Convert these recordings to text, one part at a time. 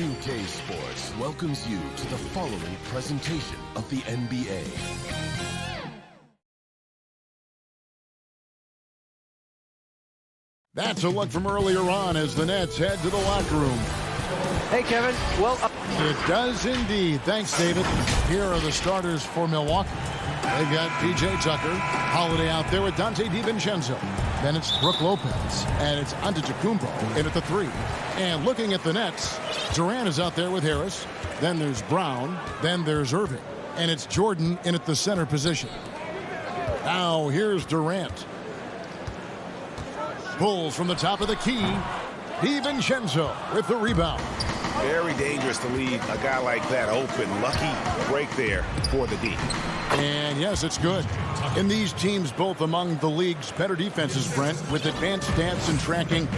2K Sports welcomes you to the following presentation of the NBA. That's a look from earlier on as the Nets head to the locker room. Hey, Kevin. Well, it does indeed. Thanks, David. Here are the starters for Milwaukee. They've got P.J. Tucker, Holiday out there with Dante DiVincenzo. Then it's Brook Lopez, and it's Antetokounmpo in at the 3. And looking at the Nets, Durant is out there with Harris. Then there's Brown. Then there's Irving. And it's Jordan in at the center position. Now here's Durant. Pulls from the top of the key. DiVincenzo with the rebound. Very dangerous to leave a guy like that open. Lucky break there for the D. And yes, it's good. In these teams, both among the league's better defenses, Brent, with advanced stats and tracking,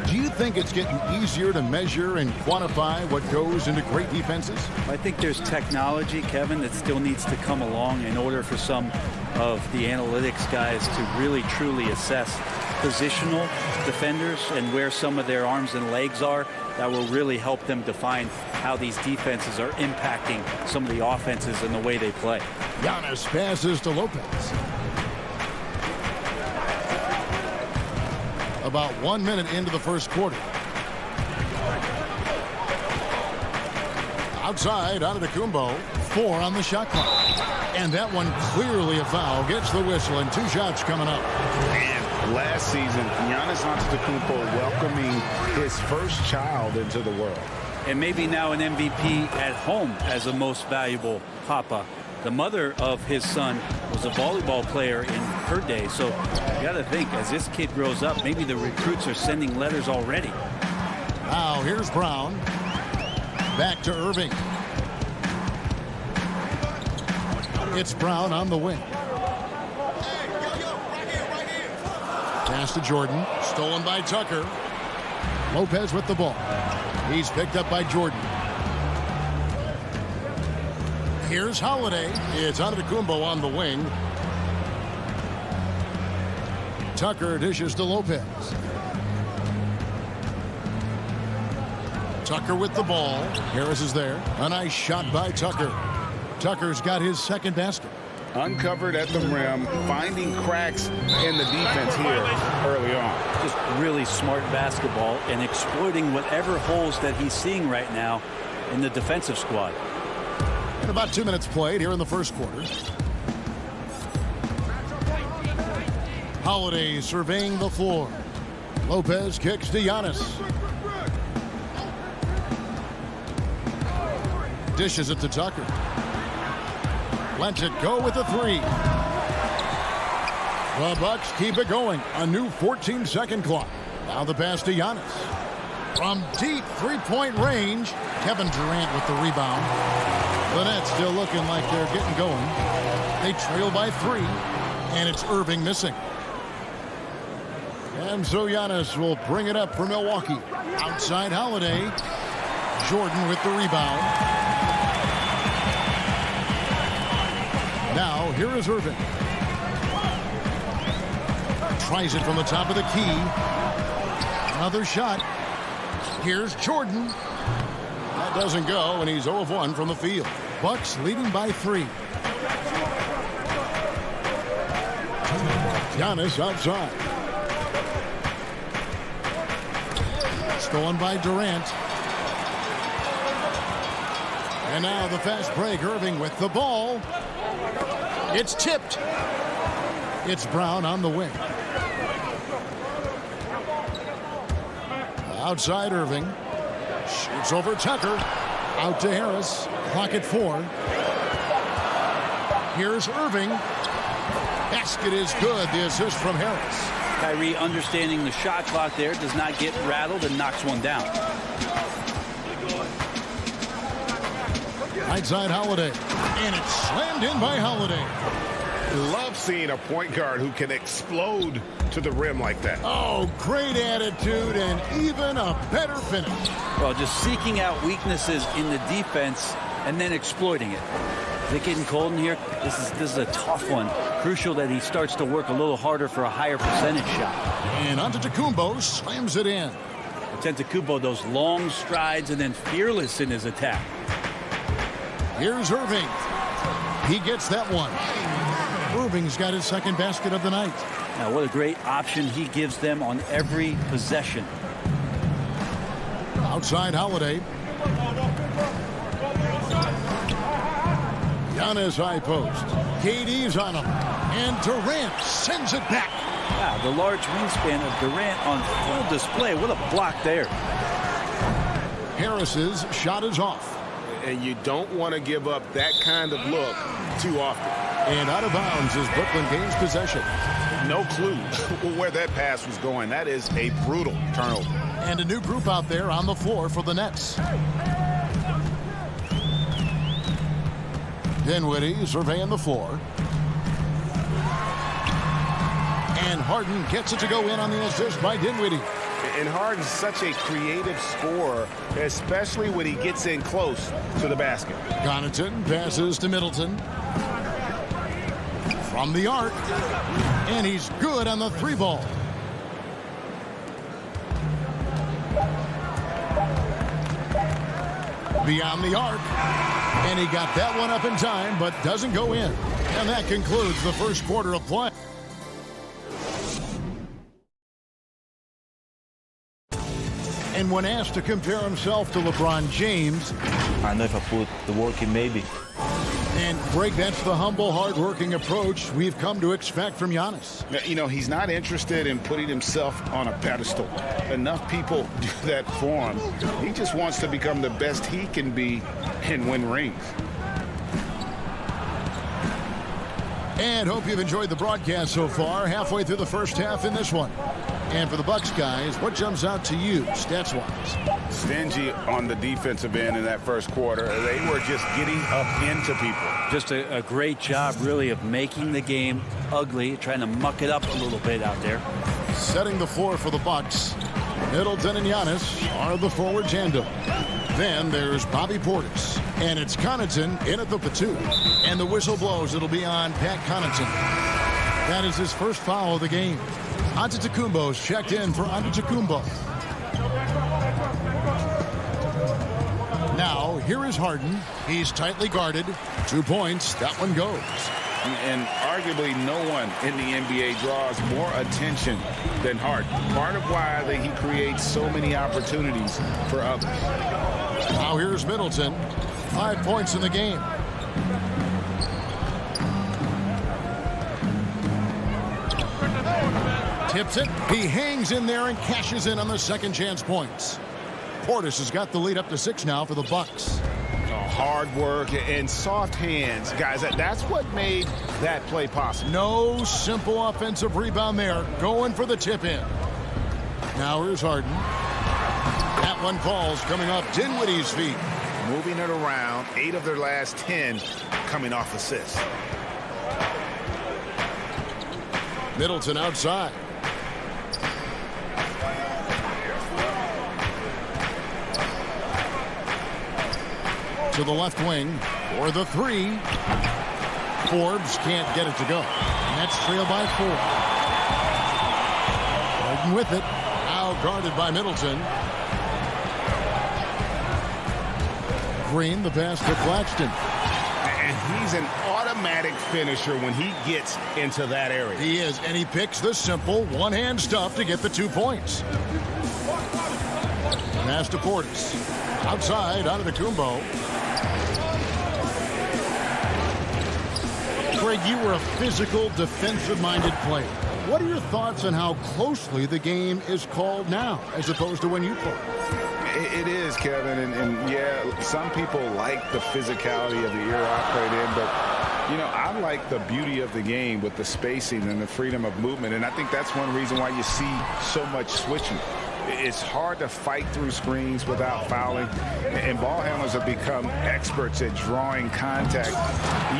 do you think it's getting easier to measure and quantify what goes into great defenses? I think there's technology, Kevin, that still needs to come along in order for some of the analytics guys to really truly assess positional defenders and where some of their arms and legs are. That will really help them define how these defenses are impacting some of the offenses and the way they play. Giannis passes to Lopez. About 1 minute into the first quarter. Outside, Antetokounmpo, 4 on the shot clock. And that one clearly a foul. Gets the whistle, and 2 shots coming up. And last season, Giannis Antetokounmpo welcoming his first child into the world. And maybe now an MVP at home as a most valuable papa. The mother of his son was a volleyball player in her day. So you got to think, as this kid grows up, maybe the recruits are sending letters already. Now here's Brown. Back to Irving. It's Brown on the wing. Pass to Jordan. Stolen by Tucker. Lopez with the ball. He's picked up by Jordan. Here's Holiday. It's Antetokounmpo on the wing. Tucker dishes to Lopez. Tucker with the ball. Harris is there. A nice shot by Tucker. Tucker's got his second basket. Uncovered at the rim, finding cracks in the defense here early on. Just really smart basketball and exploiting whatever holes that he's seeing right now in the defensive squad. And about 2 minutes played here in the first quarter. Holiday surveying the floor. Lopez kicks to Giannis. Dishes it to Tucker. Lets it go with a 3. The Bucks keep it going. A new 14-second clock. Now the pass to Giannis. From deep three-point range, Kevin Durant with the rebound. The Nets still looking like they're getting going. They trail by 3, and it's Irving missing. And so Giannis will bring it up for Milwaukee. Outside Holiday. Jordan with the rebound. Now, here is Irving. Tries it from the top of the key. Another shot. Here's Jordan. That doesn't go, and he's 0 of 1 from the field. Bucks leading by 3. Giannis outside. Stolen by Durant. And now the fast break. Irving with the ball. It's tipped. It's Brown on the wing. Outside Irving. Shoots over Tucker. Out to Harris. Clock at 4. Here's Irving. Basket is good. The assist from Harris. Kyrie, understanding the shot clock there, does not get rattled and knocks one down. Right side Holiday. And it's slammed in by Holiday. Love seeing a point guard who can explode to the rim like that. Oh, great attitude and even a better finish. Well, just seeking out weaknesses in the defense and then exploiting it. Is it getting cold in here? This is a tough one. Crucial that he starts to work a little harder for a higher percentage shot. And Antetokounmpo slams it in. Antetokounmpo, those long strides and then fearless in his attack. Here's Irving. He gets that one. Irving's got his second basket of the night. Now, what a great option he gives them on every possession. Outside Holiday. Giannis high post. KD's on him. And Durant sends it back. Wow, the large wingspan of Durant on full display. What a block there. Harris's shot is off. And you don't want to give up that kind of look too often. And out of bounds is Brooklyn gains possession. No clue where that pass was going. That is a brutal turnover. And a new group out there on the floor for the Nets. Dinwiddie surveying the floor. And Harden gets it to go in on the assist by Dinwiddie. And Harden's such a creative scorer, especially when he gets in close to the basket. Connaughton passes to Middleton. From the arc. And he's good on the three ball. Beyond the arc. And he got that one up in time, but doesn't go in. And that concludes the first quarter of play. And when asked to compare himself to LeBron James, I know if I put the work in, maybe. And Greg, that's the humble, hard-working approach we've come to expect from Giannis. You know, he's not interested in putting himself on a pedestal. Enough people do that for him. He just wants to become the best he can be and win rings. And hope you've enjoyed the broadcast so far. Halfway through the first half in this one. And for the Bucks guys, what jumps out to you stats-wise? Stingy on the defensive end in that first quarter. They were just getting up into people. Just a great job, really, of making the game ugly, trying to muck it up a little bit out there. Setting the floor for the Bucks. Middleton and Giannis are the forward tandem. Then there's Bobby Portis. And it's Connaughton in at the two. And the whistle blows. It'll be on Pat Connaughton. That is his first foul of the game. Antetokounmpo's checked in for Antetokounmpo. Now, here is Harden. He's tightly guarded. 2 points. That one goes. And arguably no one in the NBA draws more attention than Harden. Part of why he creates so many opportunities for others. Now here's Middleton. 5 points in the game. Tips it. He hangs in there and cashes in on the second chance points. Portis has got the lead up to 6 now for the Bucks. Hard work and soft hands, guys. That's what made that play possible. No simple offensive rebound there. Going for the tip in. Now here's Harden. That one falls coming off Dinwiddie's feet. Moving it around. 8 of their last 10 coming off assists. Middleton outside. To the left wing for the 3. Forbes can't get it to go. Nets trail by 4. Harden with it. Now guarded by Middleton. Green, the pass to Claxton. And he's an automatic finisher when he gets into that area. He is, and he picks the simple one-hand stuff to get the 2 points. Pass to Portis. Outside, Antetokounmpo. Greg, you were a physical, defensive-minded player. What are your thoughts on how closely the game is called now, as opposed to when you played? It is, Kevin, and yeah, some people like the physicality of the era I played in, but, you know, I like the beauty of the game with the spacing and the freedom of movement, and I think that's one reason why you see so much switching. It's hard to fight through screens without fouling, and ball handlers have become experts at drawing contact,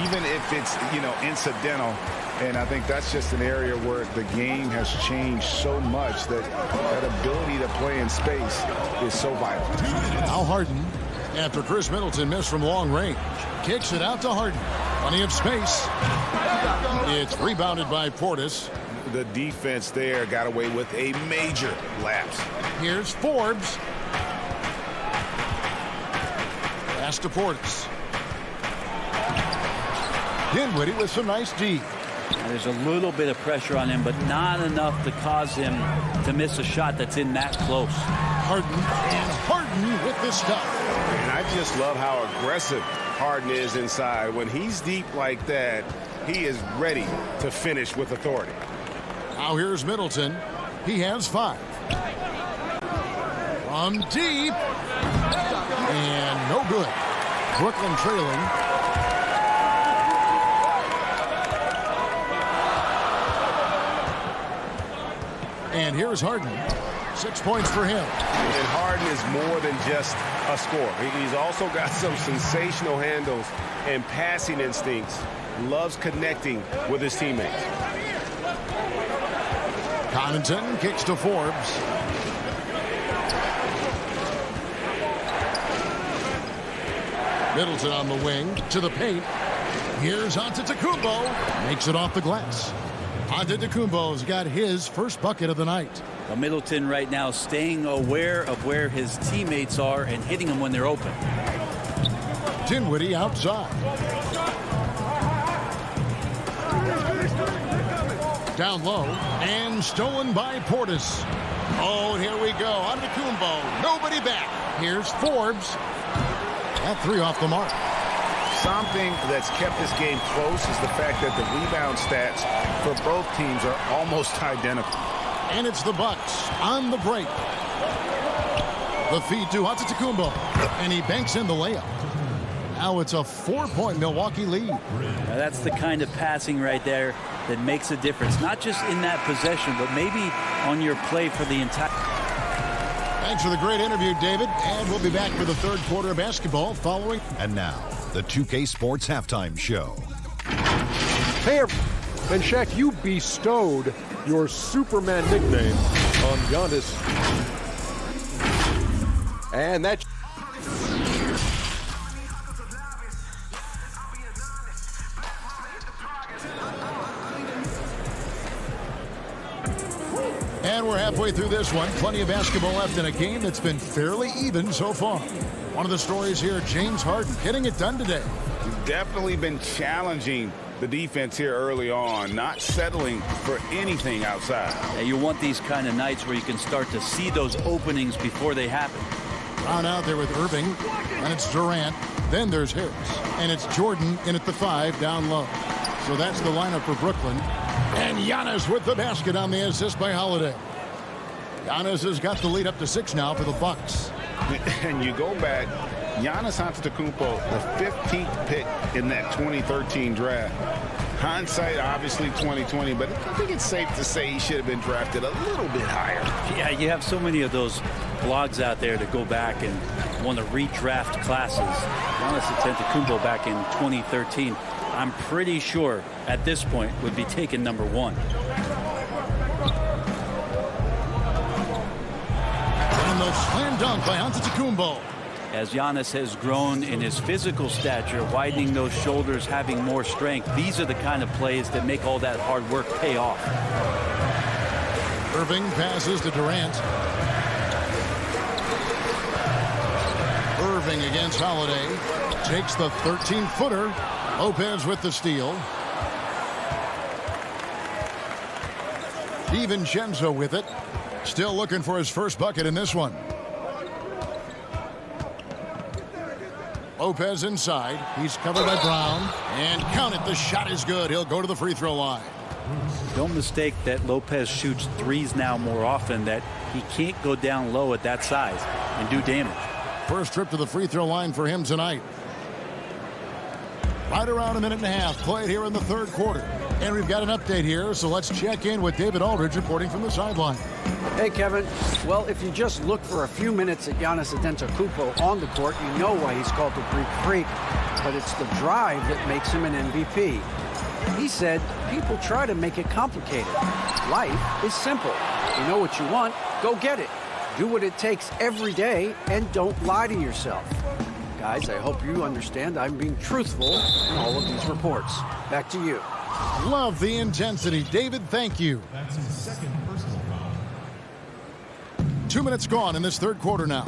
even if it's, you know, incidental. And I think that's just an area where the game has changed so much that that ability to play in space is so vital. Now Harden, after Chris Middleton missed from long range, kicks it out to Harden. Plenty of space. It's rebounded by Portis. the defense there got away with a major lapse. Here's Forbes. Pass to Portis. Dinwiddie with some nice D. There's a little bit of pressure on him, but not enough to cause him to miss a shot that's in that close. Harden, and Harden with the stuff. And I just love how aggressive Harden is inside. When he's deep like that, he is ready to finish with authority. Now here's Middleton. He has 5. From deep. And no good. Brooklyn trailing. And here's Harden. 6 points for him. And Harden is more than just a scorer. He's also got some sensational handles and passing instincts. Loves connecting with his teammates. Connaughton kicks to Forbes. Middleton on the wing to the paint. Here's Antetokounmpo. Makes it off the glass. Antetokounmpo's got his first bucket of the night. Well, Middleton right now staying aware of where his teammates are and hitting them when they're open. Dinwiddie outside. Down low and stolen by Portis. Oh, here we go. Antetokounmpo. Nobody back. Here's Forbes. That 3 off the mark. Something that's kept this game close is the fact that the rebound stats for both teams are almost identical. And it's the Bucks on the break. The feed to Antetokounmpo. And he banks in the layup. Now it's a 4-point Milwaukee lead. Now that's the kind of passing right there that makes a difference. Not just in that possession, but maybe on your play for the entire... Thanks for the great interview, David. And we'll be back for the third quarter of basketball following. And now, the 2K Sports Halftime Show. Hey, and Shaq, you bestowed your Superman nickname on Giannis. And that... And we're halfway through this one. Plenty of basketball left in a game that's been fairly even so far. One of the stories here, James Harden getting it done today. Definitely been challenging the defense here early on, not settling for anything outside. Yeah, you want these kind of nights where you can start to see those openings before they happen. Brown out there with Irving, and it's Durant. Then there's Harris, and it's Jordan in at the 5 down low. So that's the lineup for Brooklyn. And Giannis with the basket on the assist by Holiday. Giannis has got the lead up to 6 now for the Bucks. And you go back, Giannis Antetokounmpo, the 15th pick in that 2013 draft. Hindsight, obviously 2020, but I think it's safe to say he should have been drafted a little bit higher. Yeah, you have so many of those blogs out there to go back and want to redraft classes. Giannis Antetokounmpo back in 2013, I'm pretty sure at this point would be taken number 1. And the slam dunk by Antetokounmpo. As Giannis has grown in his physical stature, widening those shoulders, having more strength, these are the kind of plays that make all that hard work pay off. Irving passes to Durant. Irving against Holiday. Takes the 13-footer. Lopez with the steal. DiVincenzo with it. Still looking for his first bucket in this one. Lopez inside. He's covered by Brown. And count it. The shot is good. He'll go to the free throw line. Don't mistake that Lopez shoots threes now more often, that he can't go down low at that size and do damage. First trip to the free throw line for him tonight. Right around a minute and a half played here in the third quarter. And we've got an update here, so let's check in with David Aldridge reporting from the sideline. Hey, Kevin. Well, if you just look for a few minutes at Giannis Antetokounmpo on the court, you know why he's called the Greek Freak. But it's the drive that makes him an MVP. He said, people try to make it complicated. Life is simple. You know what you want, go get it. Do what it takes every day, and don't lie to yourself. Guys, I hope you understand I'm being truthful in all of these reports. Back to you. Love the intensity. David, thank you. That's his second personal foul. 2 minutes gone in this third quarter now.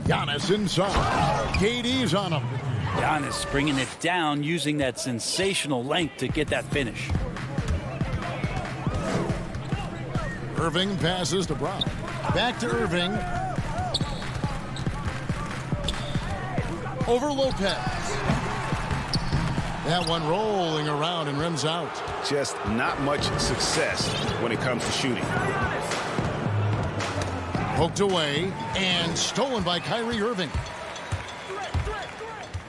Giannis inside. KD's on him. Giannis bringing it down, using that sensational length to get that finish. Irving passes to Brown. Back to Irving. Over Lopez. That one rolling around and rims out. Just not much success when it comes to shooting. Poked away and stolen by Kyrie Irving.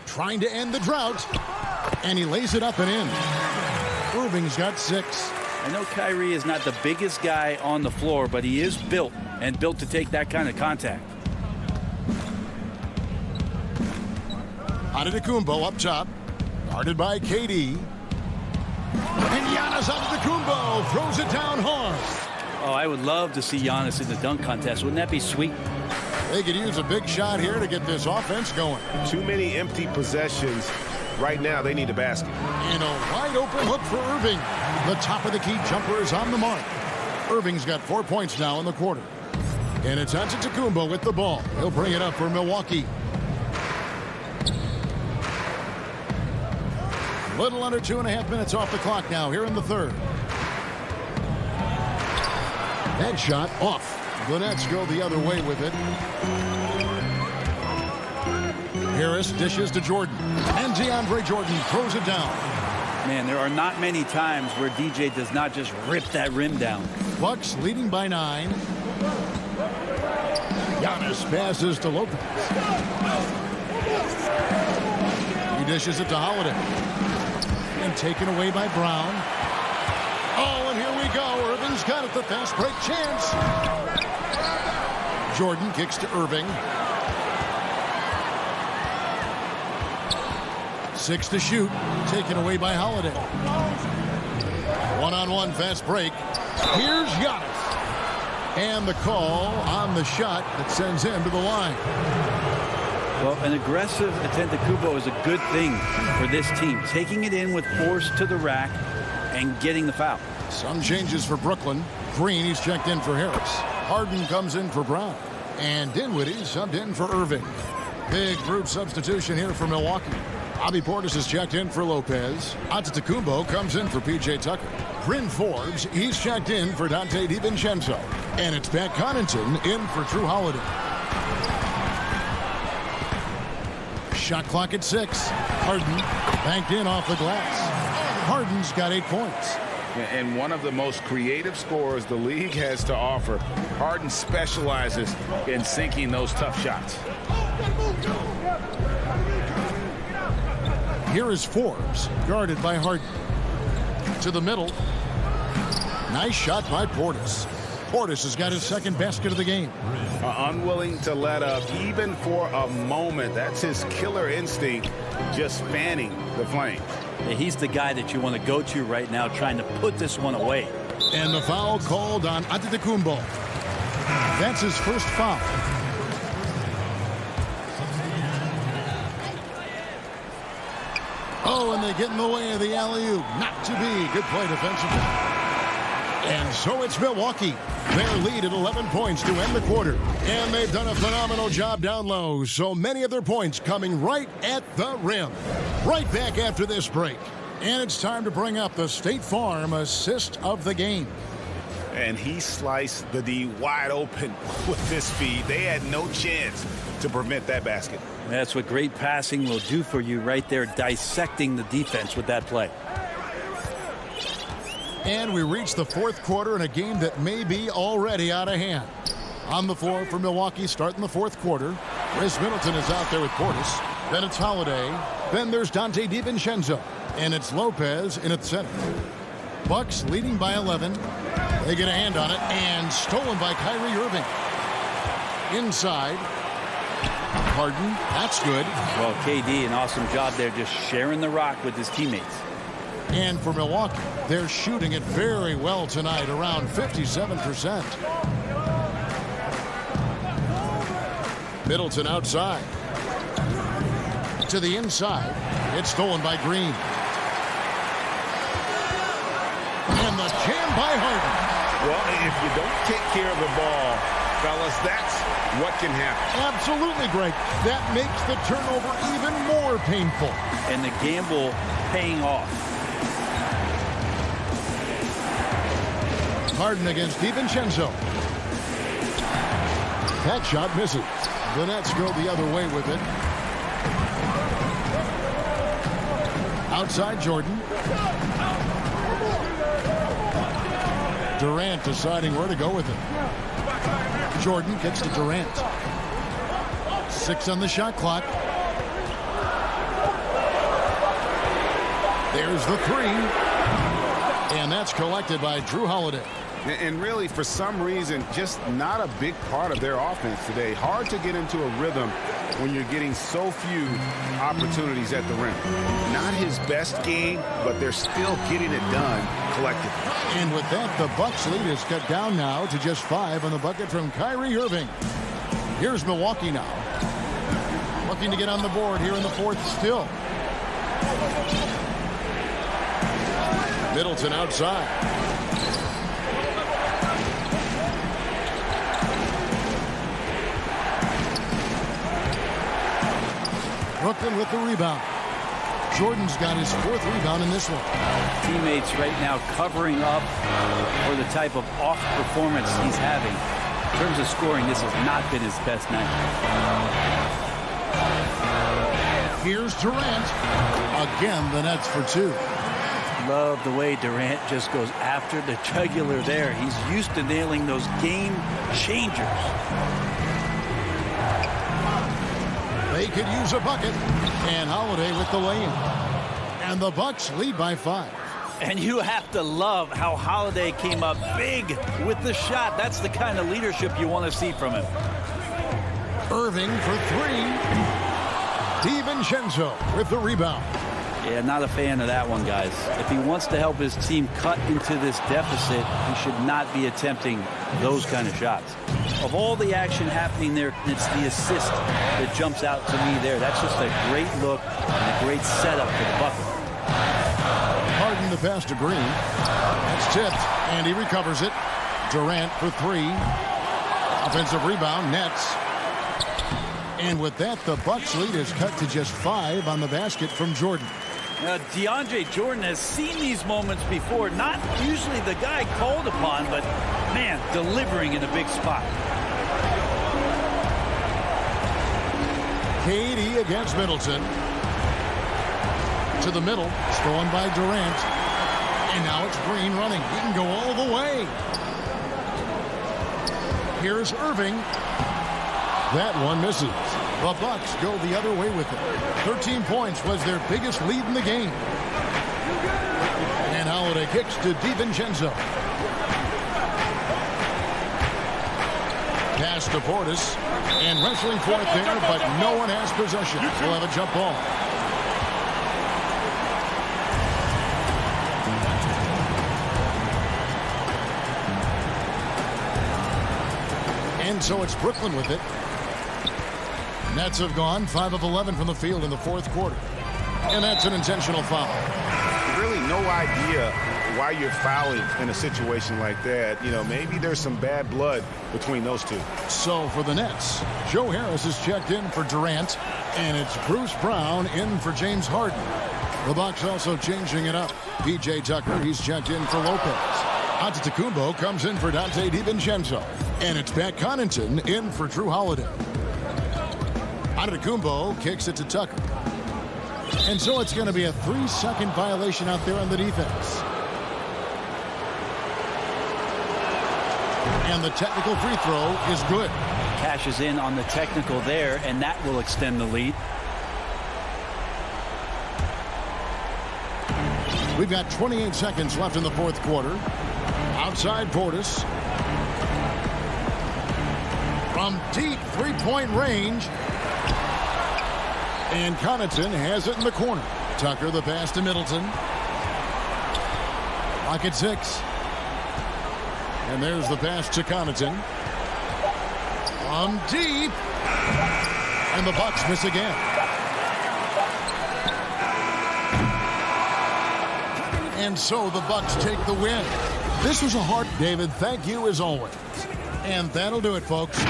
Trying to end the drought, and he lays it up and in. Irving's got 6. I know Kyrie is not the biggest guy on the floor, but he is built to take that kind of contact. Antetokounmpo up top, guarded by KD. And Giannis Antetokounmpo throws it down hard. Oh, I would love to see Giannis in the dunk contest. Wouldn't that be sweet? They could use a big shot here to get this offense going. Too many empty possessions. Right now, they need a basket. In a wide open look for Irving. The top of the key jumper is on the mark. Irving's got 4 points now in the quarter. And it's Antetokounmpo with the ball. He'll bring it up for Milwaukee. Little under 2.5 minutes off the clock now here in the third. That shot off. The Nets go the other way with it. Harris dishes to Jordan. And DeAndre Jordan throws it down. Man, there are not many times where DJ does not just rip that rim down. Bucks leading by 9. Giannis passes to Lopez. He dishes it to Holiday. And taken away by Brown. Oh, and here we go. Irving's got it. The fast break chance. Jordan kicks to Irving. 6 to shoot. Taken away by Holiday. One-on-one fast break. Here's Giannis. And the call on the shot that sends him to the line. Well, an aggressive Antetokounmpo is a good thing for this team. Taking it in with force to the rack and getting the foul. Some changes for Brooklyn. Green, he's checked in for Harris. Harden comes in for Brown. And Dinwiddie subbed in for Irving. Big group substitution here for Milwaukee. Bobby Portis is checked in for Lopez. Antetokounmpo comes in for P.J. Tucker. Bryn Forbes, he's checked in for Dante DiVincenzo. And it's Pat Connaughton in for Drew Holiday. Shot clock at 6. Harden banked in off the glass. Harden's got 8 points. And one of the most creative scorers the league has to offer. Harden specializes in sinking those tough shots. Here is Forbes, guarded by Harden. To the middle. Nice shot by Portis. Portis has got his second basket of the game. Unwilling to let up even for a moment. That's his killer instinct, just fanning the flames. Yeah, he's the guy that you want to go to right now, trying to put this one away. And the foul called on Antetokounmpo. That's his first foul. Oh, and they get in the way of the alley-oop. Not to be. Good play defensively. And so it's Milwaukee. Their lead at 11 points to end the quarter. And they've done a phenomenal job down low. So many of their points coming right at the rim. Right back after this break. And it's time to bring up the State Farm assist of the game. And he sliced the D wide open with this feed. They had no chance to prevent that basket. That's what great passing will do for you right there, dissecting the defense with that play. And we reach the fourth quarter in a game that may be already out of hand. On the floor for Milwaukee starting the fourth quarter. Chris Middleton is out there with Portis. Then it's Holiday. Then there's Dante DiVincenzo. And it's Lopez in at center. Bucks leading by 11. They get a hand on it and stolen by Kyrie Irving. Inside. Harden, that's good. Well, KD, an awesome job there, just sharing the rock with his teammates. And for Milwaukee, they're shooting it very well tonight, around 57%. Middleton outside. To the inside. It's stolen by Green. And the jam by Harden. Well, if you don't take care of the ball, fellas, that's what can happen. Absolutely, Greg. That makes the turnover even more painful. And the gamble paying off. Harden against DiVincenzo. That shot misses. The Nets go the other way with it. Outside Jordan. Durant deciding where to go with it. Jordan kicks to Durant. 6 on the shot clock. There's the 3. And that's collected by Drew Holiday. And really, for some reason, just not a big part of their offense today. Hard to get into a rhythm when you're getting so few opportunities at the rim. Not his best game, but they're still getting it done collectively. And with that, the Bucks lead is cut down now to just 5 on the bucket from Kyrie Irving. Here's Milwaukee now. Looking to get on the board here in the 4th still. Middleton outside. Brooklyn with the rebound. Jordan's got his 4th rebound in this one. Teammates right now covering up for the type of off performance he's having. In terms of scoring, this has not been his best night. Here's Durant. Again, the Nets for 2. Love the way Durant just goes after the jugular there. He's used to nailing those game changers. They could use a bucket. And Holiday with the lay-in. And the Bucks lead by 5. And you have to love how Holiday came up big with the shot. That's the kind of leadership you want to see from him. Irving for 3. DiVincenzo with the rebound. Yeah, not a fan of that one, guys. If he wants to help his team cut into this deficit, he should not be attempting those kind of shots. Of all the action happening there, it's the assist that jumps out to me there. That's just a great look and a great setup for the bucket. Harden the pass to Green. That's tipped, and he recovers it. Durant for 3. Offensive rebound, Nets. And with that, the Bucks lead is cut to just 5 on the basket from Jordan. DeAndre Jordan has seen these moments before. Not usually the guy called upon, but, man, delivering in a big spot. KD against Middleton. To the middle, stolen by Durant. And now it's Green running. He can go all the way. Here's Irving. That one misses. The Bucks go the other way with it. 13 points was their biggest lead in the game. And Holiday kicks to DiVincenzo. Pass to Portis. And wrestling for it there, but no one has possession. We'll have a jump ball. And so it's Brooklyn with it. Nets have gone 5 of 11 from the field in the 4th quarter. And that's an intentional foul. Really no idea why you're fouling in a situation like that. You know, maybe there's some bad blood between those two. So for the Nets, Joe Harris is checked in for Durant, and it's Bruce Brown in for James Harden. The Bucks also changing it up. P.J. Tucker, he's checked in for Lopez. Antetokounmpo comes in for Dante DiVincenzo. And it's Pat Connaughton in for Drew Holiday. Antetokounmpo kicks it to Tucker. And so it's going to be a 3-second violation out there on the defense. And the technical free throw is good. Cashes in on the technical there, and that will extend the lead. We've got 28 seconds left in the 4th quarter. Outside Portis. From deep 3-point range. And Connaughton has it in the corner. Tucker the pass to Middleton. Clock at 6. And there's the pass to Connaughton. From deep. And the Bucks miss again. And so the Bucks take the win. This was a hard... David, thank you as always. And that'll do it, folks.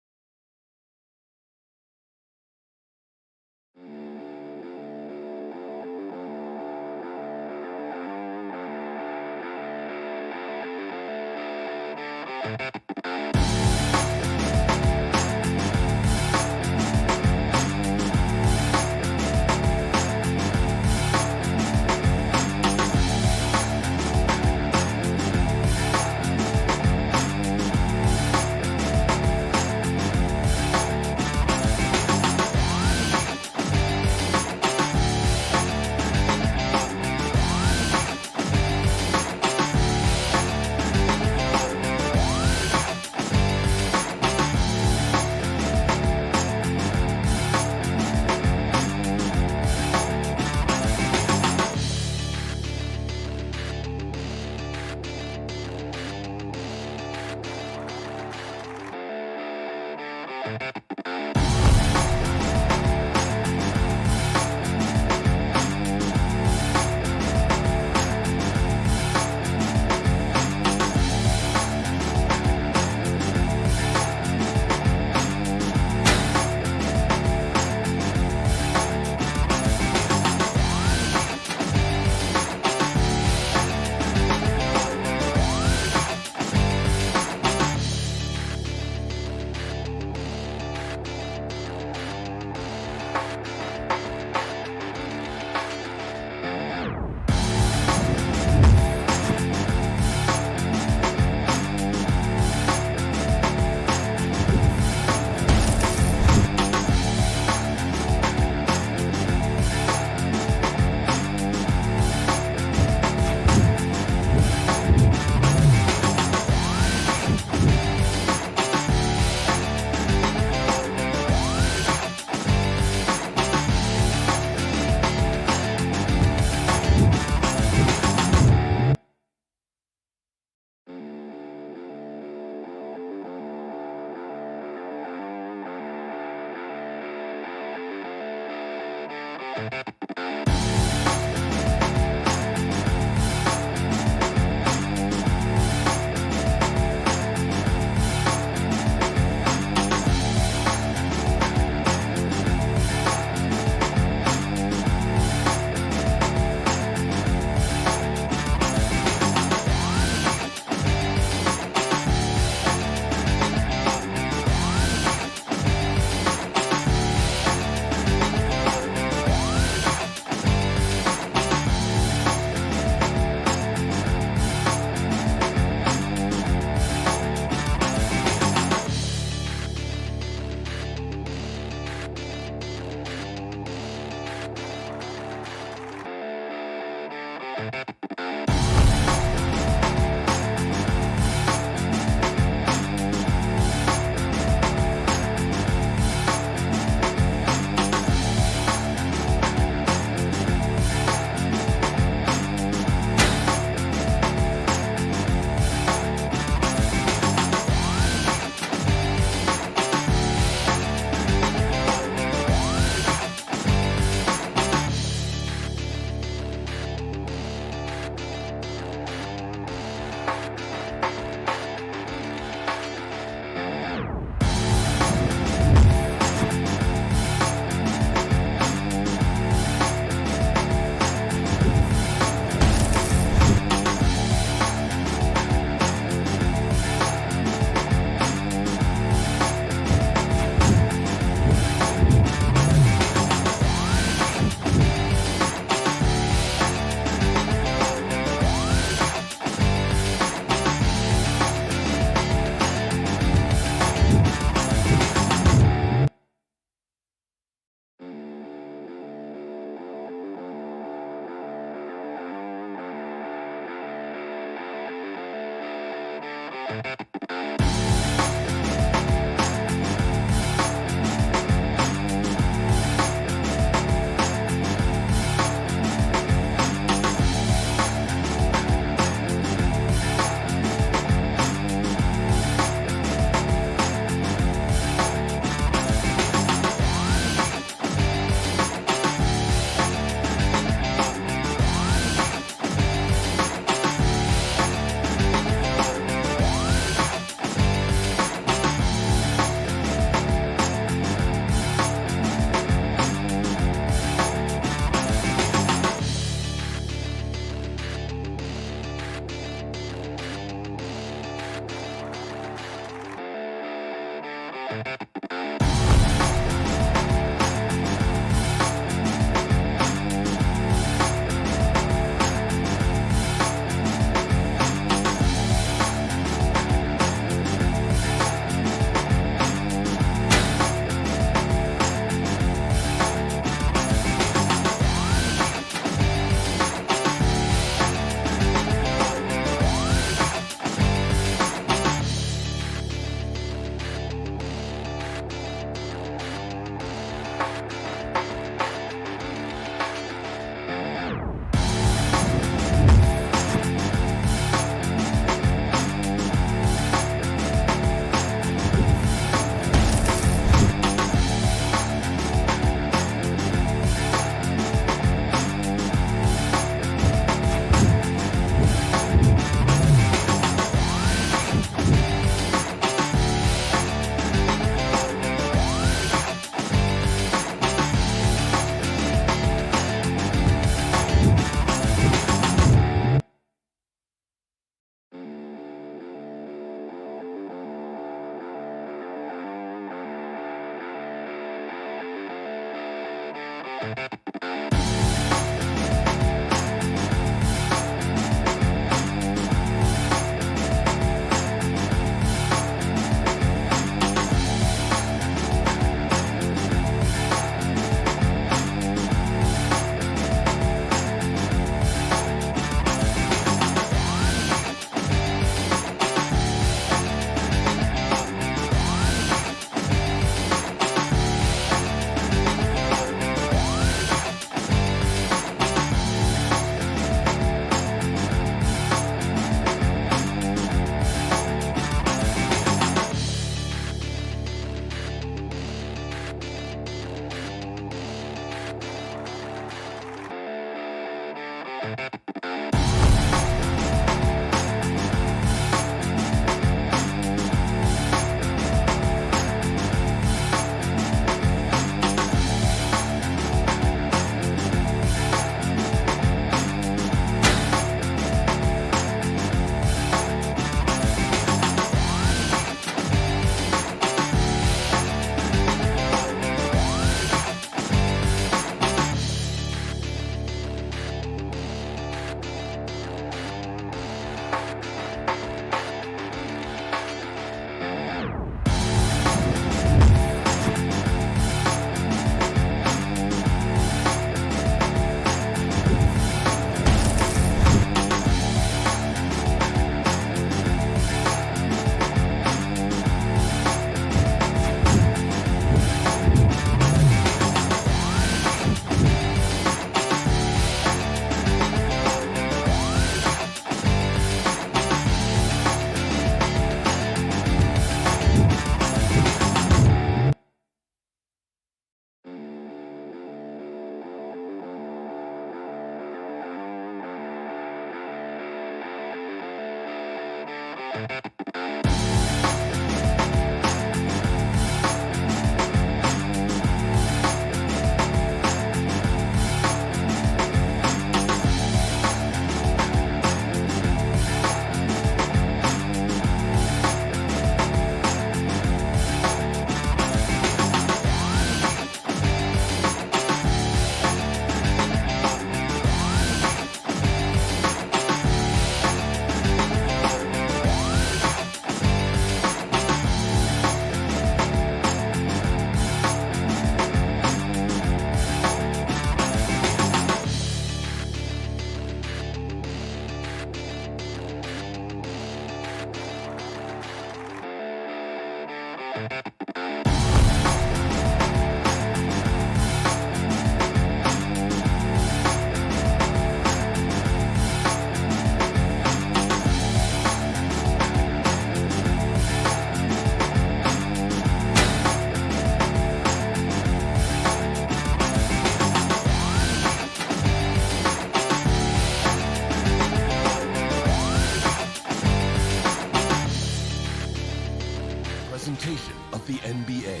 Presentation of the NBA.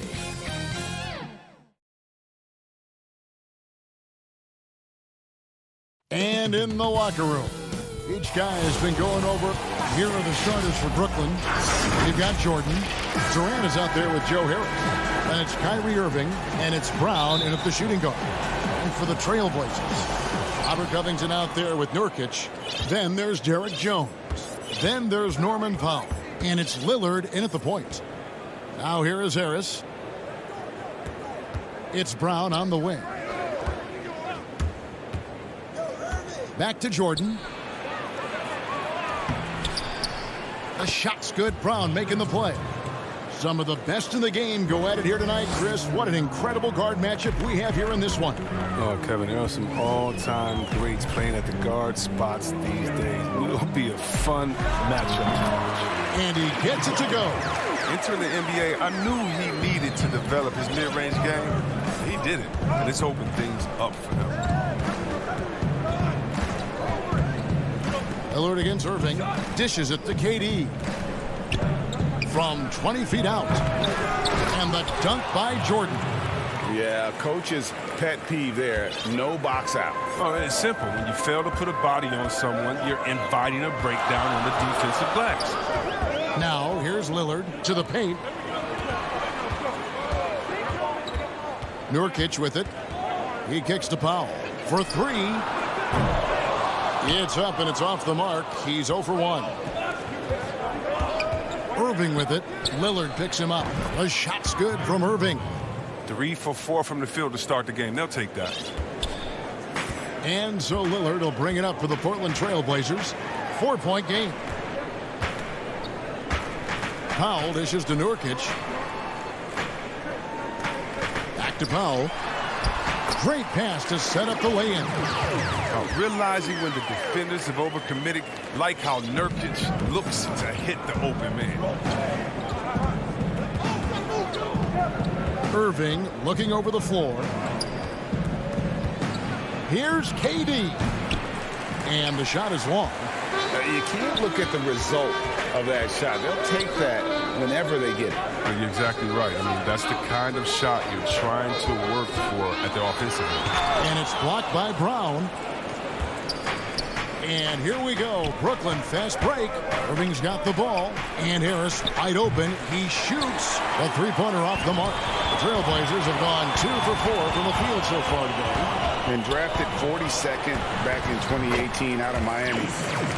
And in the locker room, each guy has been going over. Here are the starters for Brooklyn. You've got Jordan. Durant is out there with Joe Harris. And it's Kyrie Irving. And it's Brown in at the shooting guard. And for the Trailblazers, Robert Covington out there with Nurkic. Then there's Derek Jones. Then there's Norman Powell. And it's Lillard in at the point. Now here is Harris. It's Brown on the wing. Back to Jordan. The shot's good. Brown making the play. Some of the best in the game go at it here tonight, Chris. What an incredible guard matchup we have here in this one. Oh, Kevin, there are some all-time greats playing at the guard spots these days. It'll be a fun matchup. And he gets it to go. Entering the NBA, I knew he needed to develop his mid-range game. He did it, and it's opened things up for him. Lillard against Irving. Dishes it to KD. From 20 feet out. And the dunk by Jordan. Yeah, coach's pet peeve there. No box out. Oh, it's simple. When you fail to put a body on someone, you're inviting a breakdown on the defensive glass. Now, here's Lillard to the paint. Nurkic with it. He kicks to Powell for three. It's up and it's off the mark. He's 0 for 1. Irving with it. Lillard picks him up. The shot's good from Irving. 3 for 4 from the field to start the game. They'll take that. And so Lillard will bring it up for the Portland Trailblazers. 4-point game. Powell dishes to Nurkic. Back to Powell. Great pass to set up the lay-in. Realizing when the defenders have overcommitted, like how Nurkic looks to hit the open man. Irving looking over the floor. Here's KD. And the shot is long. You can't look at the result of that shot. They'll take that whenever they get it. You're exactly right. I mean, that's the kind of shot you're trying to work for at the offensive end. And it's blocked by Brown. And here we go. Brooklyn fast break. Irving's got the ball. And Harris wide open. He shoots a three-pointer off the mark. The Trailblazers have gone 2 for 4 from the field so far today. And drafted 42nd back in 2018 out of Miami.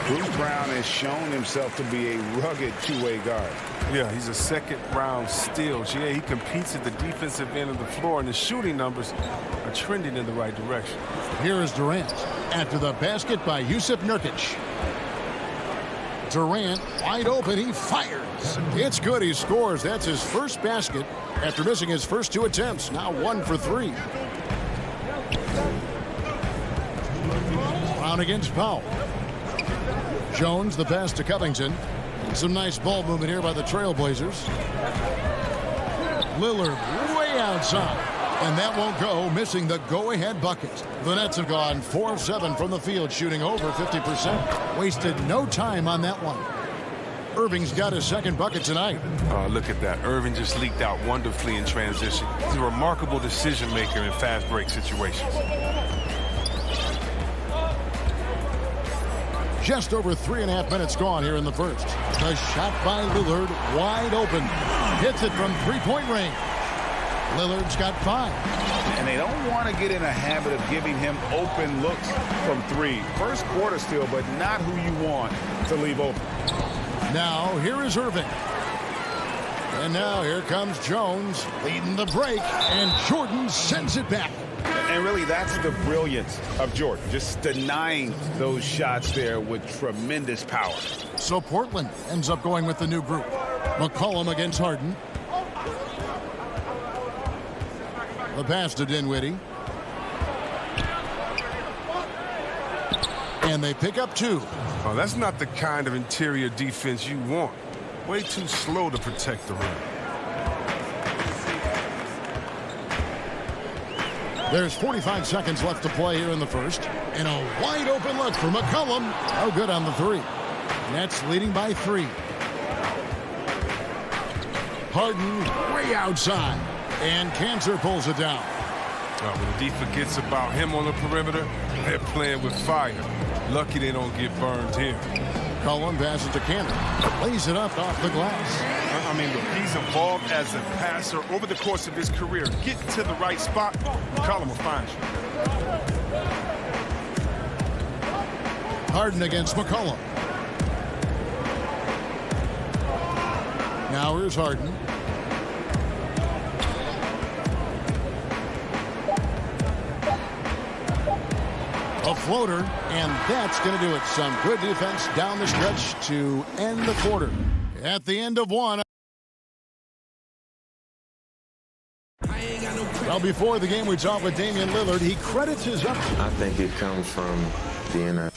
Bruce Brown has shown himself to be a rugged two-way guard. Yeah, he's a second-round steal. Yeah, he competes at the defensive end of the floor, and the shooting numbers are trending in the right direction. Here is Durant after the basket by Jusuf Nurkic. Durant wide open. He fires. It's good. He scores. That's his first basket after missing his first 2 attempts. Now 1 for 3. Brown against Powell. Jones the pass to Covington. Some nice ball movement here by the Trailblazers. Lillard way outside. And that won't go, missing the go-ahead bucket. The Nets have gone 4 of 7 from the field, shooting over 50%. Wasted no time on that one. Irving's got his second bucket tonight. Look at that. Irving just leaked out wonderfully in transition. He's a remarkable decision maker in fast break situations. Just over 3.5 minutes gone here in the first. The shot by Lillard, wide open. Hits it from three-point range. Lillard's got 5. And they don't want to get in a habit of giving him open looks from 3. First quarter still, but not who you want to leave open. Now, here is Irving. And now here comes Jones leading the break, and Jordan sends it back. And really, that's the brilliance of Jordan, just denying those shots there with tremendous power. So Portland ends up going with the new group. McCollum against Harden. The pass to Dinwiddie. And they pick up 2. Oh, that's not the kind of interior defense you want. Way too slow to protect the rim. There's 45 seconds left to play here in the first. And a wide open look for McCollum. Oh, good on the 3. Nets leading by 3. Harden way outside. And Cancer pulls it down. When the D forgets about him on the perimeter, they're playing with fire. Lucky they don't get burned here. Cullen passes to Cantor. Lays it up off the glass. I mean, look, he's evolved as a passer over the course of his career. Get to the right spot, McCollum will find you. Harden against McCollum. Now here's Harden. A floater, and that's going to do it. Some good defense down the stretch to end the quarter. At the end of 1. Well, before the game, we talked with Damian Lillard. He credits his up. I think it comes from being a...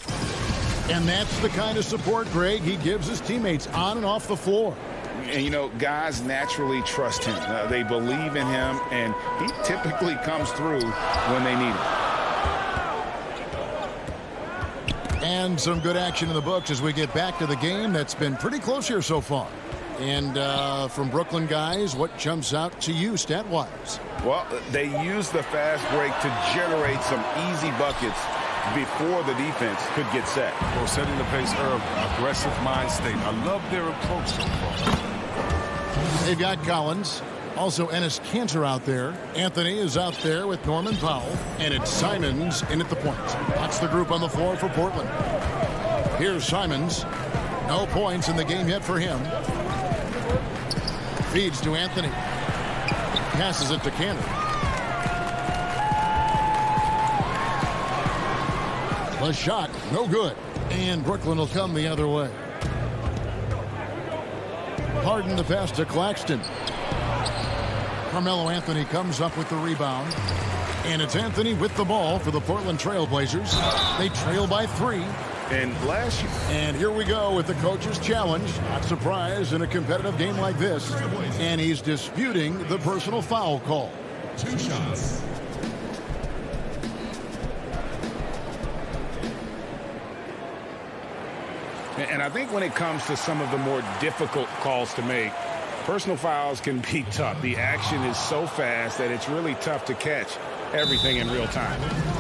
And that's the kind of support, Greg, he gives his teammates on and off the floor. And, you know, guys naturally trust him. They believe in him, and he typically comes through when they need him. And some good action in the books as we get back to the game that's been pretty close here so far. And from Brooklyn guys, what jumps out to you stat-wise? Well, they use the fast break to generate some easy buckets before the defense could get set. Well, setting the pace early, aggressive mind state. I love their approach so far. They've got Collins Also, Ennis Cantor out there. Anthony is out there with Norman Powell. And it's Simons in at the point. That's the group on the floor for Portland. Here's Simons. No points in the game yet for him. Feeds to Anthony. Passes it to Cantor. The shot, no good. And Brooklyn will come the other way. Harden the pass to Claxton. Carmelo Anthony comes up with the rebound. And it's Anthony with the ball for the Portland Trail Blazers. They trail by 3. And here we go with the coach's challenge. Not surprised in a competitive game like this. And he's disputing the personal foul call. 2 shots. And I think when it comes to some of the more difficult calls to make, personal fouls can be tough. The action is so fast that it's really tough to catch everything in real time.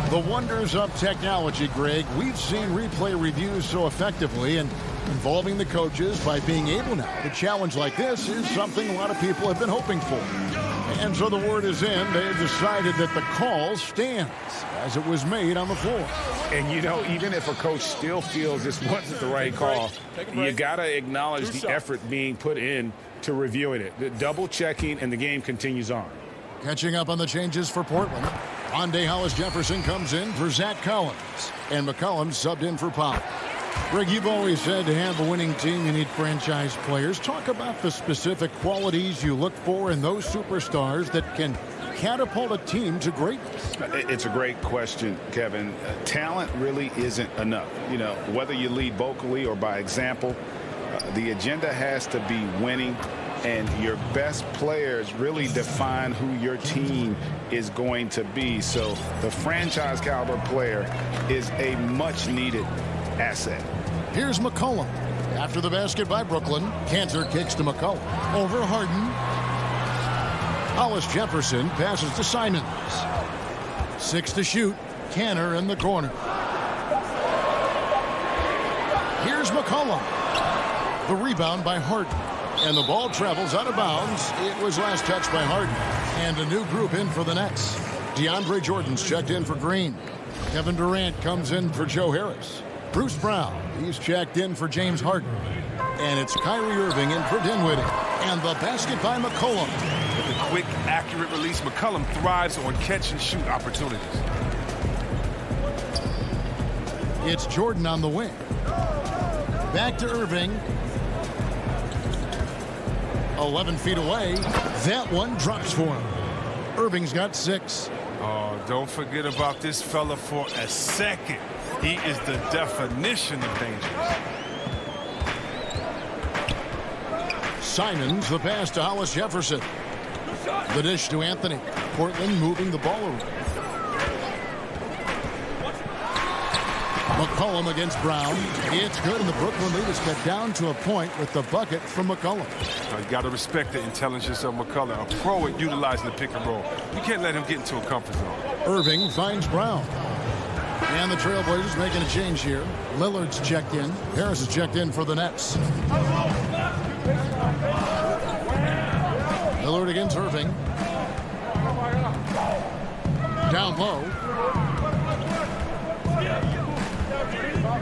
The wonders of technology, Greg. We've seen replay reviews so effectively, and involving the coaches by being able now to challenge like this is something a lot of people have been hoping for. And so the word is in. They've decided that the call stands as it was made on the floor. And, you know, even if a coach still feels this wasn't the right call, you got to acknowledge the effort being put in to reviewing it. The double checking, and the game continues on. Catching up on the changes for Portland. Rondé Hollis-Jefferson comes in for Zach Collins. And McCollum subbed in for Powell. Greg, you've always said to have a winning team, you need franchise players. Talk about the specific qualities you look for in those superstars that can catapult a team to greatness. It's a great question, Kevin. Talent really isn't enough. You know, whether you lead vocally or by example, the agenda has to be winning. And your best players really define who your team is going to be. So the franchise caliber player is a much needed asset. Here's McCollum. After the basket by Brooklyn, Cantor kicks to McCollum. Over Harden. Hollis-Jefferson passes to Simons. 6 to shoot. Cantor in the corner. Here's McCollum. The rebound by Harden. And the ball travels out of bounds. It was last touched by Harden. And a new group in for the Nets. DeAndre Jordan's checked in for Green. Kevin Durant comes in for Joe Harris. Bruce Brown, he's checked in for James Harden. And it's Kyrie Irving in for Dinwiddie. And the basket by McCollum. With a quick, accurate release, McCollum thrives on catch-and-shoot opportunities. It's Jordan on the wing. Back to Irving. 11 feet away. That one drops for him. Irving's got 6. Oh, don't forget about this fella for a second. He is the definition of dangerous. Simons, the pass to Hollis-Jefferson. The dish to Anthony. Portland moving the ball around. McCollum against Brown. It's good, and the Brooklyn lead is cut down to a point with the bucket from McCollum. You got to respect the intelligence of McCollum, a pro at utilizing the pick and roll. You can't let him get into a comfort zone. Irving finds Brown. And the Trailblazers making a change here. Lillard's checked in. Harris is checked in for the Nets. Lillard against Irving. Down low.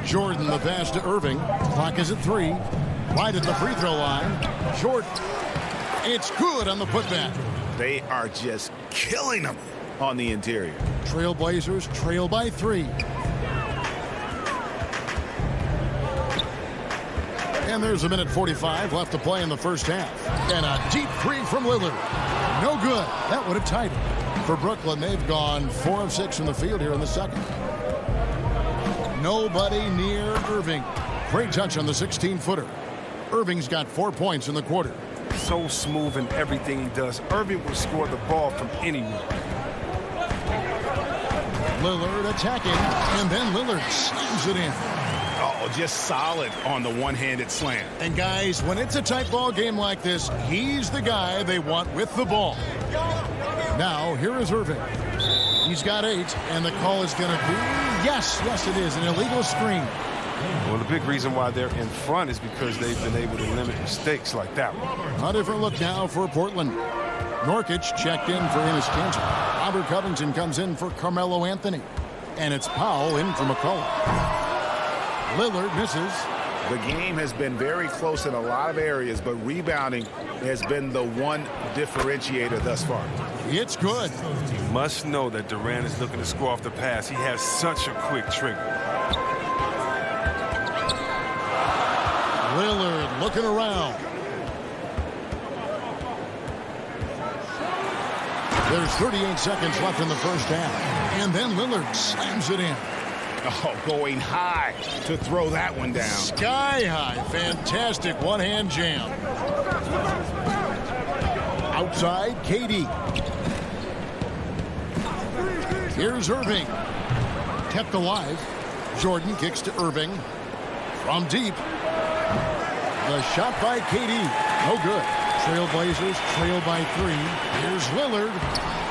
Jordan the pass to Irving. Clock is at 3. Right at the free throw line. Jordan. It's good on the putback. They are just killing them on the interior. Trailblazers trail by 3. And there's a minute 45 left to play in the first half. And a deep 3 from Lillard. No good. That would have tied it. For Brooklyn, they've gone 4 of 6 from the field here in the second. Nobody near Irving. Great touch on the 16-footer. Irving's got 4 points in the quarter. So smooth in everything he does. Irving will score the ball from anywhere. Lillard attacking, and then Lillard slams it in. Oh, just solid on the one-handed slam. And guys, when it's a tight ball game like this, he's the guy they want with the ball. Now, here is Irving. He's got 8, and the call is going to be, yes, it is, an illegal screen. Well, the big reason why they're in front is because they've been able to limit mistakes like that one. A different look now for Portland. Nurkic checked in for Enes Kanter. Robert Covington comes in for Carmelo Anthony. And it's Powell in for McCollum. Lillard misses. The game has been very close in a lot of areas, but rebounding has been the one differentiator thus far. It's good. You must know that Durant is looking to score off the pass. He has such a quick trigger. Lillard looking around. There's 38 seconds left in the first half. And then Lillard slams it in. Oh, going high to throw that one down. Sky high. Fantastic one-hand jam. Outside, KD. Here's Irving. Kept alive. Jordan kicks to Irving. From deep. The shot by KD. No good. Trailblazers trail by 3. Here's Lillard.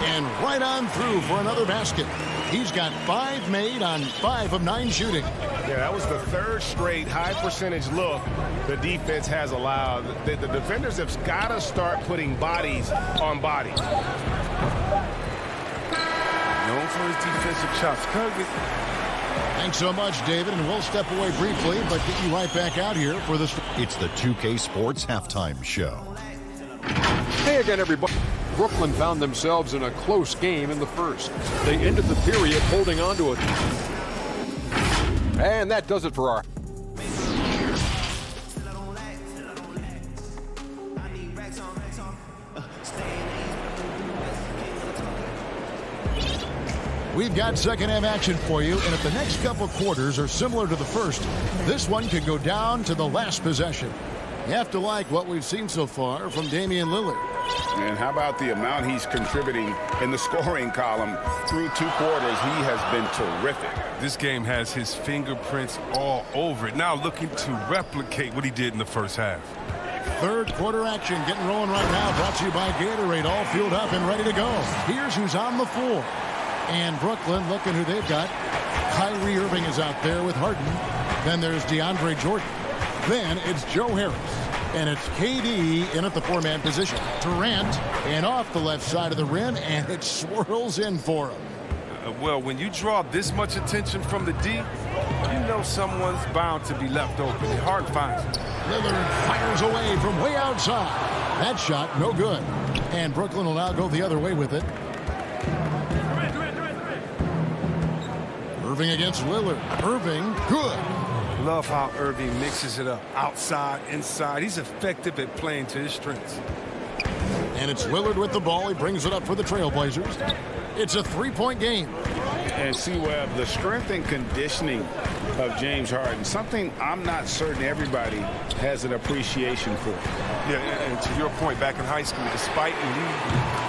And right on through for another basket. He's got 5 made on 5 of 9 shooting. Yeah, that was the third straight high percentage look the defense has allowed. The defenders have got to start putting bodies on bodies. Known for his defensive chops. Thanks so much, David, and we'll step away briefly, but get you right back out here for this. It's the 2K Sports Halftime Show. Hey again, everybody. Brooklyn found themselves in a close game in the first. They ended the period holding on to it. And that does it for our... We've got second half action for you, and if the next couple quarters are similar to the first, this one could go down to the last possession. You have to like what we've seen so far from Damian Lillard. And how about the amount he's contributing in the scoring column through 2 quarters? He has been terrific. This game has his fingerprints all over it. Now looking to replicate what he did in the first half. Third quarter action getting rolling right now. Brought to you by Gatorade. All fueled up and ready to go. Here's who's on the floor. And Brooklyn, looking who they've got. Kyrie Irving is out there with Harden. Then there's DeAndre Jordan. Then it's Joe Harris. And it's KD in at the 4-man position. Durant and off the left side of the rim, and it swirls in for him. Well, when you draw this much attention from the D, you know someone's bound to be left open. It's hard to find. Lillard fires away from way outside. That shot, no good. And Brooklyn will now go the other way with it. Irving against Lillard. Irving, good. Love how Irving mixes it up. Outside, inside. He's effective at playing to his strengths. And it's Lillard with the ball. He brings it up for the Trailblazers. It's a 3-point game. And C-Web, the strength and conditioning of James Harden, something I'm not certain everybody has an appreciation for. Yeah, and to your point, back in high school, despite leading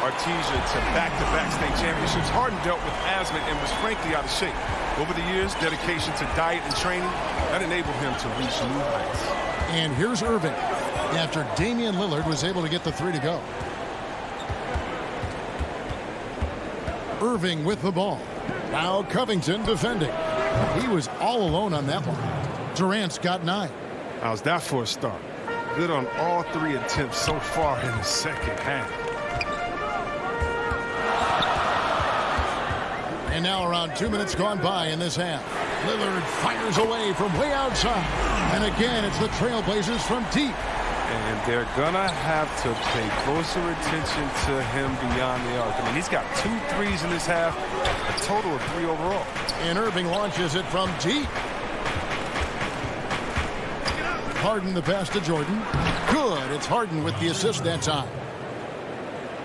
Artesia to back-to-back state championships, Harden dealt with asthma and was frankly out of shape. Over the years, dedication to diet and training, that enabled him to reach new heights. And here's Irving after Damian Lillard was able to get the 3 to go. Irving with the ball. Now Covington defending. He was all alone on that one. Durant's got 9. How's that for a start? Good on all 3 attempts so far in the second half. And now around 2 minutes gone by in this half. Lillard fires away from way outside. And again, it's the Trailblazers from deep. And they're going to have to pay closer attention to him beyond the arc. I mean, he's got 2 threes in this half, a total of 3 overall. And Irving launches it from deep. Harden the pass to Jordan. Good. It's Harden with the assist that time.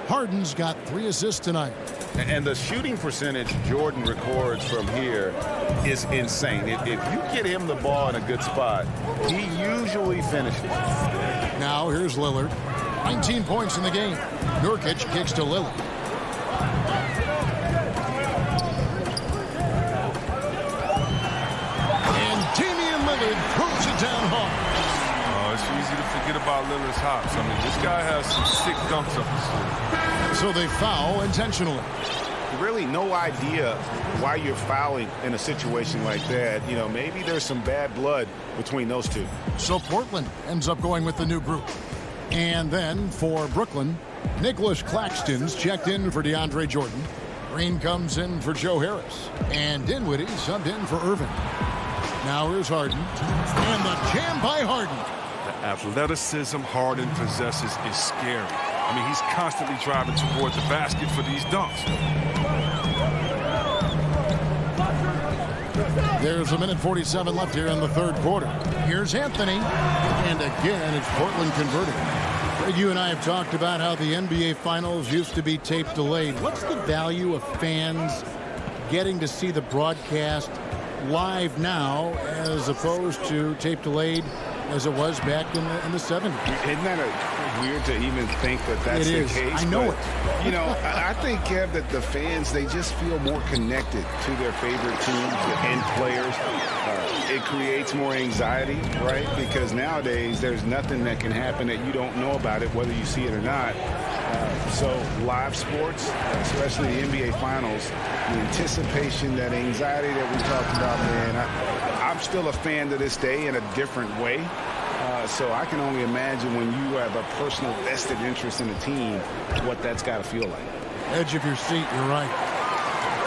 Harden's got 3 assists tonight. And the shooting percentage Jordan records from here is insane. If you get him the ball in a good spot, he usually finishes. Now here's Lillard. 19 points in the game. Nurkic kicks to Lillard. And Damian Lillard throws it down hard. Oh, it's easy to forget about Lillard's hops. I mean, this guy has some sick dunks up his sleeve. So they foul intentionally. Really no idea why you're fouling in a situation like that. You know, maybe there's some bad blood between those two. So Portland ends up going with the new group. And then for Brooklyn, Nicholas Claxton's checked in for DeAndre Jordan. Green comes in for Joe Harris. And Dinwiddie subbed in for Irving. Now here's Harden. And the jam by Harden. The athleticism Harden possesses is scary. I mean, he's constantly driving towards the basket for these dunks. There's 1:47 left here in the third quarter. Here's Anthony. And again, it's Portland converting. Greg, you and I have talked about how the NBA Finals used to be tape delayed. What's the value of fans getting to see the broadcast live now as opposed to tape delayed as it was back in the 70s? Isn't that weird to even think that that's the case? I know it. You know, I think, Kev, that the fans, they just feel more connected to their favorite teams and players. It creates more anxiety, right? Because nowadays there's nothing that can happen that you don't know about it, whether you see it or not. So live sports, especially the NBA Finals, the anticipation, that anxiety that we talked about, man, I'm still a fan to this day in a different way. So I can only imagine when you have a personal vested interest in a team, what that's got to feel like. Edge of your seat, you're right.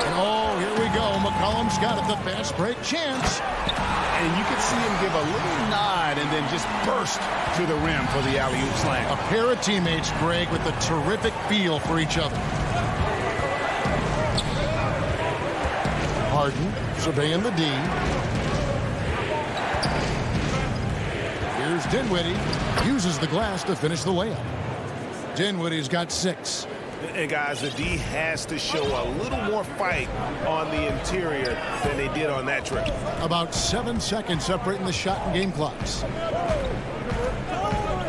And oh, here we go. McCollum's got it, the fast break chance. And you can see him give a little nod and then just burst to the rim for the alley-oop slam. A pair of teammates, Greg, with a terrific feel for each other. Harden surveying the D. Here's Dinwiddie. Uses the glass to finish the layup. Dinwiddie's got 6. And guys, the D has to show a little more fight on the interior than they did on that trip. About 7 seconds separating the shot and game clocks.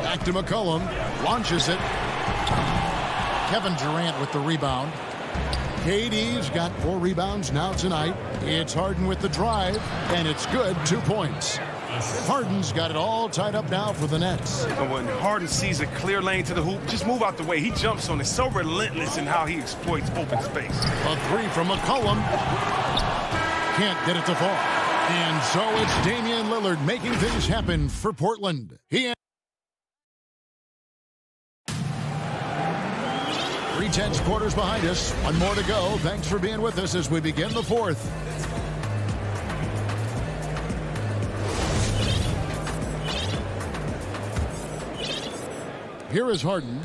Back to McCollum. Launches it. Kevin Durant with the rebound. KD's got 4 rebounds now tonight. It's Harden with the drive, and it's good. 2 points. Harden's got it all tied up now for the Nets. And when Harden sees a clear lane to the hoop, just move out the way. He jumps on it. So relentless in how he exploits open space. A 3 from McCollum. Can't get it to fall. And so it's Damian Lillard making things happen for Portland. 3/10 quarters behind us. 1 more to go. Thanks for being with us as we begin the 4th. Here is Harden.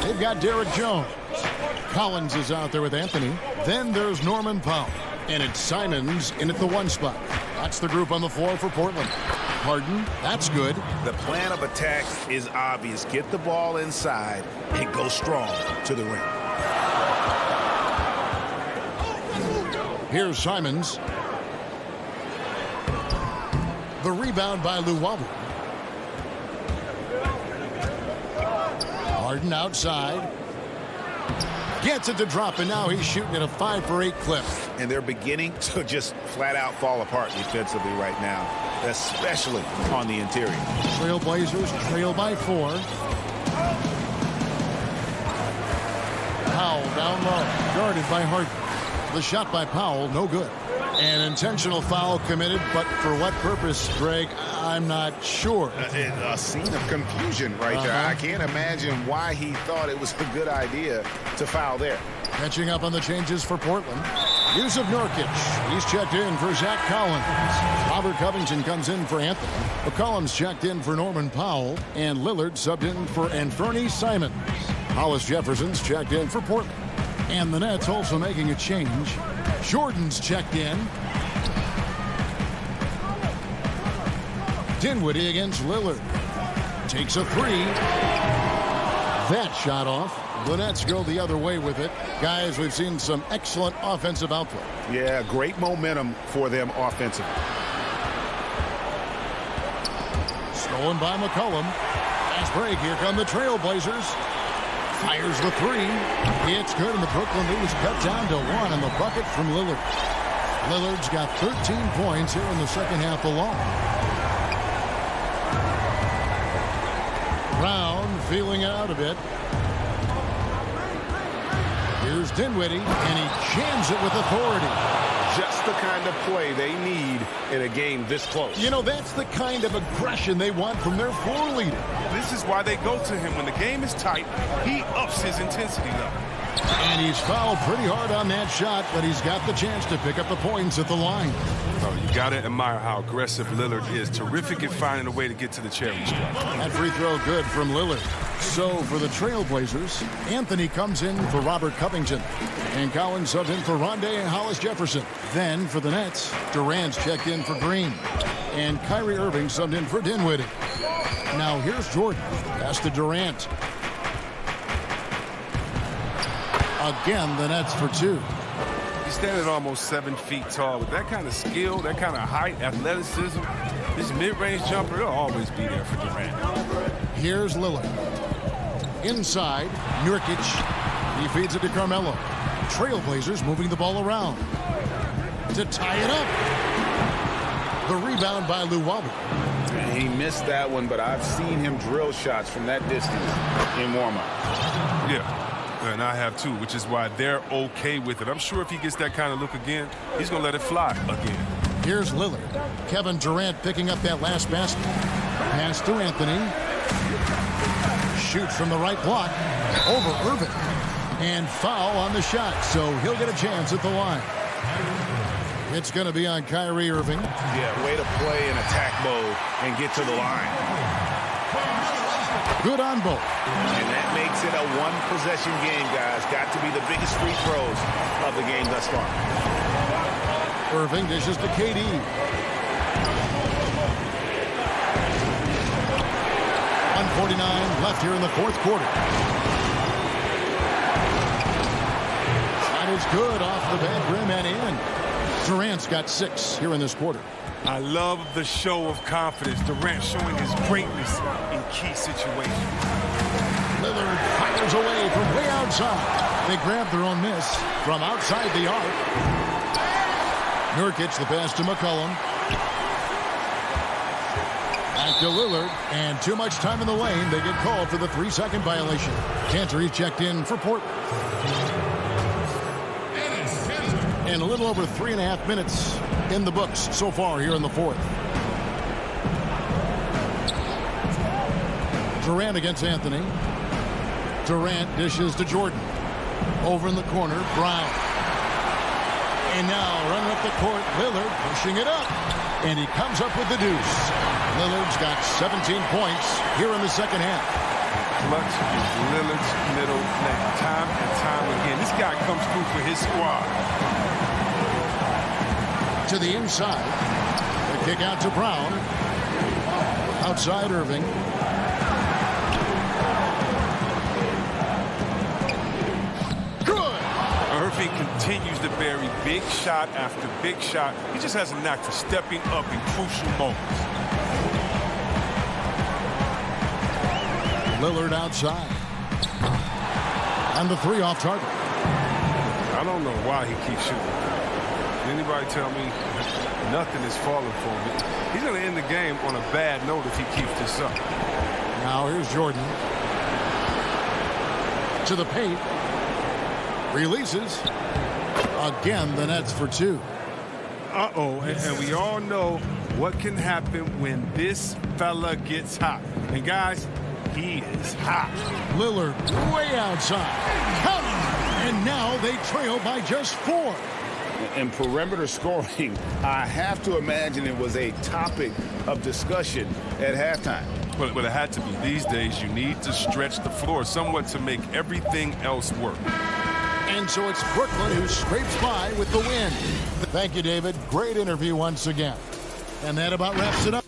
They've got Derek Jones. Collins is out there with Anthony. Then there's Norman Powell. And it's Simons in at the 1 spot. That's the group on the floor for Portland. Harden, that's good. The plan of attack is obvious. Get the ball inside and go strong to the rim. Here's Simons. The rebound by Luwawu. Harden outside. Gets it to drop, and now he's shooting at a 5 for 8 clip. And they're beginning to just flat out fall apart defensively right now, especially on the interior. Trailblazers trail by 4. Powell down low, guarded by Harden. The shot by Powell, no good. An intentional foul committed, but for what purpose, Greg, I'm not sure. A scene of confusion right there. I can't imagine why he thought it was a good idea to foul there. Catching up on the changes for Portland. Yusuf Nurkic. He's checked in for Zach Collins. Robert Covington comes in for Anthony. McCollum's checked in for Norman Powell. And Lillard subbed in for Anthony Simons. Hollis Jefferson's checked in for Portland. And the Nets also making a change. Jordan's checked in. Dinwiddie against Lillard. Takes a 3. That shot off. The Nets go the other way with it. Guys, we've seen some excellent offensive output. Yeah, great momentum for them offensively. Stolen by McCollum. Fast break. Here come the Trailblazers. Fires the 3. It's good, and the Brooklyn lead is cut down to 1 on the bucket from Lillard. Lillard's got 13 points here in the second half alone. Brown feeling it out a bit. Here's Dinwiddie, and he jams it with authority. Just the kind of play they need in a game this close. You know, that's the kind of aggression they want from their floor leader. This is why they go to him. When the game is tight, he ups his intensity level. And he's fouled pretty hard on that shot, but he's got the chance to pick up the points at the line. Oh, you got to admire how aggressive Lillard is. Terrific at finding a way to get to the charity stripe. That free throw good from Lillard. So for the Trailblazers, Anthony comes in for Robert Covington. And Collins subbed in for Rondé Hollis-Jefferson. Then for the Nets, Durant's checked in for Green. And Kyrie Irving subbed in for Dinwiddie. Now here's Jordan. Pass to Durant. Again, the Nets for two. He's standing almost 7 feet tall. With that kind of skill, that kind of height, athleticism, his mid-range jumper, he'll always be there for Durant. Here's Lillard. Inside, Nurkic. He feeds it to Carmelo. Trailblazers moving the ball around. To tie it up. The rebound by Luwawu. He missed that one, but I've seen him drill shots from that distance in warm-up. Yeah. And I have too, which is why they're okay with it. I'm sure if he gets that kind of look again, he's going to let it fly again. Here's Lillard. Kevin Durant picking up that last basket. Pass to Anthony. Shoots from the right block. Over Irving. And foul on the shot, so he'll get a chance at the line. It's going to be on Kyrie Irving. Yeah, way to play in attack mode and get to the line. Good on both. And that makes it a one-possession game, guys. Got to be the biggest free throws of the game thus far. Irving dishes to KD. .149 left here in the fourth quarter. That is good off the back rim and in. Durant's got 6 here in this quarter. I love the show of confidence. Durant showing his greatness in key situations. Lillard fires away from way outside. They grab their own miss from outside the arc. Nurkic the pass to McCollum. Back to Lillard, and too much time in the lane. They get called for the 3-second violation. Cantor checked in for Portland. And a little over 3.5 minutes in the books so far here in the fourth. Durant against Anthony. Durant dishes to Jordan. Over in the corner, Brown. And now running up the court, Lillard pushing it up. And he comes up with the deuce. Lillard's got 17 points here in the second half. Clutch is Lillard's middle name. Time and time again. This guy comes through for his squad. To the inside. The kick out to Brown. Outside Irving. Good. Irving continues to bury big shot after big shot. He just has a knack for stepping up in crucial moments. Lillard outside. And the 3 off target. I don't know why he keeps shooting. Anybody tell me nothing is falling for him? He's going to end the game on a bad note if he keeps this up. Now here's Jordan. To the paint. Releases. Again, the Nets for 2. Uh-oh, and we all know what can happen when this fella gets hot. And guys, he is hot. Lillard way outside. Count him. And now they trail by just 4. And perimeter scoring, I have to imagine it was a topic of discussion at halftime. Well, it had to be. These days, you need to stretch the floor somewhat to make everything else work. And so it's Brooklyn who scrapes by with the win. Thank you, David. Great interview once again. And that about wraps it up.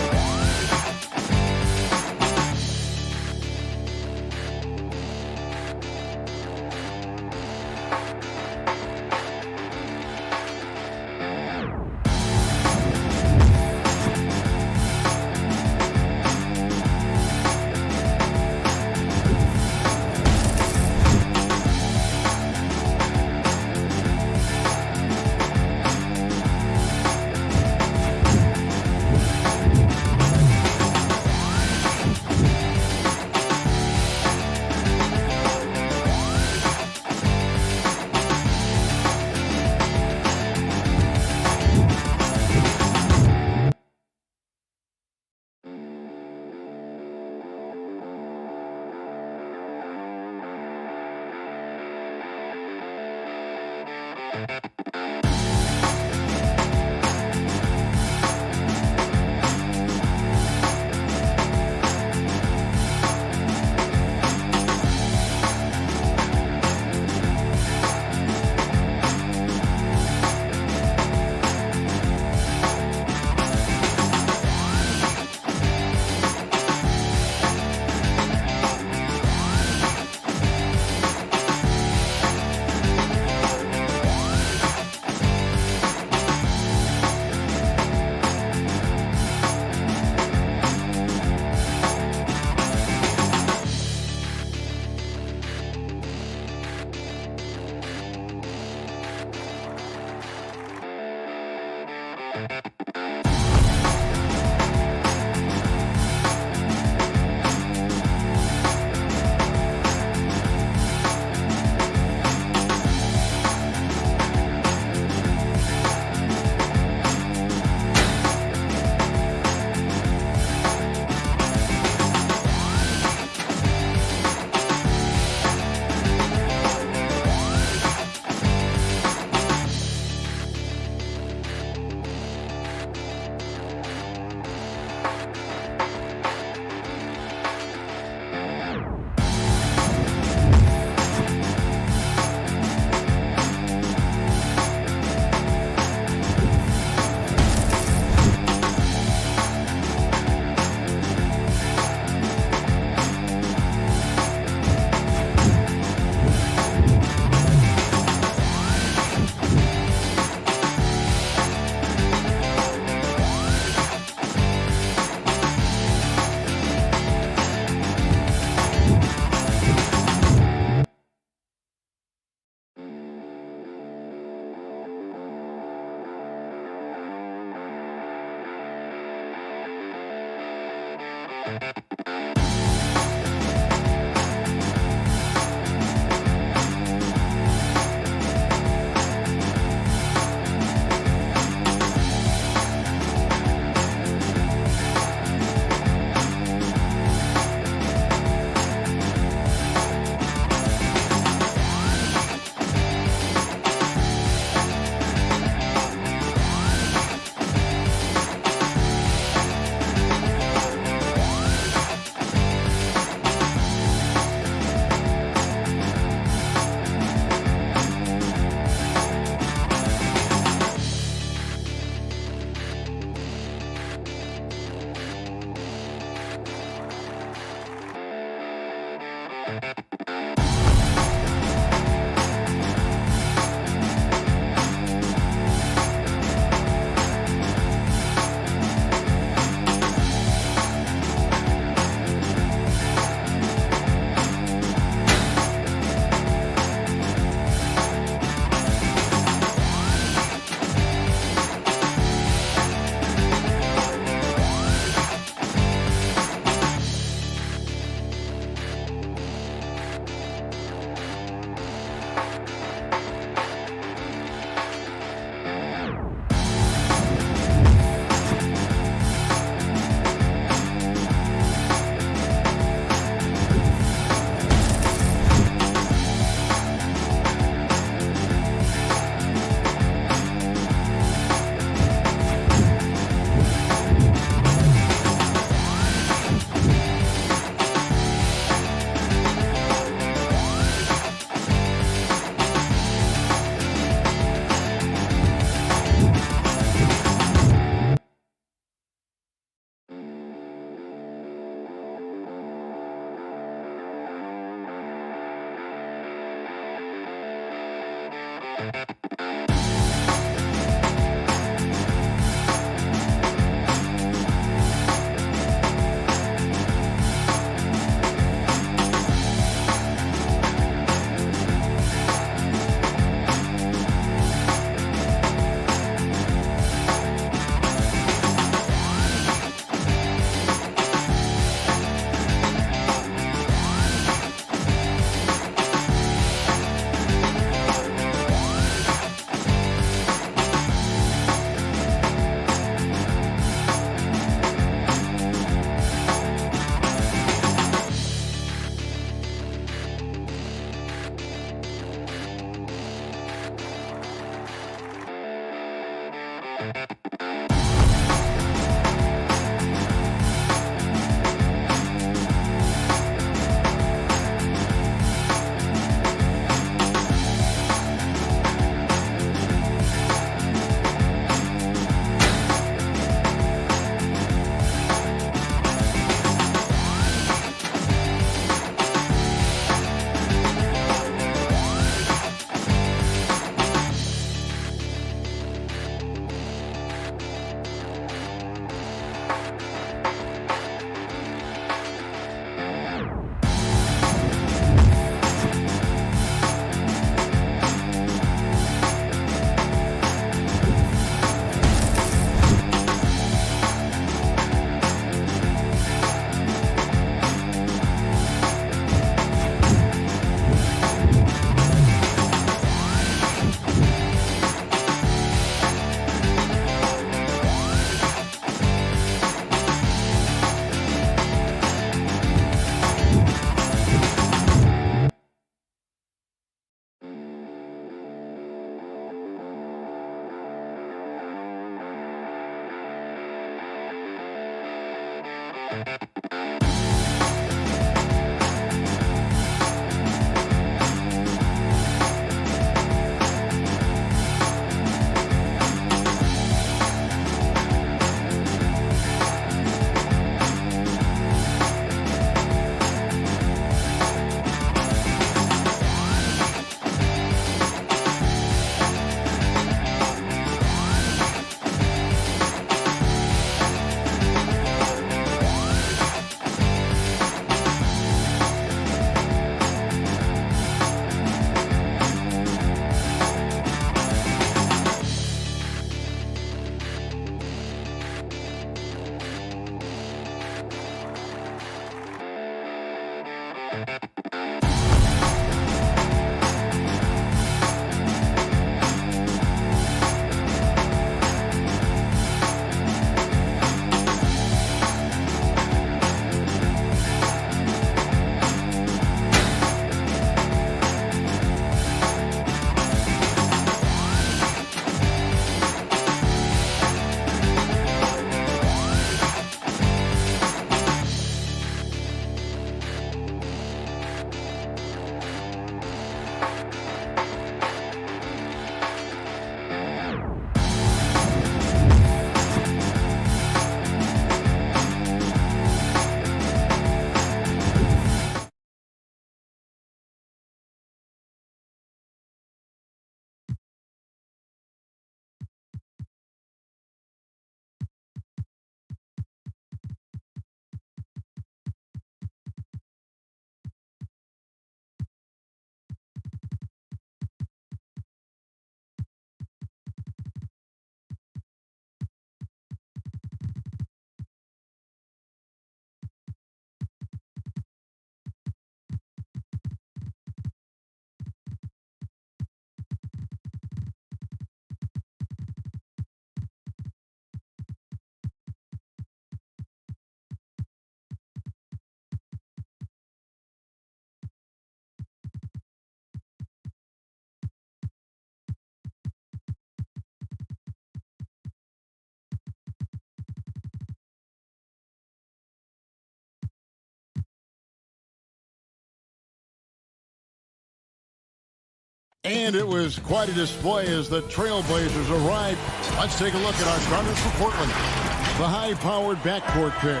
And it was quite a display as the Trailblazers arrived. Let's take a look at our starters for Portland. The high-powered backcourt pair,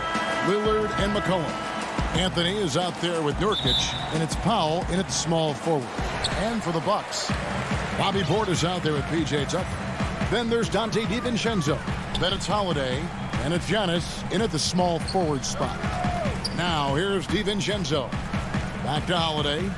Lillard and McCollum. Anthony is out there with Nurkic, and it's Powell in at the small forward. And for the Bucks, Bobby Portis out there with P.J. Tucker. Then there's Dante DiVincenzo. Then it's Holiday, and it's Giannis in at the small forward spot. Now here's DiVincenzo. Back to Holiday.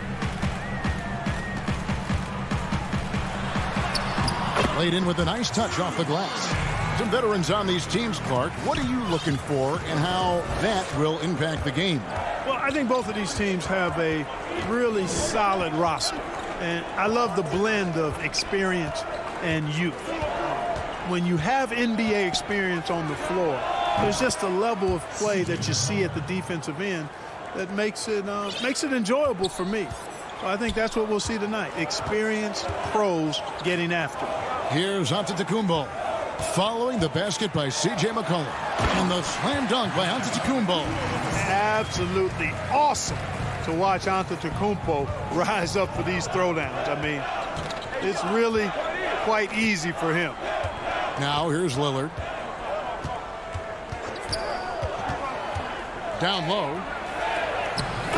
Laid in with a nice touch off the glass. Some veterans on these teams, Clark. What are you looking for and how that will impact the game? Well, I think both of these teams have a really solid roster. And I love the blend of experience and youth. When you have NBA experience on the floor, there's just a level of play that you see at the defensive end that makes it enjoyable for me. So I think that's what we'll see tonight. Experienced pros getting after it. Here's Antetokounmpo. Following the basket by C.J. McCollum. And the slam dunk by Antetokounmpo. Absolutely awesome to watch Antetokounmpo rise up for these throwdowns. I mean, it's really quite easy for him. Now here's Lillard. Down low.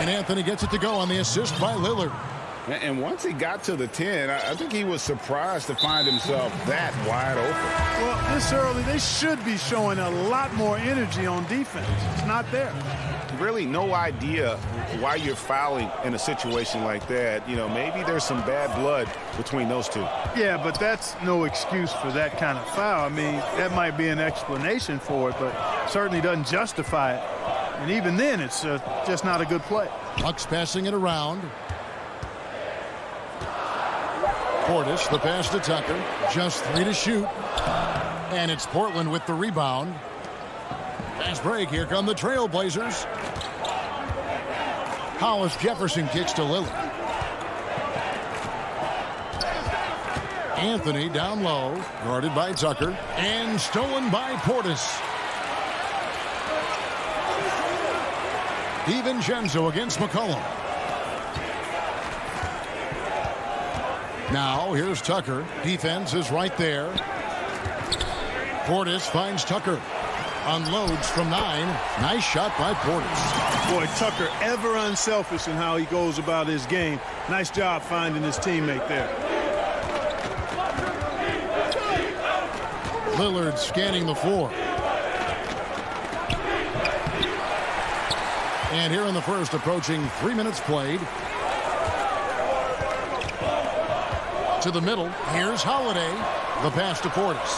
And Anthony gets it to go on the assist by Lillard. And once he got to the 10, I think he was surprised to find himself that wide open. Well, this early, they should be showing a lot more energy on defense. It's not there. Really no idea why you're fouling in a situation like that. You know, maybe there's some bad blood between those two. Yeah, but that's no excuse for that kind of foul. I mean, that might be an explanation for it, but certainly doesn't justify it. And even then, it's just not a good play. Bucks passing it around. Portis, the pass to Tucker. Just 3 to shoot. And it's Portland with the rebound. Fast break. Here come the Trailblazers. Hollis Jefferson kicks to Lillard. Anthony down low. Guarded by Tucker. And stolen by Portis. DiVincenzo against McCollum. Now, here's Tucker. Defense is right there. Portis finds Tucker. Unloads from 9. Nice shot by Portis. Boy, Tucker ever unselfish in how he goes about his game. Nice job finding his teammate there. Lillard scanning the floor. And here in the first, approaching 3 minutes played. To the middle. Here's Holiday. The pass to Portis.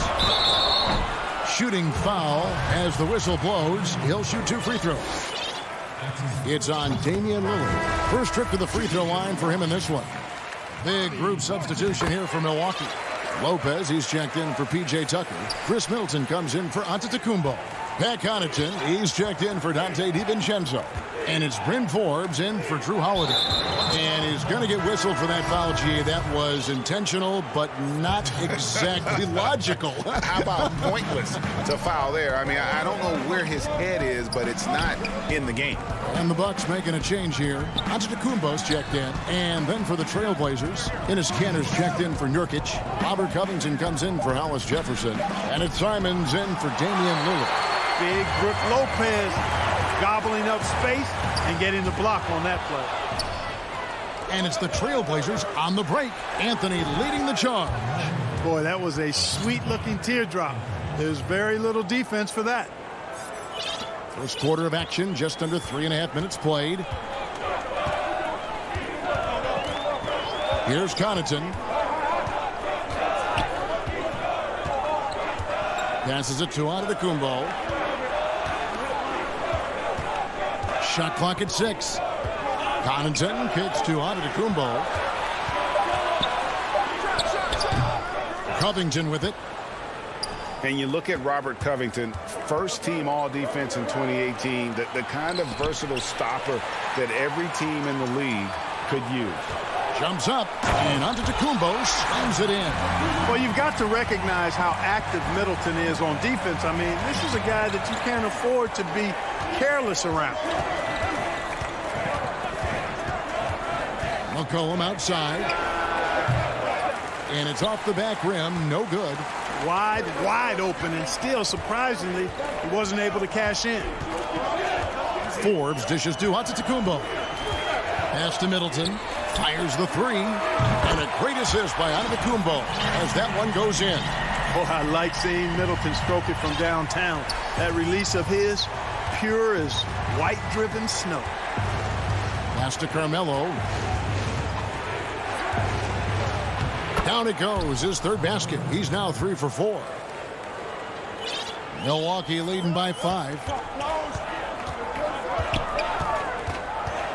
Shooting foul as the whistle blows. He'll shoot 2 free throws. It's on Damian Lillard. First trip to the free throw line for him in this one. Big group substitution here for Milwaukee. Lopez, he's checked in for P.J. Tucker. Chris Middleton comes in for Antetokounmpo. Pat Connaughton, he's checked in for Dante DiVincenzo. And it's Bryn Forbes in for Drew Holiday. And he's going to get whistled for that foul, G. That was intentional, but not exactly logical. How about pointless to foul there? I mean, I don't know where his head is, but it's not in the game. And the Bucks making a change here. Antetokounmpo's checked in. And then for the Trailblazers, Enes Kanter's checked in for Nurkic. Robert Covington comes in for Hollis Jefferson. And it's Simons in for Damian Lillard. Big Brook Lopez gobbling up space and getting the block on that play. And it's the Trailblazers on the break. Anthony leading the charge. Boy, that was a sweet-looking teardrop. There's very little defense for that. First quarter of action, just under 3.5 minutes played. Here's Connaughton. Passes it to Antetokounmpo. Shot clock at 6. Connaughton kicks to Antetokounmpo. Covington with it. And you look at Robert Covington, first team all-defense in 2018, the kind of versatile stopper that every team in the league could use. Jumps up, and Antetokounmpo slams it in. Well, you've got to recognize how active Middleton is on defense. I mean, this is a guy that you can't afford to be careless around. McCollum outside. And it's off the back rim. No good. Wide open, and still, surprisingly, he wasn't able to cash in. Forbes dishes to Antetokounmpo. Pass to Middleton. Fires the three. And a great assist by Antetokounmpo as that one goes in. Oh, I like seeing Middleton stroke it from downtown. That release of his, pure as white-driven snow. Pass to Carmelo. Down it goes, his third basket. He's now 3 for 4. Milwaukee leading by 5.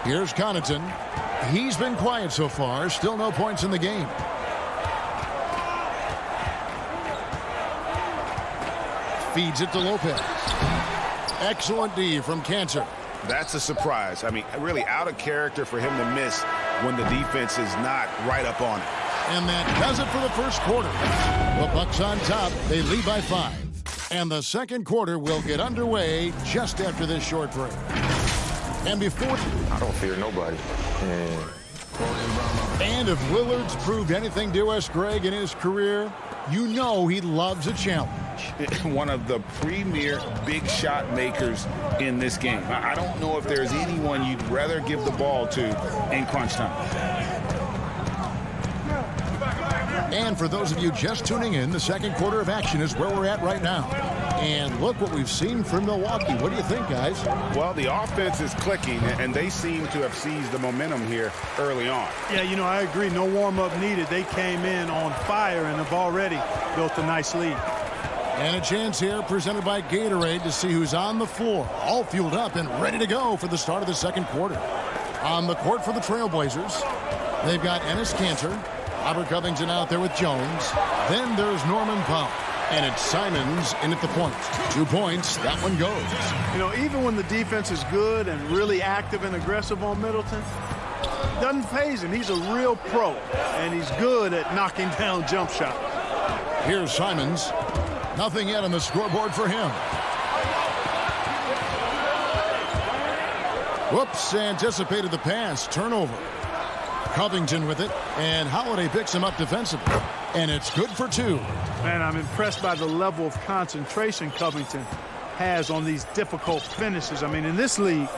Here's Connaughton. He's been quiet so far. Still no points in the game. Feeds it to Lopez. Excellent D from Cantor. That's a surprise. I mean, really out of character for him to miss when the defense is not right up on it. And that does it for the first quarter. The Bucks on top. They lead by 5. And the second quarter will get underway just after this short break. And before... I don't fear nobody. And if Lillard's proved anything to us, Greg, in his career, you know he loves a challenge. One of the premier big shot makers in this game. I don't know if there's anyone you'd rather give the ball to in crunch time. And for those of you just tuning in, the second quarter of action is where we're at right now. And look what we've seen from Milwaukee. What do you think, guys? Well, the offense is clicking, and they seem to have seized the momentum here early on. Yeah, you know, I agree. No warm-up needed. They came in on fire and have already built a nice lead. And a chance here presented by Gatorade to see who's on the floor, all fueled up and ready to go for the start of the second quarter. On the court for the Trailblazers, they've got Enes Kanter, Robert Covington out there with Jones. Then there's Norman Powell. And it's Simons in at the point. 2 points. That one goes. You know, even when the defense is good and really active and aggressive on Middleton, it doesn't faze him. He's a real pro, and he's good at knocking down jump shots. Here's Simons. Nothing yet on the scoreboard for him. Whoops, anticipated the pass. Turnover. Covington with it, and Holiday picks him up defensively. And it's good for 2. Man, I'm impressed by the level of concentration Covington has on these difficult finishes. I mean, in this league,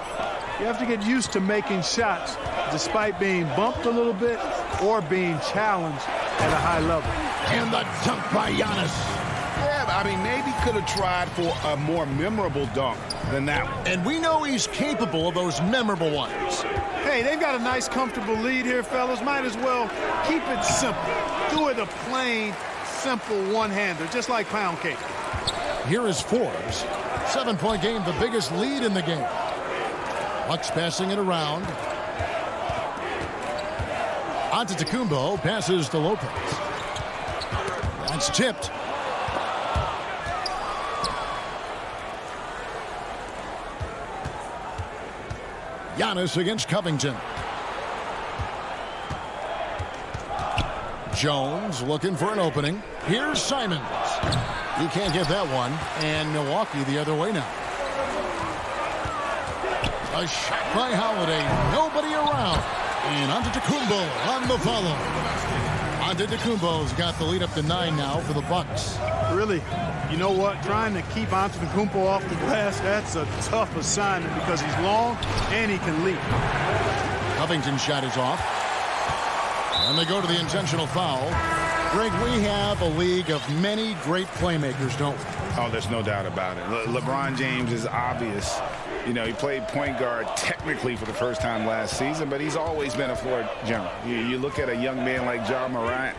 you have to get used to making shots despite being bumped a little bit or being challenged at a high level. And the dunk by Giannis. Yeah, I mean, maybe could have tried for a more memorable dunk than that one. And we know he's capable of those memorable ones. Hey, they've got a nice, comfortable lead here, fellas. Might as well keep it simple. Do it a plain, simple one-hander, just like pound cake. Here is Forbes. 7-point game, the biggest lead in the game. Bucks passing it around. Antetokounmpo passes to Lopez. That's tipped. Giannis against Covington. Jones looking for an opening. Here's Simons. He can't get that one. And Milwaukee the other way now. A shot by Holiday. Nobody around. And Antetokounmpo on the follow. Antetokounmpo's got the lead up to 9 now for the Bucks. Really, you know what? Trying to keep Antetokounmpo off the glass, that's a tough assignment because he's long and he can leap. Covington's shot is off. And they go to the intentional foul. Greg, we have a league of many great playmakers, don't we? Oh, there's no doubt about it. LeBron James is obvious. You know, he played point guard technically for the first time last season, but he's always been a floor general. You look at a young man like Ja Morant,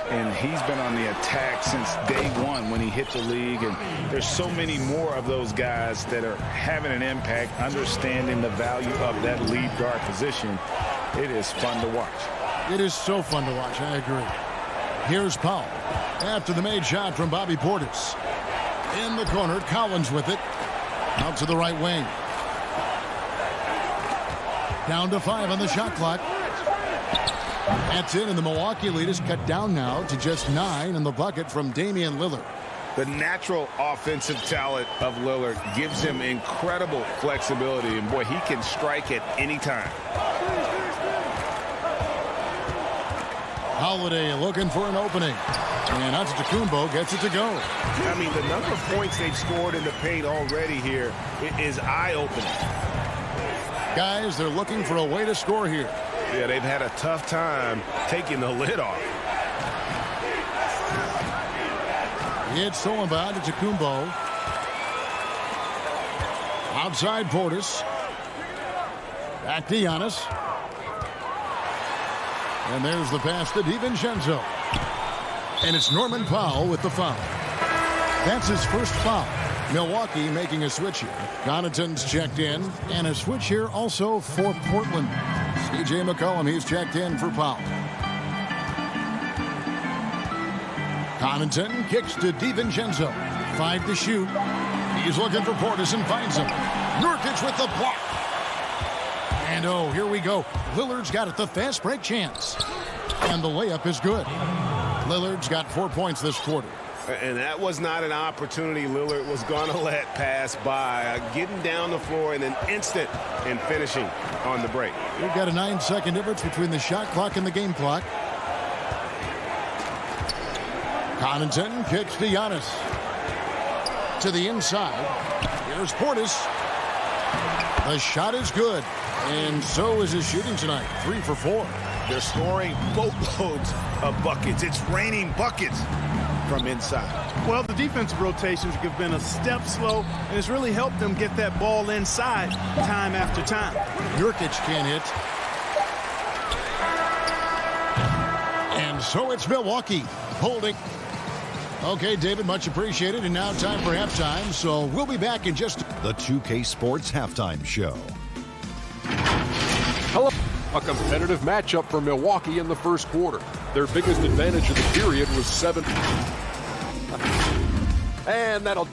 and he's been on the attack since day one when he hit the league. And there's so many more of those guys that are having an impact, understanding the value of that lead guard position. It is fun to watch. It is so fun to watch. I agree. Here's Powell after the made shot from Bobby Portis. In the corner, Collins with it. Out to the right wing. Down to 5 on the shot clock. That's it, and the Milwaukee lead is cut down now to just 9 in the bucket from Damian Lillard. The natural offensive talent of Lillard gives him incredible flexibility, and boy, he can strike at any time. Holiday looking for an opening. And Antetokounmpo gets it to go. I mean, the number of points they've scored in the paint already here is eye-opening. Guys, they're looking for a way to score here. Yeah, they've had a tough time taking the lid off. It's Solomon to Antetokounmpo. Outside Portis. Back to Giannis. And there's the pass to DiVincenzo. And it's Norman Powell with the foul. That's his first foul. Milwaukee making a switch here. Connaughton's checked in. And a switch here also for Portland. C.J. McCollum, he's checked in for Powell. Connaughton kicks to DiVincenzo. 5 to shoot. He's looking for Portis and finds him. Nurkic with the block. And oh, here we go. Lillard's got it, the fast break chance. And the layup is good. Lillard's got 4 points this quarter. And that was not an opportunity Lillard was going to let pass by. Getting down the floor in an instant and finishing on the break. We've got a 9-second difference between the shot clock and the game clock. Connaughton kicks to Giannis. To the inside. Here's Portis. The shot is good. And so is his shooting tonight. 3 for 4. They're scoring boatloads of buckets. It's raining buckets from inside. Well, the defensive rotations have been a step slow, and it's really helped them get that ball inside time after time. Nurkic can't hit. And so it's Milwaukee holding. Okay, David, much appreciated. And now time for halftime. So we'll be back in just the 2K Sports Halftime Show. Hello. A competitive matchup for Milwaukee in the first quarter. Their biggest advantage of the period was 7. And that'll...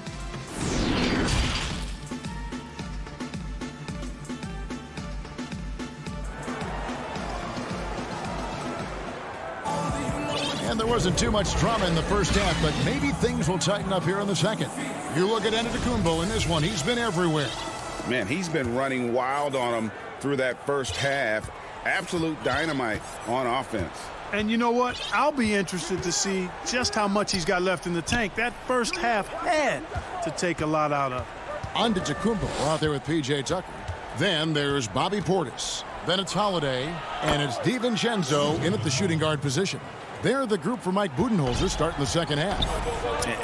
And there wasn't too much drama in the first half, but maybe things will tighten up here in the second. You look at Antetokounmpo in this one. He's been everywhere. Man, he's been running wild on him through that first half. Absolute dynamite on offense. And you know what? I'll be interested to see just how much he's got left in the tank. That first half had to take a lot out of. Antetokounmpo out there with P.J. Tucker. Then there's Bobby Portis. Then it's Holiday. And it's DiVincenzo in at the shooting guard position. They're the group for Mike Budenholzer starting the second half.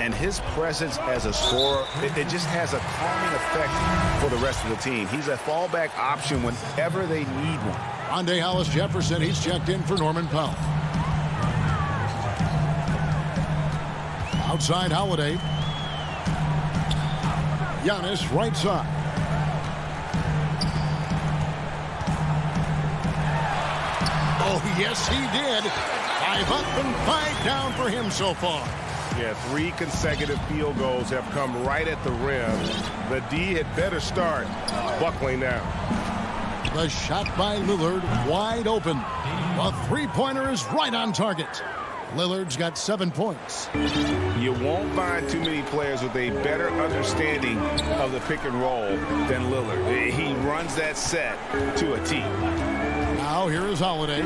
And his presence as a scorer, it just has a calming effect for the rest of the team. He's a fallback option whenever they need one. Andre Hollis-Jefferson, he's checked in for Norman Powell. Outside Holiday. Giannis right side. Oh, yes, he did. 5 up and 5 down for him so far. Yeah, 3 consecutive field goals have come right at the rim. The D had better start buckling down. The shot by Lillard wide open. The three-pointer is right on target. Lillard's got 7 points. You won't find too many players with a better understanding of the pick and roll than Lillard. He runs that set to a T. Now here is Holiday.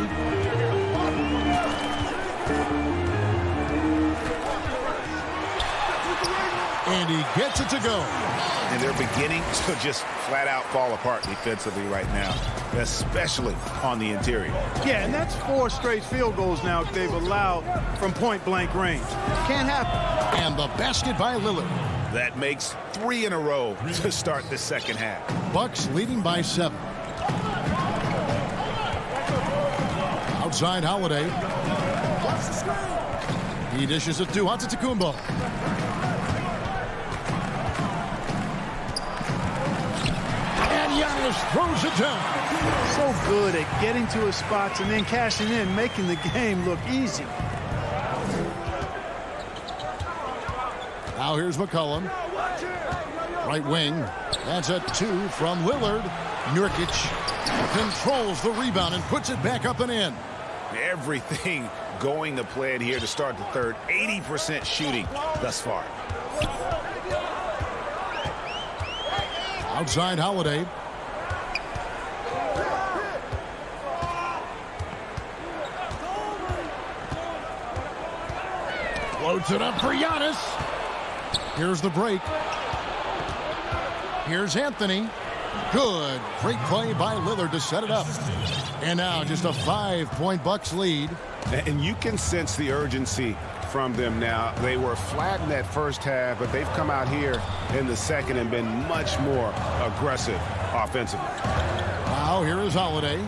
And he gets it to go. And they're beginning to just flat out fall apart defensively right now, especially on the interior. Yeah, and that's 4 straight field goals now they've allowed from point-blank range. Can't happen. And the basket by Lillard. That makes 3 in a row to start the second half. Bucks leading by 7. Outside Holiday. He dishes it to Antetokounmpo. Giannis throws it down. So good at getting to his spots and then cashing in, making the game look easy. Now here's McCollum. Right wing. That's a 2 from Lillard. Nurkic controls the rebound and puts it back up and in. Everything going to plan here to start the third. 80% shooting thus far. Outside Holiday. Floats it up for Giannis. Here's the break. Here's Anthony. Good. Great play by Lillard to set it up. And now just a 5-point Bucks lead. And you can sense the urgency from them now. They were flat in that first half, but they've come out here in the second and been much more aggressive offensively. Now here is Holiday.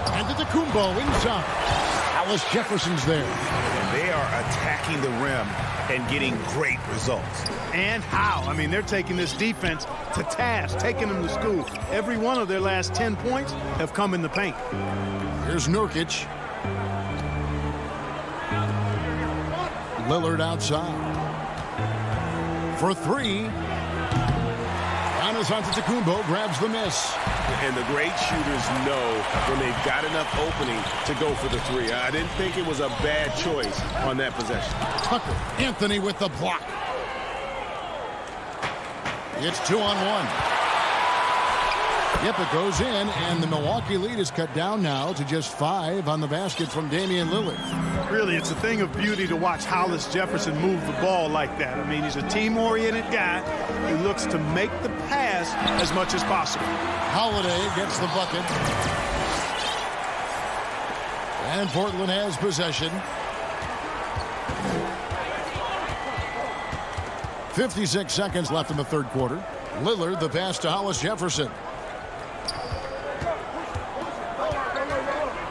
And Antetokounmpo inside. Alice Jefferson's there. And they are attacking the rim and getting great results. And how? I mean, they're taking this defense to task, taking them to school. Every one of their last 10 points have come in the paint. Here's Nurkic. Lillard outside. For three. Giannis Antetokounmpo grabs the miss. And the great shooters know when they've got enough opening to go for the three. I didn't think it was a bad choice on that possession. Tucker, Anthony with the block. It's 2-on-1. Yep, it goes in, and the Milwaukee lead is cut down now to just 5 on the basket from Damian Lillard. Really, it's a thing of beauty to watch Hollis Jefferson move the ball like that. I mean, he's a team-oriented guy who looks to make the pass as much as possible. Holiday gets the bucket. And Portland has possession. 56 seconds left in the third quarter. Lillard, the pass to Hollis Jefferson.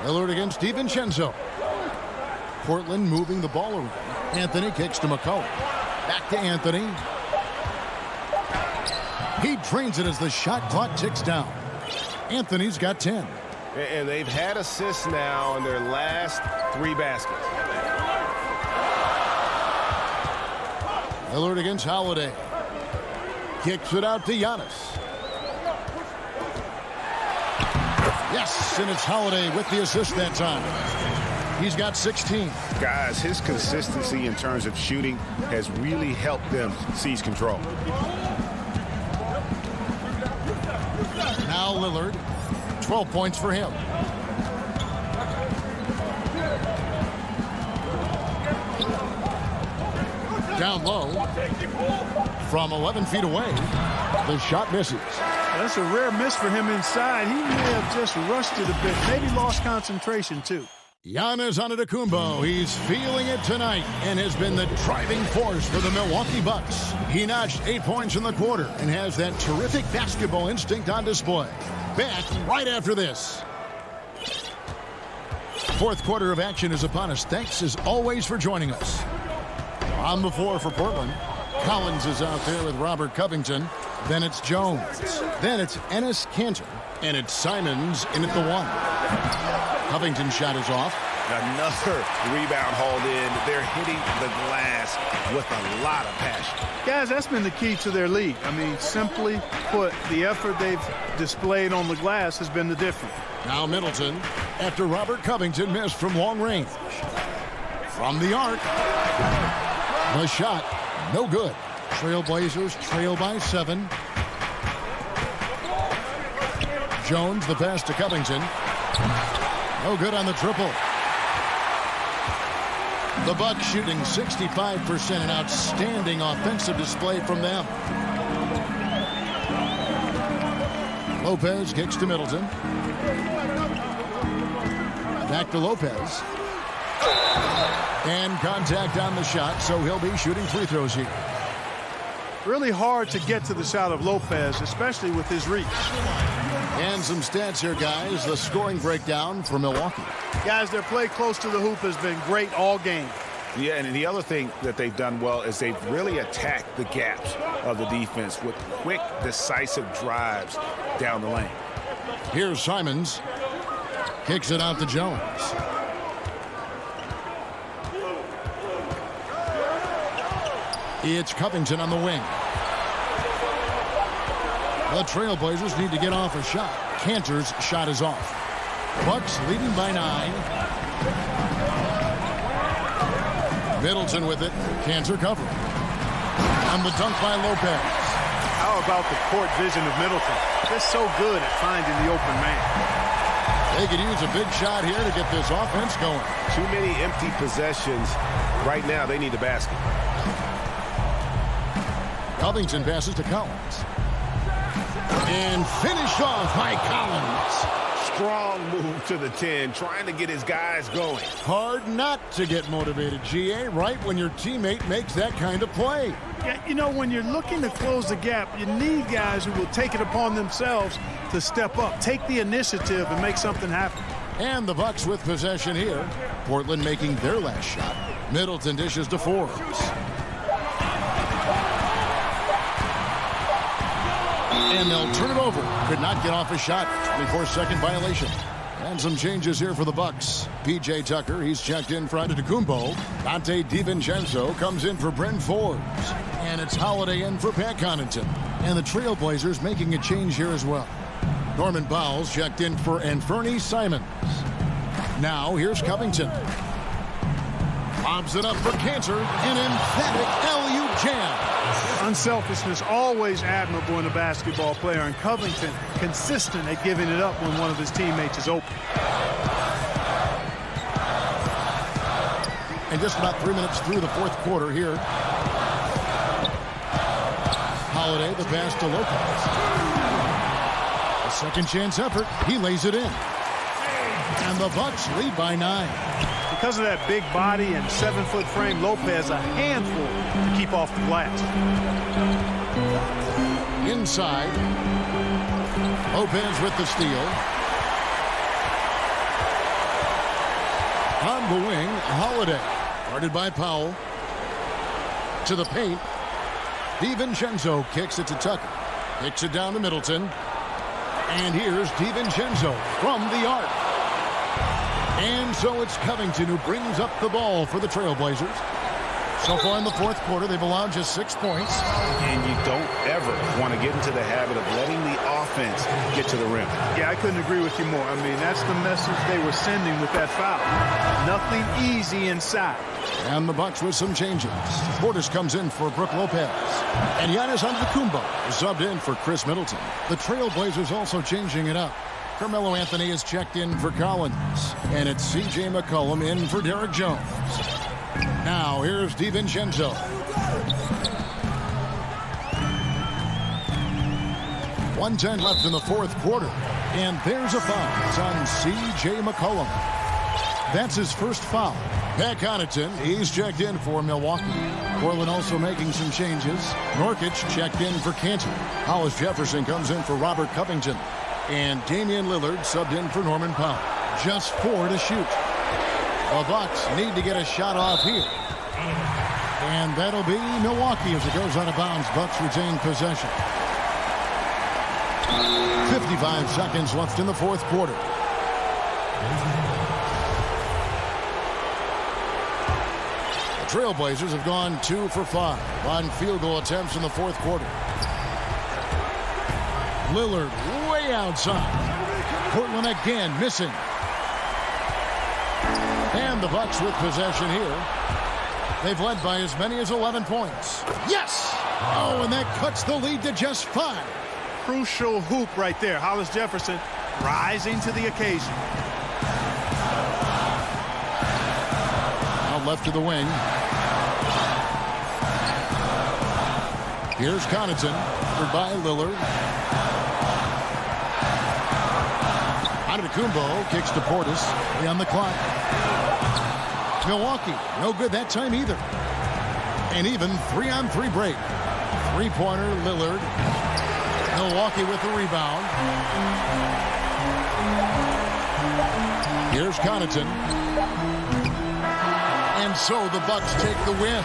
Lillard against DiVincenzo. Portland moving the ball around. Anthony kicks to McCollum. Back to Anthony. He drains it as the shot clock ticks down. Anthony's got 10. And they've had assists now in their last 3 baskets. Lillard against Holiday. Kicks it out to Giannis. Yes, and it's Holiday with the assist that time. He's got 16. Guys, his consistency in terms of shooting has really helped them seize control. Now Lillard, 12 points for him. Down low, from 11 feet away, the shot misses. That's a rare miss for him inside. He may have just rushed it a bit, maybe lost concentration too. Giannis Antetokounmpo, he's feeling it tonight and has been the driving force for the Milwaukee Bucks. He notched 8 points in the quarter and has that terrific basketball instinct on display. Back right after this. Fourth quarter of action is upon us. Thanks as always for joining us. On the floor for Portland, Collins is out there with Robert Covington. Then it's Jones. Then it's Enes Kanter. And it's Simons in at the 1. Covington's shot is off. Another rebound hauled in. They're hitting the glass with a lot of passion. Guys, that's been the key to their league. I mean, simply put, the effort they've displayed on the glass has been the difference. Now Middleton, after Robert Covington missed from long range. From the arc. The shot, no good. Trailblazers trail by 7. Jones, the pass to Covington. No good on the triple. The Bucks shooting 65%, an outstanding offensive display from them. Lopez kicks to Middleton. Back to Lopez. And contact on the shot, so he'll be shooting free throws here. Really hard to get to the shot of Lopez, especially with his reach. And some stats here, guys. The scoring breakdown for Milwaukee. Guys, their play close to the hoop has been great all game. Yeah, and the other thing that they've done well is they've really attacked the gaps of the defense with quick, decisive drives down the lane. Here's Simons. Kicks it out to Jones. It's Covington on the wing. The Trailblazers need to get off a shot. Kanter's shot is off. Bucks leading by 9. Middleton with it. Kanter covering. And the dunk by Lopez. How about the court vision of Middleton? Just so good at finding the open man. They could use a big shot here to get this offense going. Too many empty possessions. Right now, they need the basket. Covington passes to Collins. And finished off by Collins. Strong move to the 10, trying to get his guys going. Hard not to get motivated, GA, right when your teammate makes that kind of play. Yeah, you know, when you're looking to close the gap, you need guys who will take it upon themselves to step up, take the initiative, and make something happen. And the Bucks with possession here. Portland making their last shot. Middleton dishes to Forbes. And they'll turn it over. Could not get off a shot. 24-second violation. And some changes here for the Bucks. P.J. Tucker, he's checked in for Antetokounmpo. Dante DiVincenzo comes in for Bryn Forbes. And it's Holiday in for Pat Connaughton. And the Trailblazers making a change here as well. Norman Powell's checked in for Anfernee Simons. Now here's Covington. Lobs it up for Cantor. An emphatic LU jam. Unselfishness always admirable in a basketball player, and Covington consistent at giving it up when one of his teammates is open. And just about 3 minutes through the fourth quarter here. Holiday, the pass to Lopez. A second chance effort. He lays it in. And the Bucks lead by 9. Because of that big body and 7-foot frame, Lopez a handful to keep off the glass. Inside. Lopez with the steal. On the wing, Holiday. Guarded by Powell. To the paint. DiVincenzo kicks it to Tucker. Kicks it down to Middleton. And here's DiVincenzo from the arc. And so it's Covington who brings up the ball for the Trailblazers. So far in the fourth quarter, they've allowed just 6 points. And you don't ever want to get into the habit of letting the offense get to the rim. Yeah, I couldn't agree with you more. I mean, that's the message they were sending with that foul. Nothing easy inside. And the Bucks with some changes. Portis comes in for Brook Lopez. And Giannis Antetokounmpo is subbed in for Chris Middleton. The Trailblazers also changing it up. Carmelo Anthony is checked in for Collins. And it's C.J. McCollum in for Derek Jones. Now here's DiVincenzo. .110 left in the fourth quarter. And there's a foul. It's on C.J. McCollum. That's his first foul. Pat Connaughton, he's checked in for Milwaukee. Portland also making some changes. Nurkic checked in for Cantor. Hollis Jefferson comes in for Robert Covington. And Damian Lillard subbed in for Norman Powell. Just 4 to shoot. The Bucks need to get a shot off here. And that'll be Milwaukee as it goes out of bounds. Bucks retain possession. 55 seconds left in the fourth quarter. The Trailblazers have gone 2 for 5 on field goal attempts in the fourth quarter. Lillard way outside. Portland again missing. And the Bucks with possession here. They've led by as many as 11 points. Yes! Oh, and that cuts the lead to just 5. Crucial hoop right there. Hollis Jefferson rising to the occasion. Out left to the wing. Here's Connaughton. Covered by Lillard. Antetokounmpo kicks to Portis. On the clock. Milwaukee, no good that time either. And even 3-on-3 break. Three-pointer, Lillard. Milwaukee with the rebound. Here's Connaughton. And so the Bucks take the win.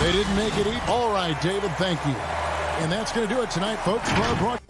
They didn't make it easy. All right, David, thank you. And that's going to do it tonight, folks. For our broadcast.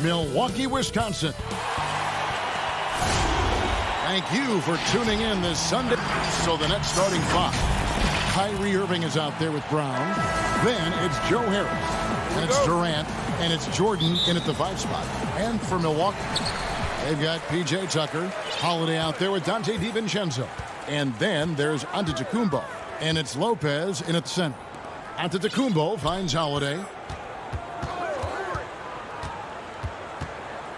Milwaukee, Wisconsin. Thank you for tuning in this Sunday. So the next starting five. Kyrie Irving is out there with Brown. Then it's Joe Harris. And it's Durant. And it's Jordan in at the 5 spot. And for Milwaukee, they've got P.J. Tucker. Holiday out there with Dante DiVincenzo. And then there's Antetokounmpo. And it's Lopez in at the center. Antetokounmpo finds Holiday.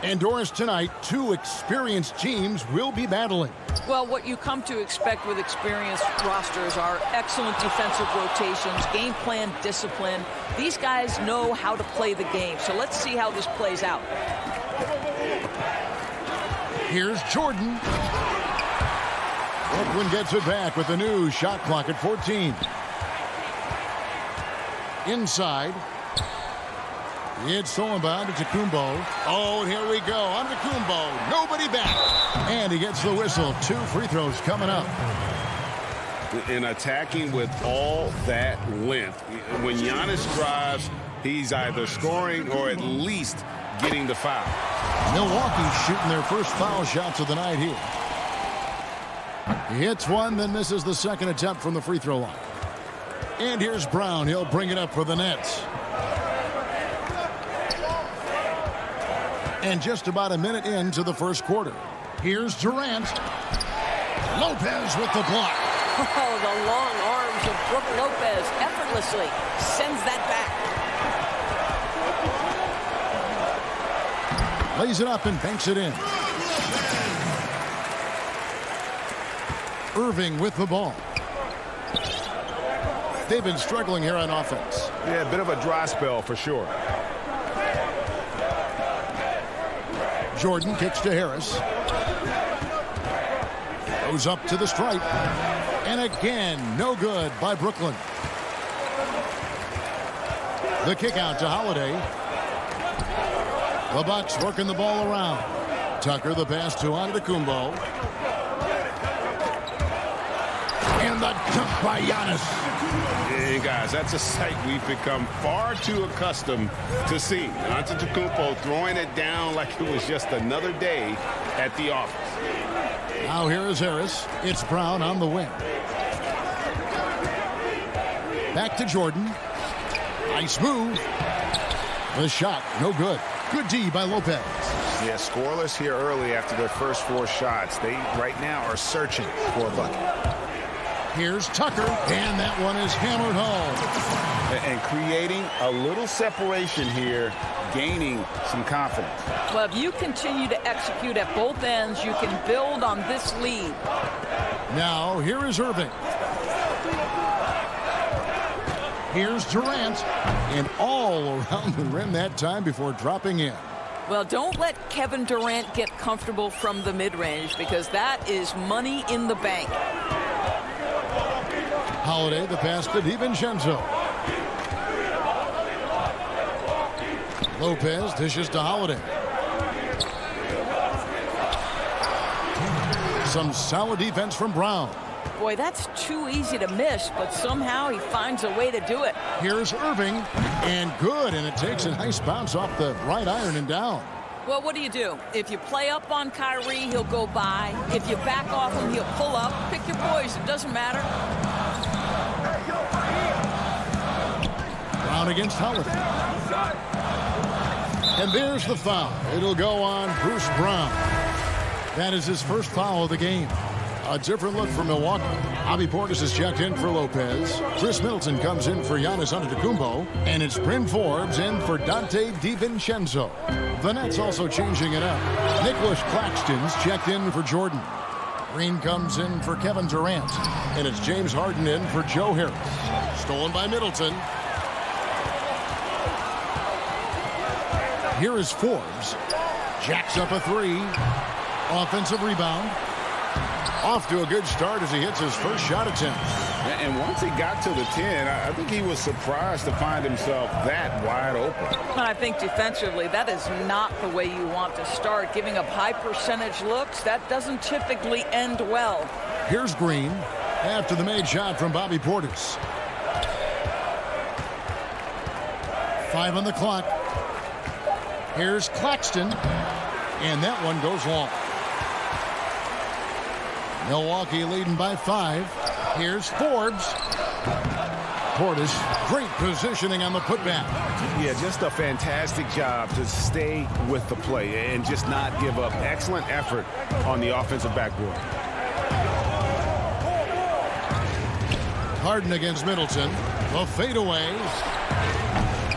And Doris, tonight, two experienced teams will be battling. Well, what you come to expect with experienced rosters are excellent defensive rotations, game plan discipline. These guys know how to play the game. So let's see how this plays out. Here's Jordan. Brooklyn gets it back with a new shot clock at 14. Inside. It's stolen by Antetokounmpo. Oh, and here we go. Antetokounmpo. Nobody back. And he gets the whistle. 2 free throws coming up. In attacking with all that length, when Giannis drives, he's either scoring or at least getting the foul. Milwaukee shooting their first foul shots of the night here. He hits one, then misses the second attempt from the free throw line. And here's Brown. He'll bring it up for the Nets. And just about a minute into the first quarter. Here's Durant. Lopez with the block. Oh, the long arms of Brook Lopez effortlessly sends that back. Lays it up and banks it in. Irving with the ball. They've been struggling here on offense. Yeah, a bit of a dry spell for sure. Jordan kicks to Harris. Goes up to the stripe. And again, no good by Brooklyn. The kick out to Holiday. The Bucks working the ball around. Tucker the pass to Antetokounmpo. And the dunk by Giannis. And guys, that's a sight we've become far too accustomed to seeing. Antetokounmpo throwing it down like it was just another day at the office. Now here is Harris. It's Brown on the wing. Back to Jordan. Nice move. The shot, no good. Good D by Lopez. Yeah, scoreless here early after their first 4 shots. They right now are searching for a bucket. Here's Tucker, and that one is hammered home. And creating a little separation here, gaining some confidence. Well, if you continue to execute at both ends, you can build on this lead. Now, here is Irving. Here's Durant, and all around the rim that time before dropping in. Well, don't let Kevin Durant get comfortable from the mid-range because that is money in the bank. Holiday, the pass to DiVincenzo. Lopez dishes to Holiday. Some solid defense from Brown. Boy, that's too easy to miss, but somehow he finds a way to do it. Here's Irving, and good, and it takes a nice bounce off the right iron and down. Well, what do? If you play up on Kyrie, he'll go by. If you back off him, he'll pull up. Pick your poison, it doesn't matter. Brown against Holiday. And there's the foul. It'll go on Bruce Brown. That is his first foul of the game. A different look for Milwaukee. Bobby Portis is checked in for Lopez. Chris Middleton comes in for Giannis Antetokounmpo. And it's Bryn Forbes in for Dante DiVincenzo. The Nets also changing it up. Nicholas Claxton's checked in for Jordan. Green comes in for Kevin Durant. And it's James Harden in for Joe Harris. Stolen by Middleton. Here is Forbes. Jacks up a 3. Offensive rebound. Off to a good start as he hits his first shot attempt. And once he got to the 10, I think he was surprised to find himself that wide open. I think defensively, that is not the way you want to start. Giving up high percentage looks, that doesn't typically end well. Here's Green after the made shot from Bobby Portis. 5 on the clock. Here's Claxton, and that one goes long. Milwaukee leading by 5. Here's Forbes. Portis, great positioning on the putback. Yeah, just a fantastic job to stay with the play and just not give up. Excellent effort on the offensive backboard. Harden against Middleton. The fadeaway.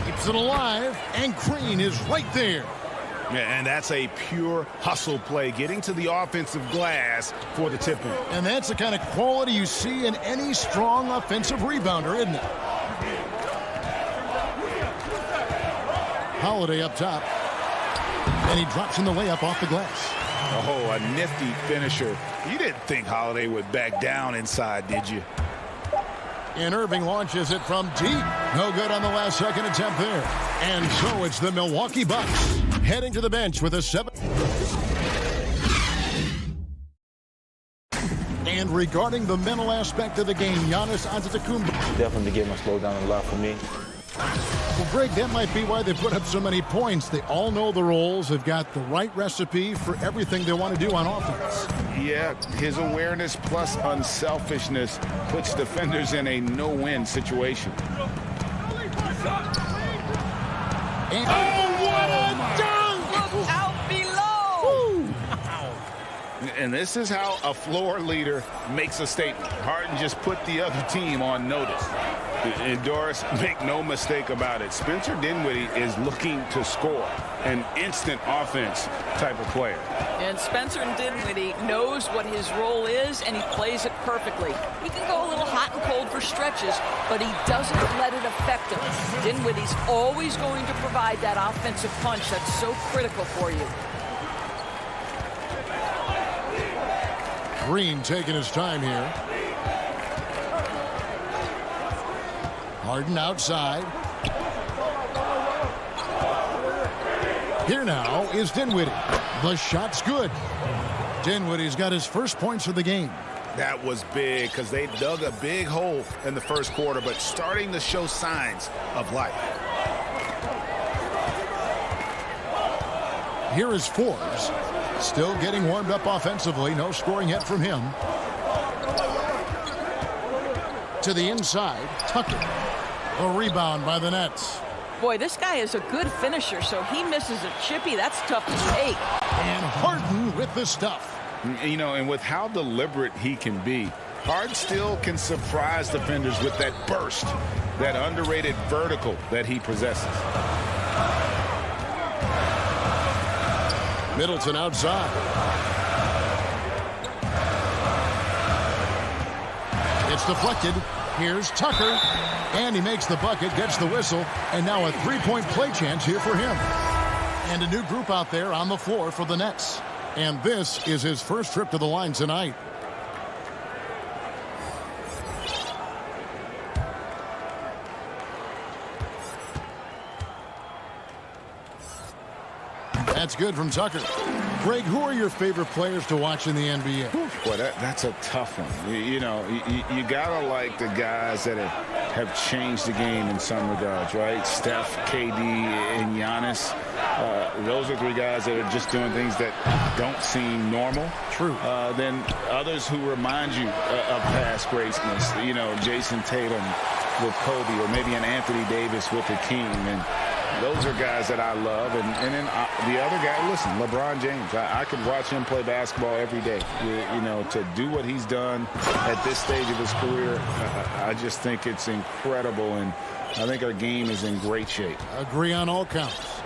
Keeps it alive, and Green is right there. And that's a pure hustle play, getting to the offensive glass for the tip-in. And that's the kind of quality you see in any strong offensive rebounder, isn't it? Holiday up top. And he drops in the layup off the glass. Oh, a nifty finisher. You didn't think Holiday would back down inside, did you? And Irving launches it from deep. No good on the last second attempt there. And so it's the Milwaukee Bucks heading to the bench with a 7. And regarding the mental aspect of the game, Giannis Antetokounmpo. Definitely the game has slowed down a lot for me. Well, Greg, that might be why they put up so many points. They all know the roles. They've got the right recipe for everything they want to do on offense. Yeah, his awareness plus unselfishness puts defenders in a no-win situation. And, oh, what a dunk! Look out below! And this is how a floor leader makes a statement. Harden just put the other team on notice. And Doris, make no mistake about it, Spencer Dinwiddie is looking to score, an instant offense type of player. And Spencer Dinwiddie knows what his role is, and he plays it perfectly. He can go a little hot and cold for stretches, but he doesn't let it affect him. Dinwiddie's always going to provide that offensive punch that's so critical for you. Green taking his time here. Harden outside. Here now is Dinwiddie. The shot's good. Dinwiddie's got his first points of the game. That was big because they dug a big hole in the first quarter, but starting to show signs of life. Here is Forbes. Still getting warmed up offensively. No scoring yet from him. To the inside, Tucker. A rebound by the Nets. Boy, this guy is a good finisher, so he misses a chippy. That's tough to take. And Harden with the stuff. You know, and with how deliberate he can be, Harden still can surprise defenders with that burst, that underrated vertical that he possesses. Middleton outside. It's deflected. Here's Tucker. And he makes the bucket, gets the whistle, and now a three-point play chance here for him. And a new group out there on the floor for the Nets. And this is his first trip to the line tonight. That's good from Tucker. Greg, who are your favorite players to watch in the NBA? Boy, that's a tough one. You know, you got to like the guys that have changed the game in some regards, right? Steph, KD, and Giannis. Those are three guys that are just doing things that don't seem normal. True. Then others who remind you of past greatness. You know, Jason Tatum with Kobe, or maybe an Anthony Davis with the team. And those are guys that I love. And then the other guy, listen, LeBron James. I could watch him play basketball every day. You know, to do what he's done at this stage of his career, I just think it's incredible. And I think our game is in great shape. Agree on all counts.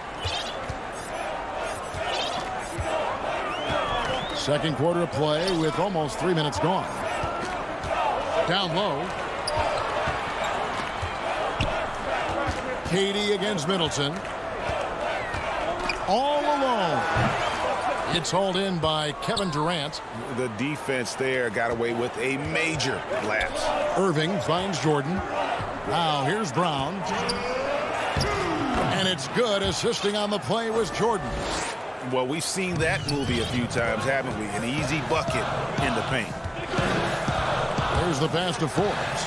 Second quarter of play with almost 3 minutes gone. Down low. KD against Middleton. All alone. It's hauled in by Kevin Durant. The defense there got away with a major lapse. Irving finds Jordan. Now here's Brown. And it's good. Assisting on the play was Jordan. Well, we've seen that movie a few times, haven't we? An easy bucket in the paint. There's the pass to Forbes.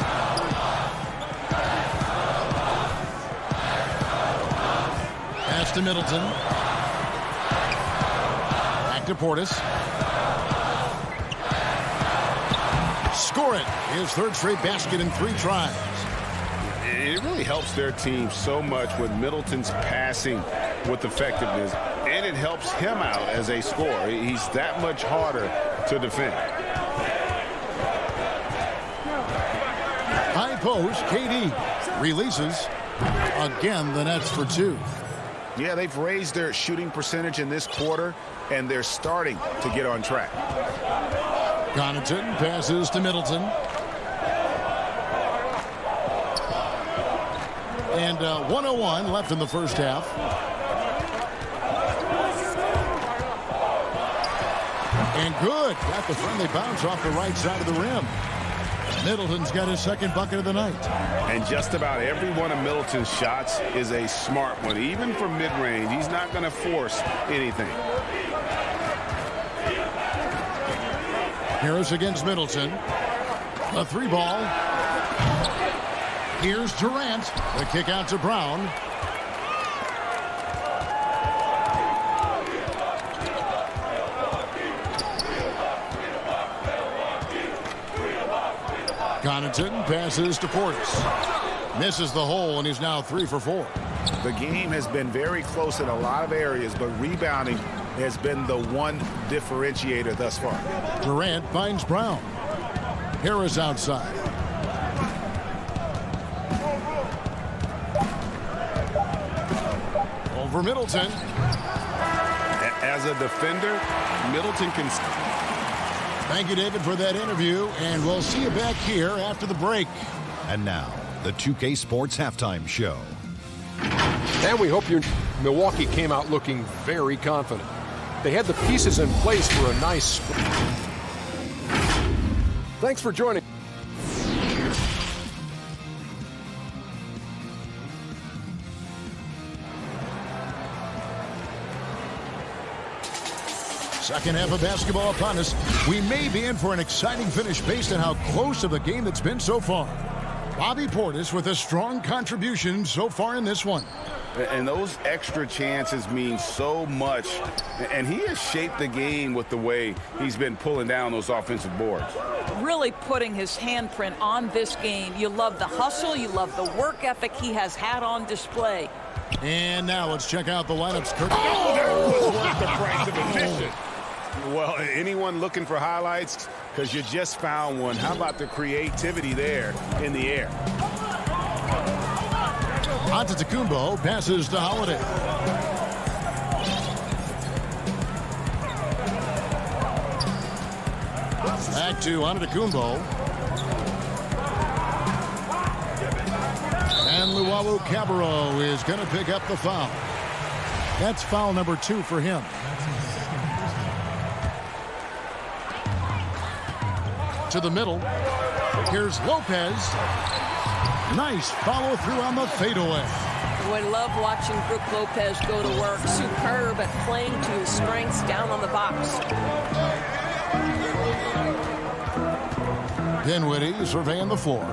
Pass to Middleton. Back to Portis. Score it. His third straight basket in 3 tries. It really helps their team so much with Middleton's passing with effectiveness, and it helps him out as a scorer. He's that much harder to defend. High post, KD releases. Again, the Nets for 2. Yeah, they've raised their shooting percentage in this quarter, and they're starting to get on track. Connaughton passes to Middleton. And 1:01 left in the first half. And good. Got the friendly bounce off the right side of the rim. Middleton's got his second bucket of the night. And just about every one of Middleton's shots is a smart one. Even from mid-range, he's not going to force anything. Harris against Middleton. A three ball. Here's Durant. The kick out to Brown. Connaughton passes to Portis. Misses the hole, and he's now 3 for 4. The game has been very close in a lot of areas, but rebounding has been the one differentiator thus far. Durant finds Brown. Harris outside. Over Middleton. As a defender, Middleton can... Thank you, David, for that interview, and we'll see you back here after the break. And now, the 2K Sports Halftime Show. And we hope Milwaukee came out looking very confident. They had the pieces in place for a nice... Thanks for joining. Second half of basketball upon us. We may be in for an exciting finish based on how close of the game that's been so far. Bobby Portis with a strong contribution so far in this one. And those extra chances mean so much. And he has shaped the game with the way he's been pulling down those offensive boards. Really putting his handprint on this game. You love the hustle. You love the work ethic he has had on display. And now let's check out the lineups. Oh, that was worth the price of admission. Well, anyone looking for highlights? Because you just found one. How about the creativity there in the air? Antetokounmpo passes to Holiday. Back to Antetokounmpo. And Luwawu-Cabarrot is going to pick up the foul. That's foul number 2 for him. To the middle. Here's Lopez. Nice follow through on the fadeaway. I love watching Brook Lopez go to work. Superb at playing to his strengths down on the box. Dinwiddie surveying the floor.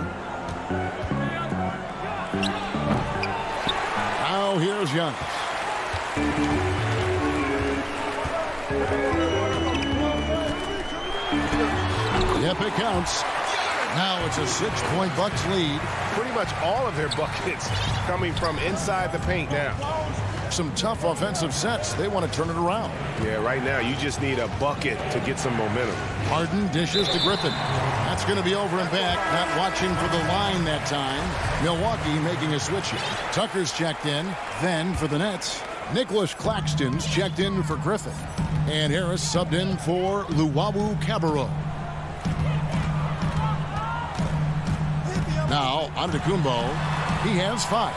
Now here's Giannis. Yep, it counts. Now it's a 6-point Bucks lead. Pretty much all of their buckets coming from inside the paint now. Some tough offensive sets. They want to turn it around. Yeah, right now you just need a bucket to get some momentum. Harden dishes to Griffin. That's going to be over and back. Not watching for the line that time. Milwaukee making a switch here. Tucker's checked in. Then for the Nets, Nicholas Claxton's checked in for Griffin. And Harris subbed in for Luwawu-Cabarrot. Now, Antetokounmpo, he has 5.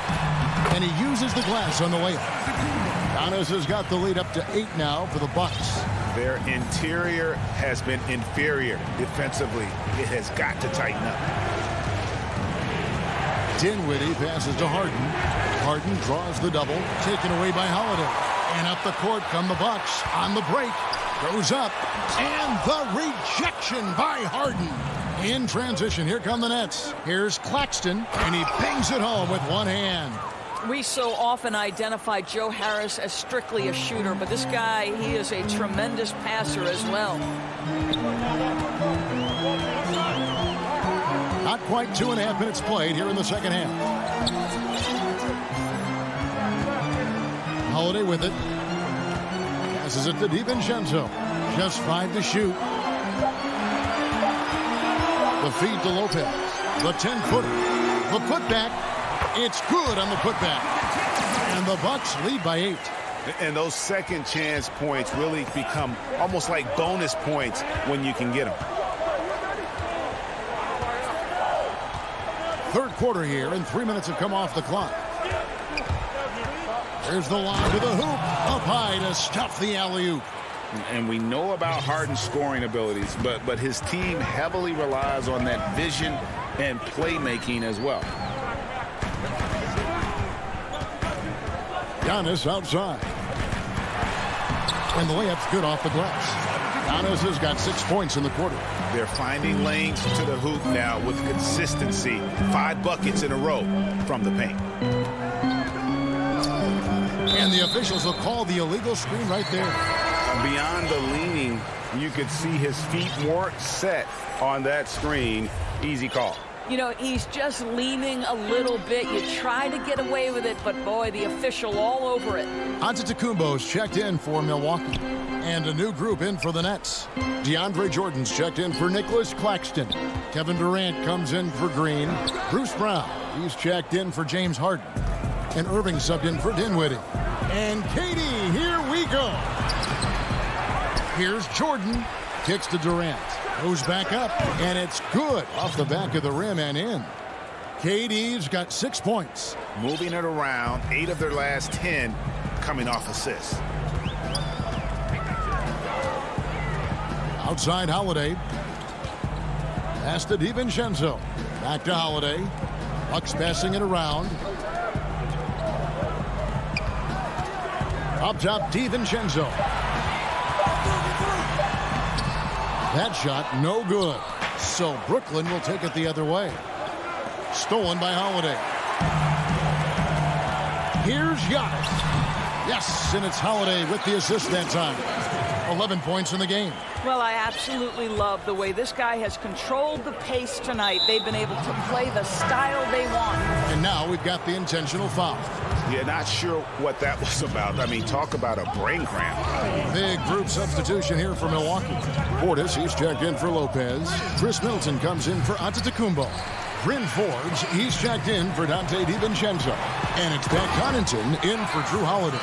And he uses the glass on the layup. Giannis has got the lead up to 8 now for the Bucks. Their interior has been inferior defensively. It has got to tighten up. Dinwiddie passes to Harden. Harden draws the double, taken away by Holiday. And up the court come the Bucks on the break. Goes up, and the rejection by Harden. In transition, here come the Nets. Here's Claxton, and he bangs it home with one hand. We so often identify Joe Harris as strictly a shooter, but this guy, he is a tremendous passer as well. Not quite 2.5 minutes played here in the second half. Holiday with it. Passes it to DiVincenzo. Just 5 to shoot. The feed to Lopez. The 10-footer. The putback. It's good on the putback. And the Bucks lead by 8. And those second chance points really become almost like bonus points when you can get them. Third quarter here, and 3 minutes have come off the clock. There's the line to the hoop. Up high to stuff the alley-oop. And we know about Harden's scoring abilities, but his team heavily relies on that vision and playmaking as well. Giannis outside. And the layup's good off the glass. Giannis has got 6 points in the quarter. They're finding lanes to the hoop now with consistency. 5 buckets in a row from the paint. And the officials will call the illegal screen right there. Beyond the leaning, you could see his feet weren't set on that screen. Easy call. You know, he's just leaning a little bit. You try to get away with it, but boy, the official all over it. Antetokounmpo's checked in for Milwaukee. And a new group in for the Nets. DeAndre Jordan's checked in for Nicholas Claxton. Kevin Durant comes in for Green. Bruce Brown, he's checked in for James Harden. And Irving subbed in for Dinwiddie. And KD, here we go. Here's Jordan. Kicks to Durant. Goes back up. And it's good off the back of the rim and in. KD's got 6 points. Moving it around. 8 of their last 10 coming off assists. Outside Holiday. Pass to DiVincenzo. Back to Holiday. Bucks passing it around. Up top, DiVincenzo. That shot, no good. So Brooklyn will take it the other way. Stolen by Holiday. Here's Giannis. Yes, and it's Holiday with the assist that time. 11 points in the game. Well, I absolutely love the way this guy has controlled the pace tonight. They've been able to play the style they want. And now we've got the intentional foul. Yeah, not sure what that was about. I mean, talk about a brain cramp. Big group substitution here for Milwaukee. Portis, he's checked in for Lopez. Chris Middleton comes in for Antetokounmpo. Bryn Forbes, he's checked in for Dante DiVincenzo. And it's Pat Connaughton in for Drew Holiday.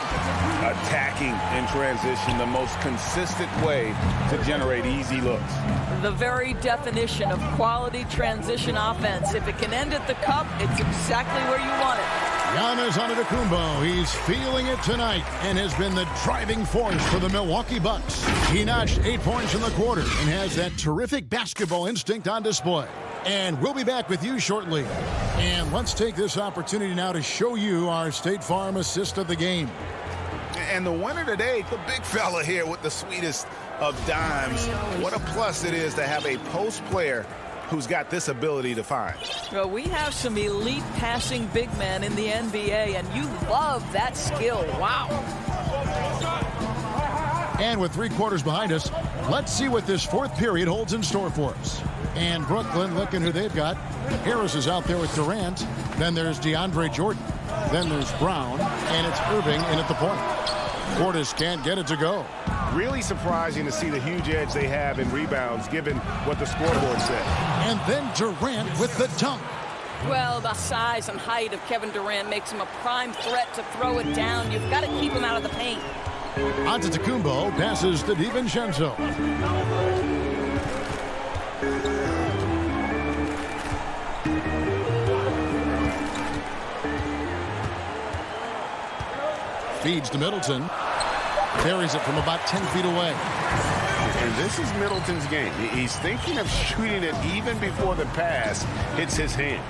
Attacking in transition, the most consistent way to generate easy looks. The very definition of quality transition offense. If it can end at the cup, it's exactly where you want it. Giannis Antetokounmpo, he's feeling it tonight and has been the driving force for the Milwaukee Bucks. He notched 8 points in the quarter and has that terrific basketball instinct on display. And we'll be back with you shortly. And let's take this opportunity now to show you our State Farm assist of the game. And the winner today, the big fella here with the sweetest of dimes. What a plus it is to have a post player who's got this ability to find. Well, we have some elite passing big men in the NBA, and you love that skill. Wow. And with 3 quarters behind us, let's see what this fourth period holds in store for us. And Brooklyn, looking who they've got. Harris is out there with Durant. Then there's DeAndre Jordan. Then there's Brown. And it's Irving in at the point. Portis can't get it to go. Really surprising to see the huge edge they have in rebounds, given what the scoreboard said. And then Durant with the dunk. Well, the size and height of Kevin Durant makes him a prime threat to throw it down. You've got to keep him out of the paint. Antetokounmpo passes to DiVincenzo. Feeds to Middleton. Carries it from about 10 feet away. And this is Middleton's game. He's thinking of shooting it even before the pass hits his hands.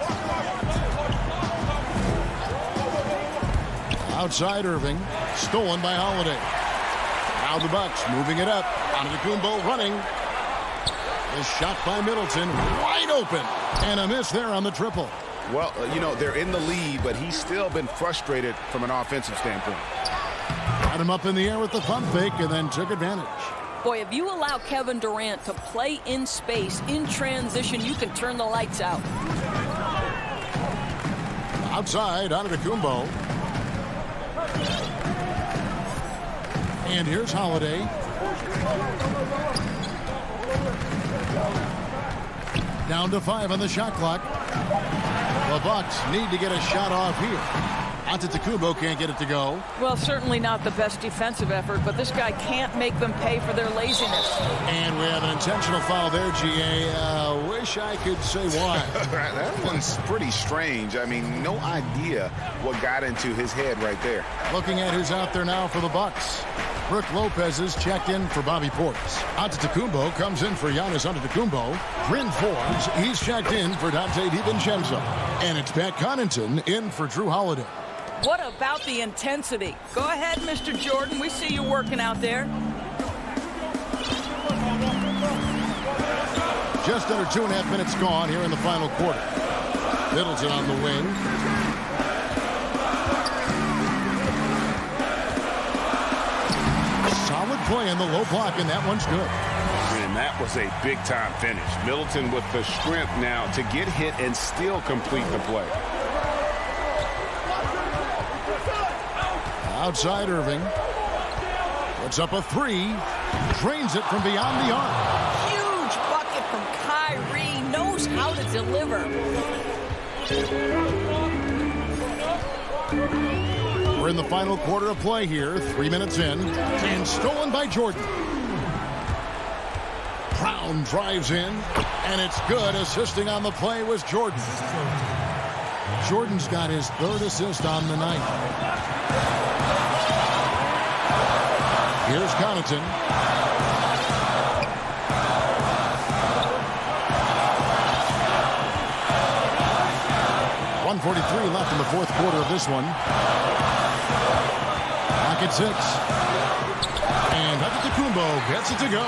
Outside Irving. Stolen by Holiday. Now the Bucks moving it up. Antetokounmpo running. The shot by Middleton. Wide open. And a miss there on the triple. Well, you know, they're in the lead, but he's still been frustrated from an offensive standpoint. Got him up in the air with the pump fake and then took advantage. Boy, if you allow Kevin Durant to play in space, in transition, you can turn the lights out. Outside, Antetokounmpo. And here's Holiday. Down to 5 on the shot clock. The Bucks need to get a shot off here. Antetokounmpo can't get it to go. Well, certainly not the best defensive effort, but this guy can't make them pay for their laziness. And we have an intentional foul there, GA. Wish I could say why. That one's pretty strange. I mean, no idea what got into his head right there. Looking at who's out there now for the Bucks. Brook Lopez is checked in for Bobby Portis. Antetokounmpo comes in for Giannis Antetokounmpo. Bryn Forbes, he's checked in for Dante DiVincenzo. And it's Pat Connaughton in for Drew Holiday. What about the intensity? Go ahead, Mr. Jordan. We see you working out there. Just under 2.5 minutes gone here in the final quarter. Middleton on the wing. Solid play in the low block, and that one's good. And that was a big-time finish. Middleton with the strength now to get hit and still complete the play. Outside Irving. Puts up a three. Drains it from beyond the arc. Huge bucket from Kyrie. Knows how to deliver. We're in the final quarter of play here. 3 minutes in. And stolen by Jordan. Brown drives in. And it's good. Assisting on the play was Jordan. Jordan's got his third assist on the night. Here's Connaughton. .143 left in the fourth quarter of this one. Back at 6. And Antetokounmpo gets it to go.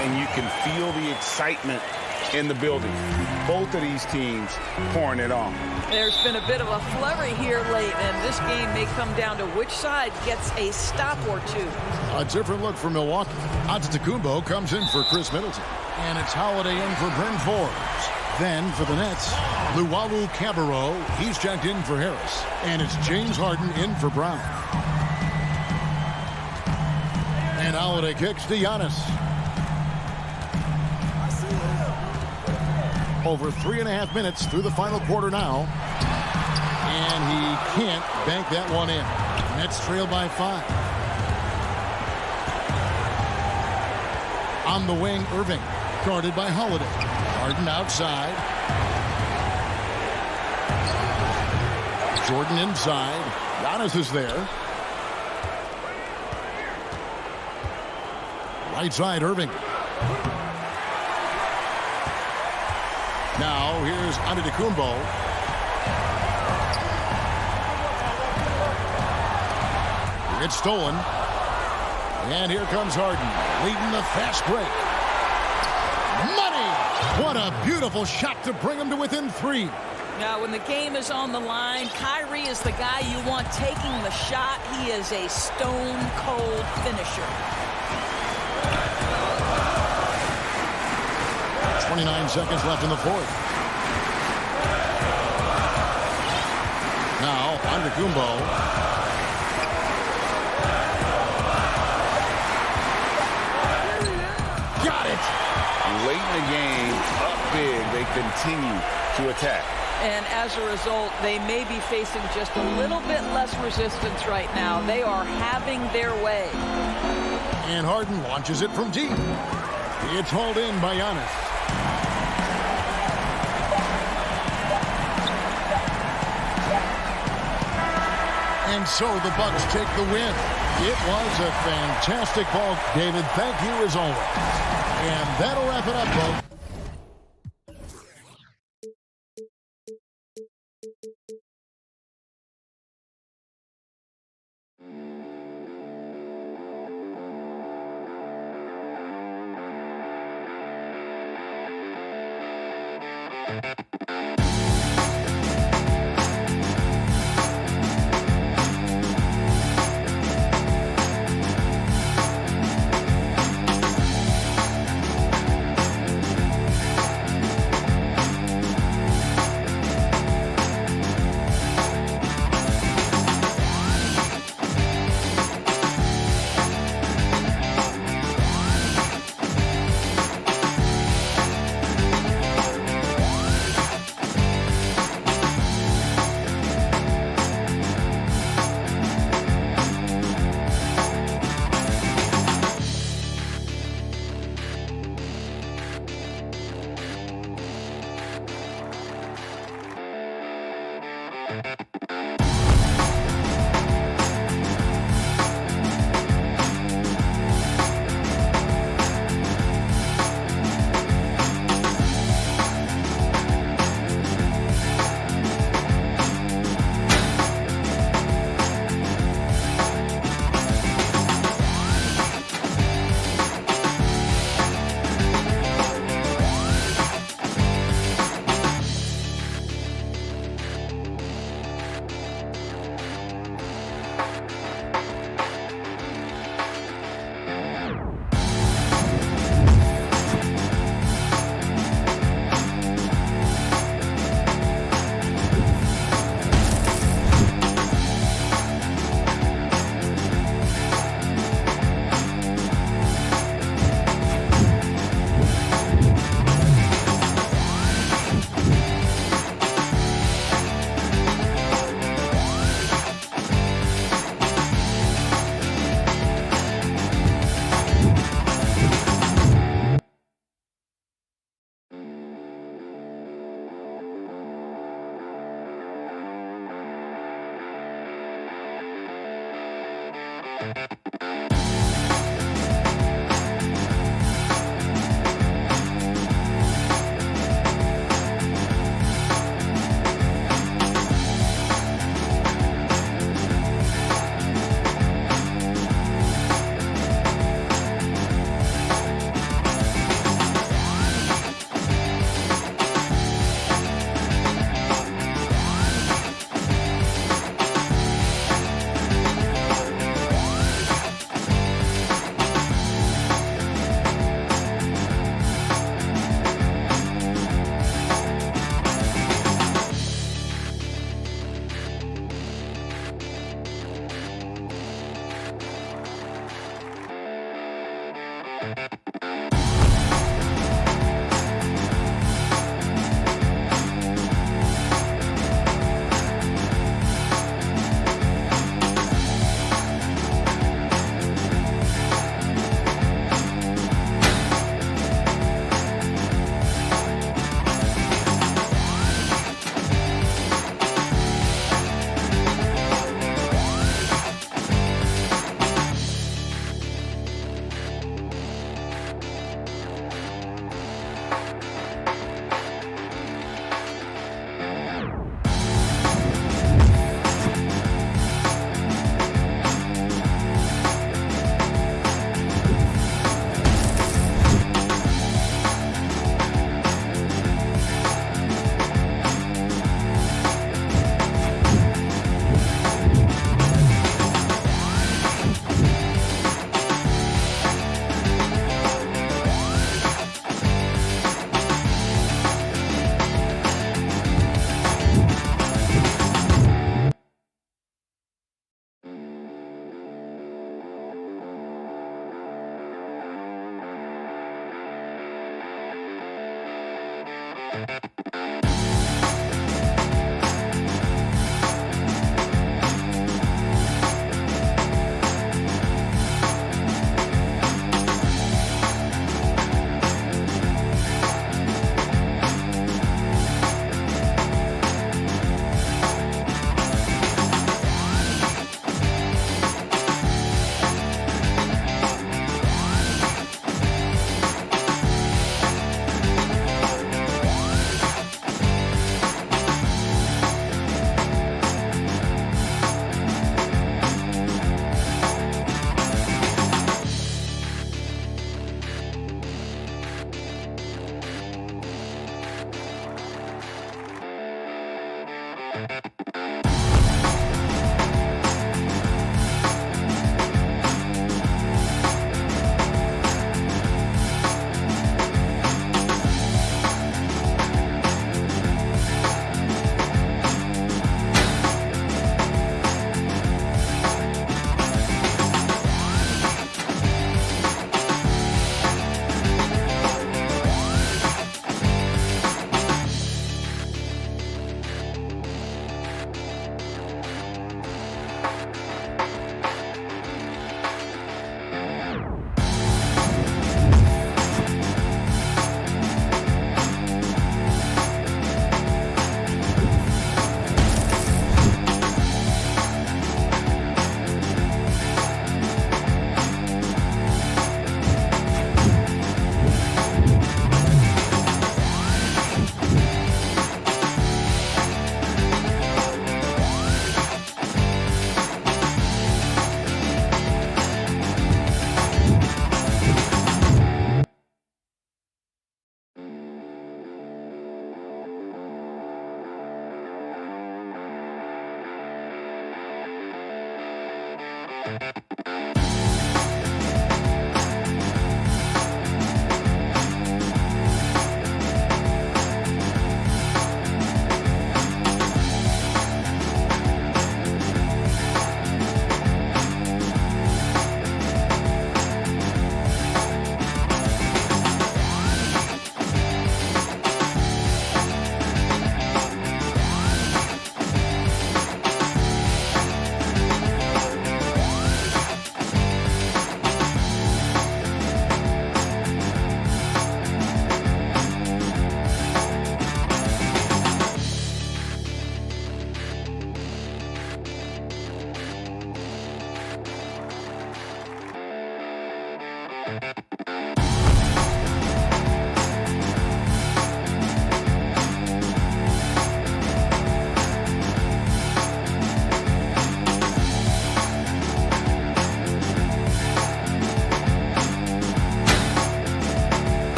And you can feel the excitement in the building. Both of these teams pouring it on. There's been a bit of a flurry here late, and this game may come down to which side gets a stop or two. A different look for Milwaukee. Antetokounmpo comes in for Chris Middleton. And it's Holiday in for Bryn Forbes. Then for the Nets, Luwawu Cabarrot. He's checked in for Harris. And it's James Harden in for Brown. And Holiday kicks to Giannis. Over 3.5 minutes through the final quarter now. And he can't bank that one in. Nets trail by 5. On the wing, Irving, guarded by Holiday. Harden outside. Jordan inside. Giannis is there. Right side, Irving. Now, here's Antetokounmpo. It's stolen. And here comes Harden, leading the fast break. Money! What a beautiful shot to bring him to within 3. Now, when the game is on the line, Kyrie is the guy you want taking the shot. He is a stone-cold finisher. 29 seconds left in the fourth. Now, Antetokounmpo. Got it! Late in the game, up big, they continue to attack. And as a result, they may be facing just a little bit less resistance right now. They are having their way. And Harden launches it from deep. It's hauled in by Giannis. And so the Bucks take the win. It was a fantastic ball, David. Thank you as always. And that'll wrap it up, folks.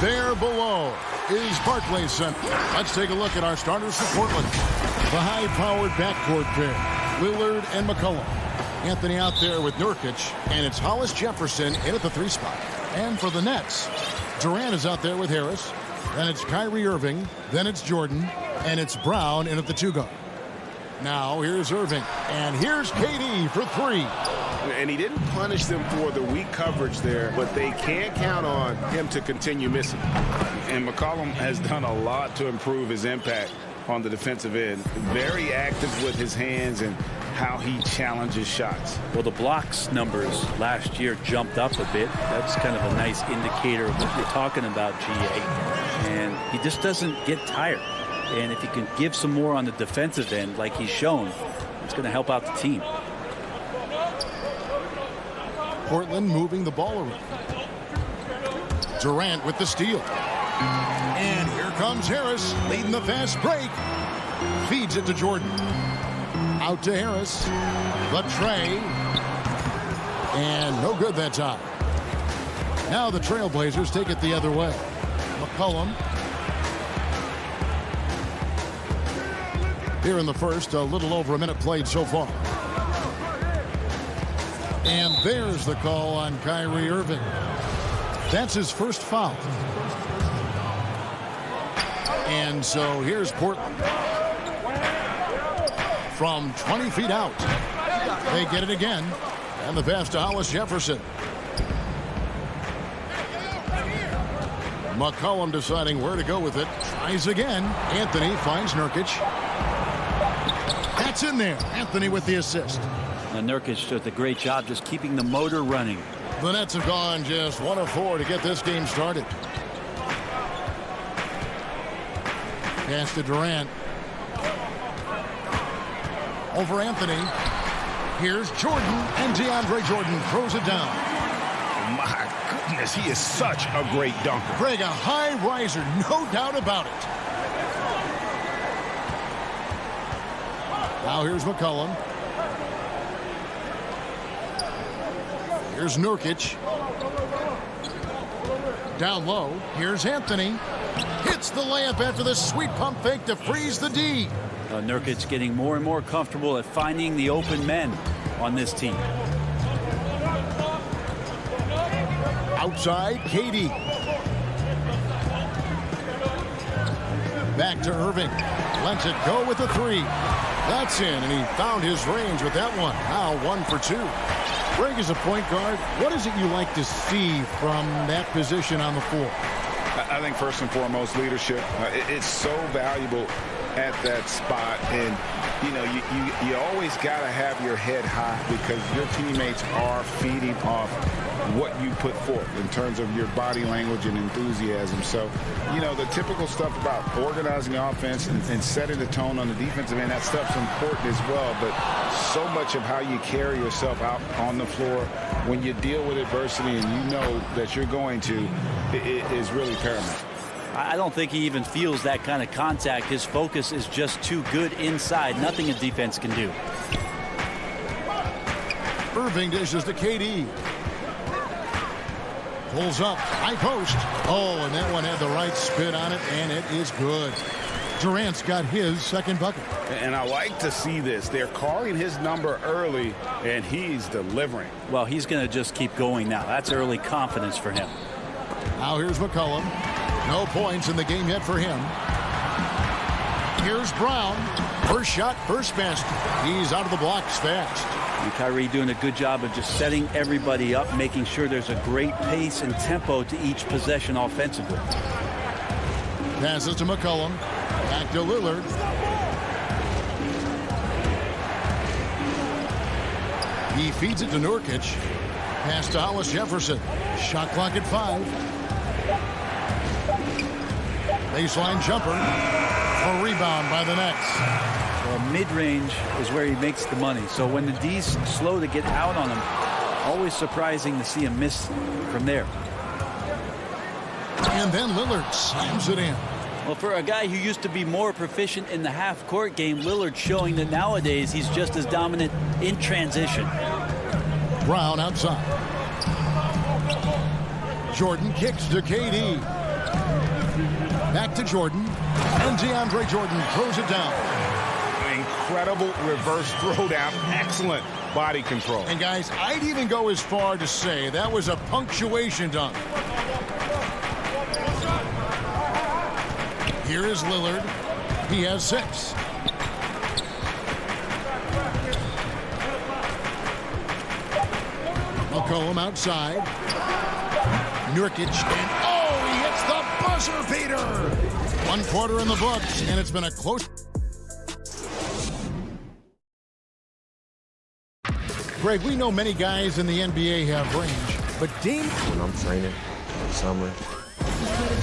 There below is Barclays Center. Let's take a look at our starters for Portland. The high-powered backcourt pair, Lillard and McCollum. Anthony out there with Nurkic, and it's Hollis Jefferson in at the 3 spot. And for the Nets, Durant is out there with Harris. Then it's Kyrie Irving. Then it's Jordan. And it's Brown in at the 2 guard. Now here's Irving. And here's KD for 3. And he didn't punish them for the weak coverage there, but they can't count on him to continue missing. And McCollum has done a lot to improve his impact on the defensive end. Very active with his hands and how he challenges shots. Well, the blocks numbers last year jumped up a bit. That's kind of a nice indicator of what you're talking about, GA. And he just doesn't get tired. And if he can give some more on the defensive end like he's shown, it's going to help out the team. Portland moving the ball around. Durant with the steal. And here comes Harris leading the fast break. Feeds it to Jordan. Out to Harris. The tray. And no good that time. Now the Trailblazers take it the other way. McCollum. Here in the first, a little over a minute played so far. And there's the call on Kyrie Irving. That's his first foul. And so here's Portland. From 20 feet out. They get it again. And the pass to Hollis Jefferson. McCollum deciding where to go with it. Tries again. Anthony finds Nurkic. That's in there. Anthony with the assist. And Nurkic does a great job just keeping the motor running. The Nets have gone just 1 of 4 to get this game started. Pass to Durant. Over Anthony. Here's Jordan, and DeAndre Jordan throws it down. My goodness, he is such a great dunker. Greg, a high riser, no doubt about it. Now here's McCollum. Here's Nurkic. Down low, here's Anthony. Hits the layup after the sweet pump fake to freeze the D. Nurkic getting more and more comfortable at finding the open men on this team. Outside, KD. Back to Irving. Lets it go with a three. That's in, and he found his range with that one. Now 1 for 2. Greg, as a point guard, what is it you like to see from that position on the floor? I think first and foremost, leadership. It's so valuable at that spot, and you know you always got to have your head high because your teammates are feeding off what you put forth in terms of your body language and enthusiasm. So, you know, the typical stuff about organizing offense and setting the tone on the defensive end, that stuff's important as well. But so much of how you carry yourself out on the floor when you deal with adversity and you know that you're going to, it is really paramount. I don't think he even feels that kind of contact. His focus is just too good inside. Nothing a defense can do. Irving dishes to KD. Pulls up, high post. Oh, and that one had the right spin on it, and it is good. Durant's got his second bucket. And I like to see this. They're calling his number early, and he's delivering. Well, he's going to just keep going now. That's early confidence for him. Now here's McCollum. No points in the game yet for him. Here's Brown. First shot, first basket. He's out of the blocks fast. And Kyrie doing a good job of just setting everybody up, making sure there's a great pace and tempo to each possession offensively. Passes to McCollum. Back to Lillard. He feeds it to Nurkic. Pass to Hollis Jefferson. Shot clock at 5. Baseline jumper. A rebound by the Nets. Well, mid-range is where he makes the money. So when the D's slow to get out on him, always surprising to see him miss from there. And then Lillard slams it in. Well, for a guy who used to be more proficient in the half-court game, Lillard showing that nowadays he's just as dominant in transition. Brown outside. Jordan kicks to KD. Back to Jordan. And DeAndre Jordan throws it down. Incredible reverse throwdown. Excellent body control. And guys, I'd even go as far to say that was a punctuation dunk. Here is Lillard. He has 6. McCollum outside. Nurkic, and oh, he hits the buzzer beater. 1 quarter in the books, and it's been a close. Greg, we know many guys in the NBA have range, but Dame... When I'm training in the summer,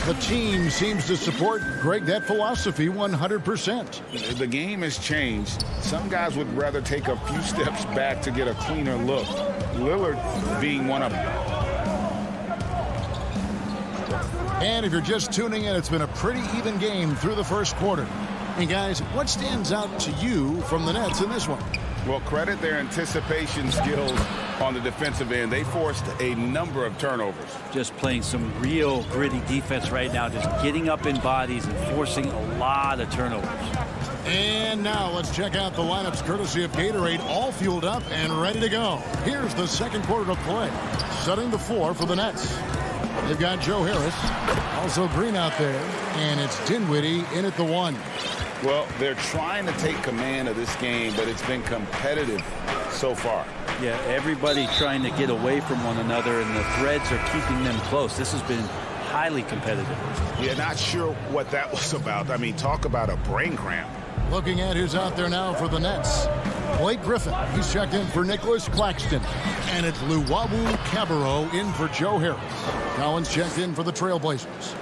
the team seems to support, Greg, that philosophy 100%. The game has changed. Some guys would rather take a few steps back to get a cleaner look. Lillard being one of them. And if you're just tuning in, it's been a pretty even game through the first quarter. And guys, what stands out to you from the Nets in this one? Well, credit their anticipation skills on the defensive end. They forced a number of turnovers. Just playing some real gritty defense right now, just getting up in bodies and forcing a lot of turnovers. And now let's check out the lineups courtesy of Gatorade, all fueled up and ready to go. Here's the second quarter of play. Setting the floor for the Nets. They've got Joe Harris, also Green out there, and it's Dinwiddie in at the 1. Well, they're trying to take command of this game, but it's been competitive so far. Yeah, everybody trying to get away from one another, and the threads are keeping them close. This has been highly competitive. Yeah, not sure what that was about. I mean, talk about a brain cramp. Looking at who's out there now for the Nets. Blake Griffin, he's checked in for Nicholas Claxton. And it's Luwawu Cabarrot in for Joe Harris. Collins checked in for the Trailblazers.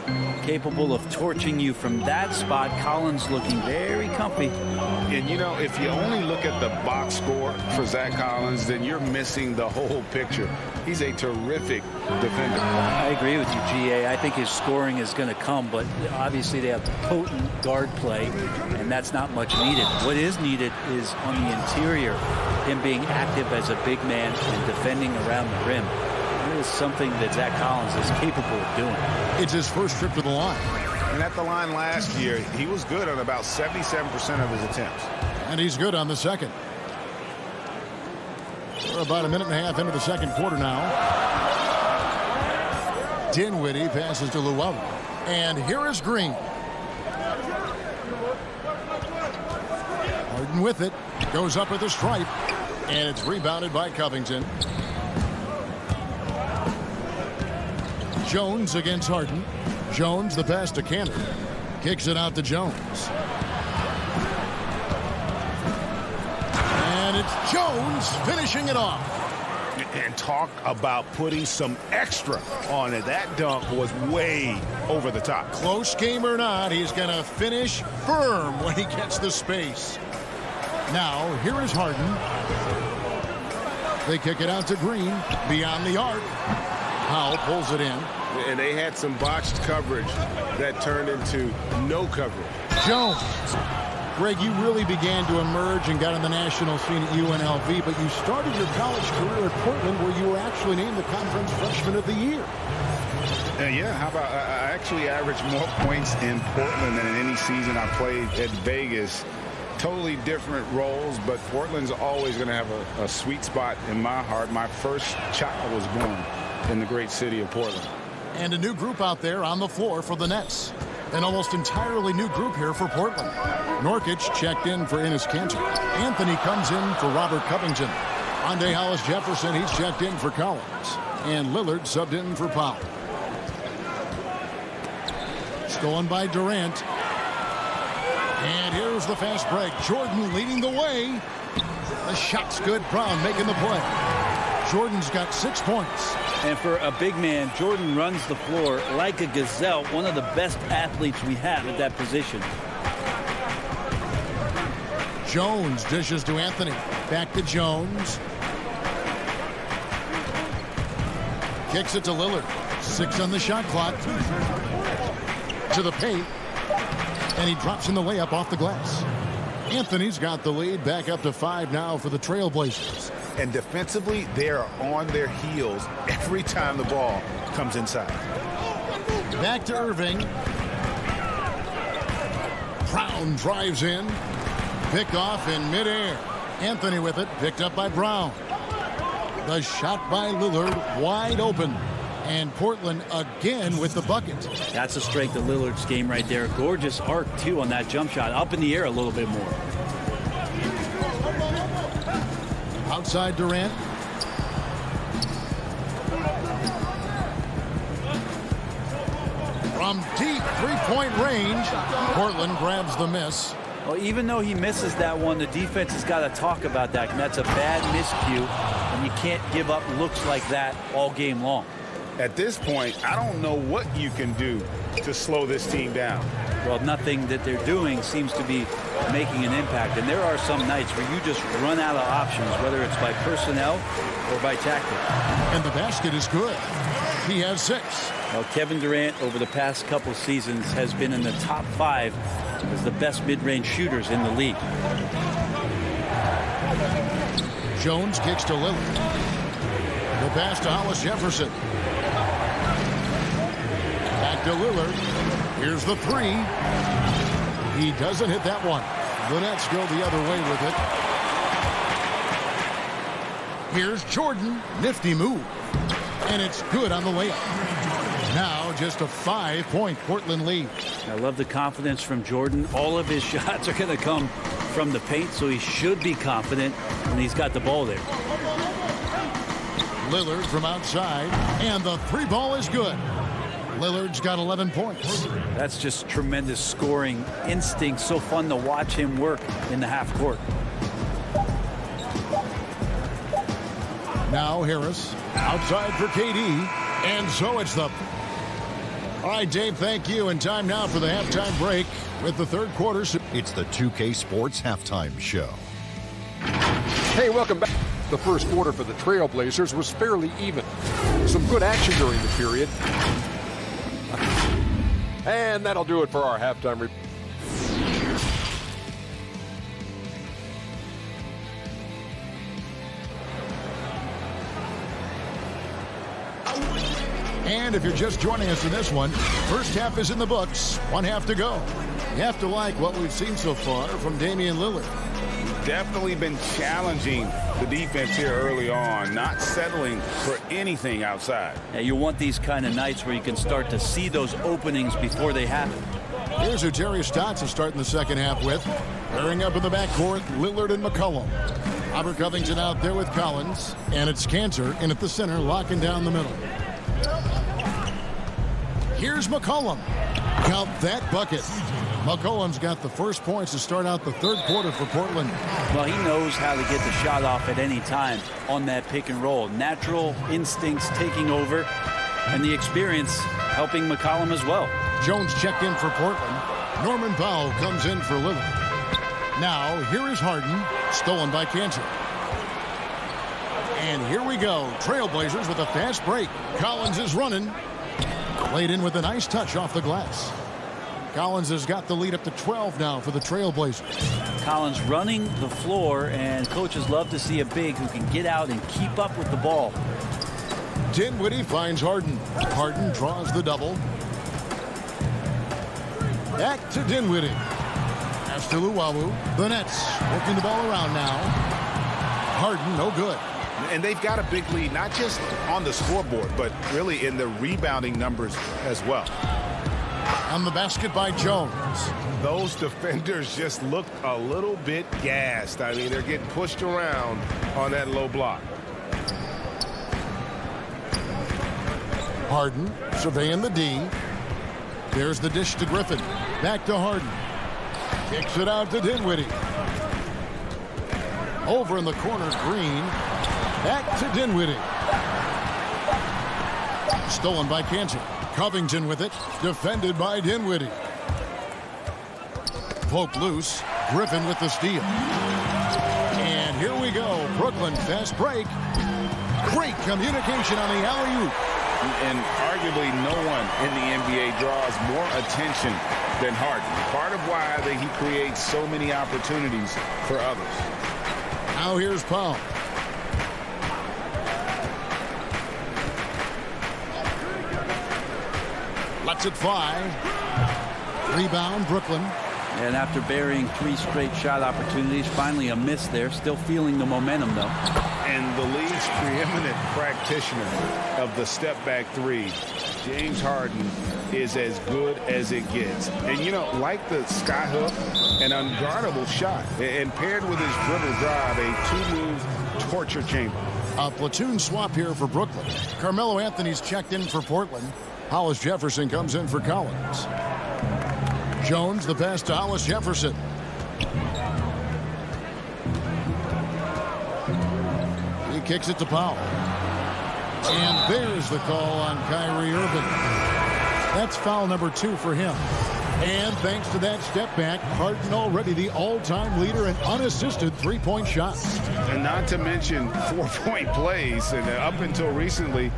Capable of torching you from that spot. Collins looking very comfy. And, you know, if you only look at the box score for Zach Collins, then you're missing the whole picture. He's a terrific defender. I agree with you, GA. I think his scoring is going to come, but obviously they have potent guard play, and that's not much needed. What is needed is on the interior, him being active as a big man and defending around the rim. There is something that Zach Collins is capable of doing. It's his first trip to the line. And at the line last year, he was good on about 77% of his attempts. And he's good on the second. We're about a minute and a half into the second quarter now. Dinwiddie passes to Llewellyn. And here is Green. Harden with it. Goes up with a stripe. And it's rebounded by Covington. Jones against Harden. Jones, the pass to Cannon. Kicks it out to Jones. And it's Jones finishing it off. And talk about putting some extra on it. That dunk was way over the top. Close game or not, he's going to finish firm when he gets the space. Now, here is Harden. They kick it out to Green. Beyond the arc. Powell pulls it in. And they had some botched coverage that turned into no coverage. Jones. Greg, you really began to emerge and got on the national scene at UNLV, but you started your college career at Portland where you were actually named the Conference Freshman of the Year. Yeah, how about I actually averaged more points in Portland than in any season I played at Vegas. Totally different roles, but Portland's always going to have a sweet spot in my heart. My first child was born in the great city of Portland. And a new group out there on the floor for the Nets. An almost entirely new group here for Portland. Norkic checked in for Enes Kanter. Anthony comes in for Robert Covington. Andre Hollis-Jefferson, he's checked in for Collins. And Lillard subbed in for Powell. Stolen by Durant. And here's the fast break. Jordan leading the way. The shot's good. Brown making the play. Jordan's got 6 points. And for a big man, Jordan runs the floor like a gazelle, one of the best athletes we have at that position. Jones dishes to Anthony. Back to Jones. Kicks it to Lillard. 6 on the shot clock. To the paint. And he drops in the layup off the glass. Anthony's got the lead. Back up to 5 now for the Trailblazers. And defensively, they are on their heels every time the ball comes inside. Back to Irving. Brown drives in. Pick off in midair. Anthony with it. Picked up by Brown. The shot by Lillard wide open. And Portland again with the bucket. That's the strength of Lillard's game right there. Gorgeous arc, too, on that jump shot. Up in the air a little bit more. Outside Durant. From deep three-point range, Portland grabs the miss. Well, even though he misses that one, the defense has got to talk about that. And that's a bad miscue, and you can't give up looks like that all game long. At this point, I don't know what you can do to slow this team down. Well, nothing that they're doing seems to be making an impact. And there are some nights where you just run out of options, whether it's by personnel or by tactic. And the basket is good. He has 6. Well, Kevin Durant, over the past couple seasons, has been in the top 5 as the best mid-range shooters in the league. Jones kicks to Lillard. The pass to Hollis-Jefferson. Back to Lillard. Here's the 3. He doesn't hit that one. The Nets go the other way with it. Here's Jordan. Nifty move. And it's good on the layup. Now just a 5-point Portland lead. I love the confidence from Jordan. All of his shots are going to come from the paint, so he should be confident when he's got the ball there. Lillard from outside, and the 3 ball is good. Lillard's got 11 points. That's just tremendous scoring instinct. So fun to watch him work in the half court. Now Harris outside for KD, and so it's the... All right, Dave, thank you. And time now for the halftime break with the third quarter. It's the 2K Sports Halftime Show. Hey, welcome back. The first quarter for the Trailblazers was fairly even. Some good action during the period. And that'll do it for our halftime report. And if you're just joining us in this one, first half is in the books, 1 half to go. You have to like what we've seen so far from Damian Lillard. Definitely been challenging the defense here early on, not settling for anything outside. Yeah, you want these kind of nights where you can start to see those openings before they happen. Here's who Terry Stotts is starting the second half with. Pairing up in the backcourt, Lillard and McCollum. Robert Covington out there with Collins. And it's Cantor in at the center, locking down the middle. Here's McCollum. Count that bucket. McCollum's got the first points to start out the third quarter for Portland. Well, he knows how to get the shot off at any time on that pick and roll. Natural instincts taking over, and the experience helping McCollum as well. Jones checked in for Portland. Norman Powell comes in for Lillard. Now, here is Harden, stolen by Cantor. And here we go. Trailblazers with a fast break. Collins is running. Laid in with a nice touch off the glass. Collins has got the lead up to 12 now for the Trailblazers. Collins running the floor, and coaches love to see a big who can get out and keep up with the ball. Dinwiddie finds Harden. Harden draws the double. Back to Dinwiddie. Pass to Luwawu. The Nets working the ball around now. Harden, no good. And they've got a big lead, not just on the scoreboard, but really in the rebounding numbers as well. On the basket by Jones. Those defenders just look a little bit gassed. I mean, they're getting pushed around on that low block. Harden surveying the D. There's the dish to Griffin. Back to Harden. Kicks it out to Dinwiddie. Over in the corner, Green. Back to Dinwiddie. Stolen by Cantor. Covington with it. Defended by Dinwiddie. Poke loose. Griffin with the steal. And here we go. Brooklyn fast break. Great communication on the alley-oop. And arguably no one in the NBA draws more attention than Harden. Part of why he creates so many opportunities for others. Now here's Powell. Lets it fly. Rebound, Brooklyn. And after burying 3 straight shot opportunities, finally a miss there. Still feeling the momentum, though. And the league's preeminent practitioner of the step-back three, James Harden, is as good as it gets. And, you know, like the skyhook, an unguardable shot. And paired with his dribble drive, a two-move torture chamber. A platoon swap here for Brooklyn. Carmelo Anthony's checked in for Portland. Hollis Jefferson comes in for Collins. Jones, the pass to Hollis Jefferson. He kicks it to Powell. And there's the call on Kyrie Irving. That's foul number 2 for him. And thanks to that step back, Harden already the all-time leader in unassisted three-point shots. And not to mention 4-point plays. And up until recently,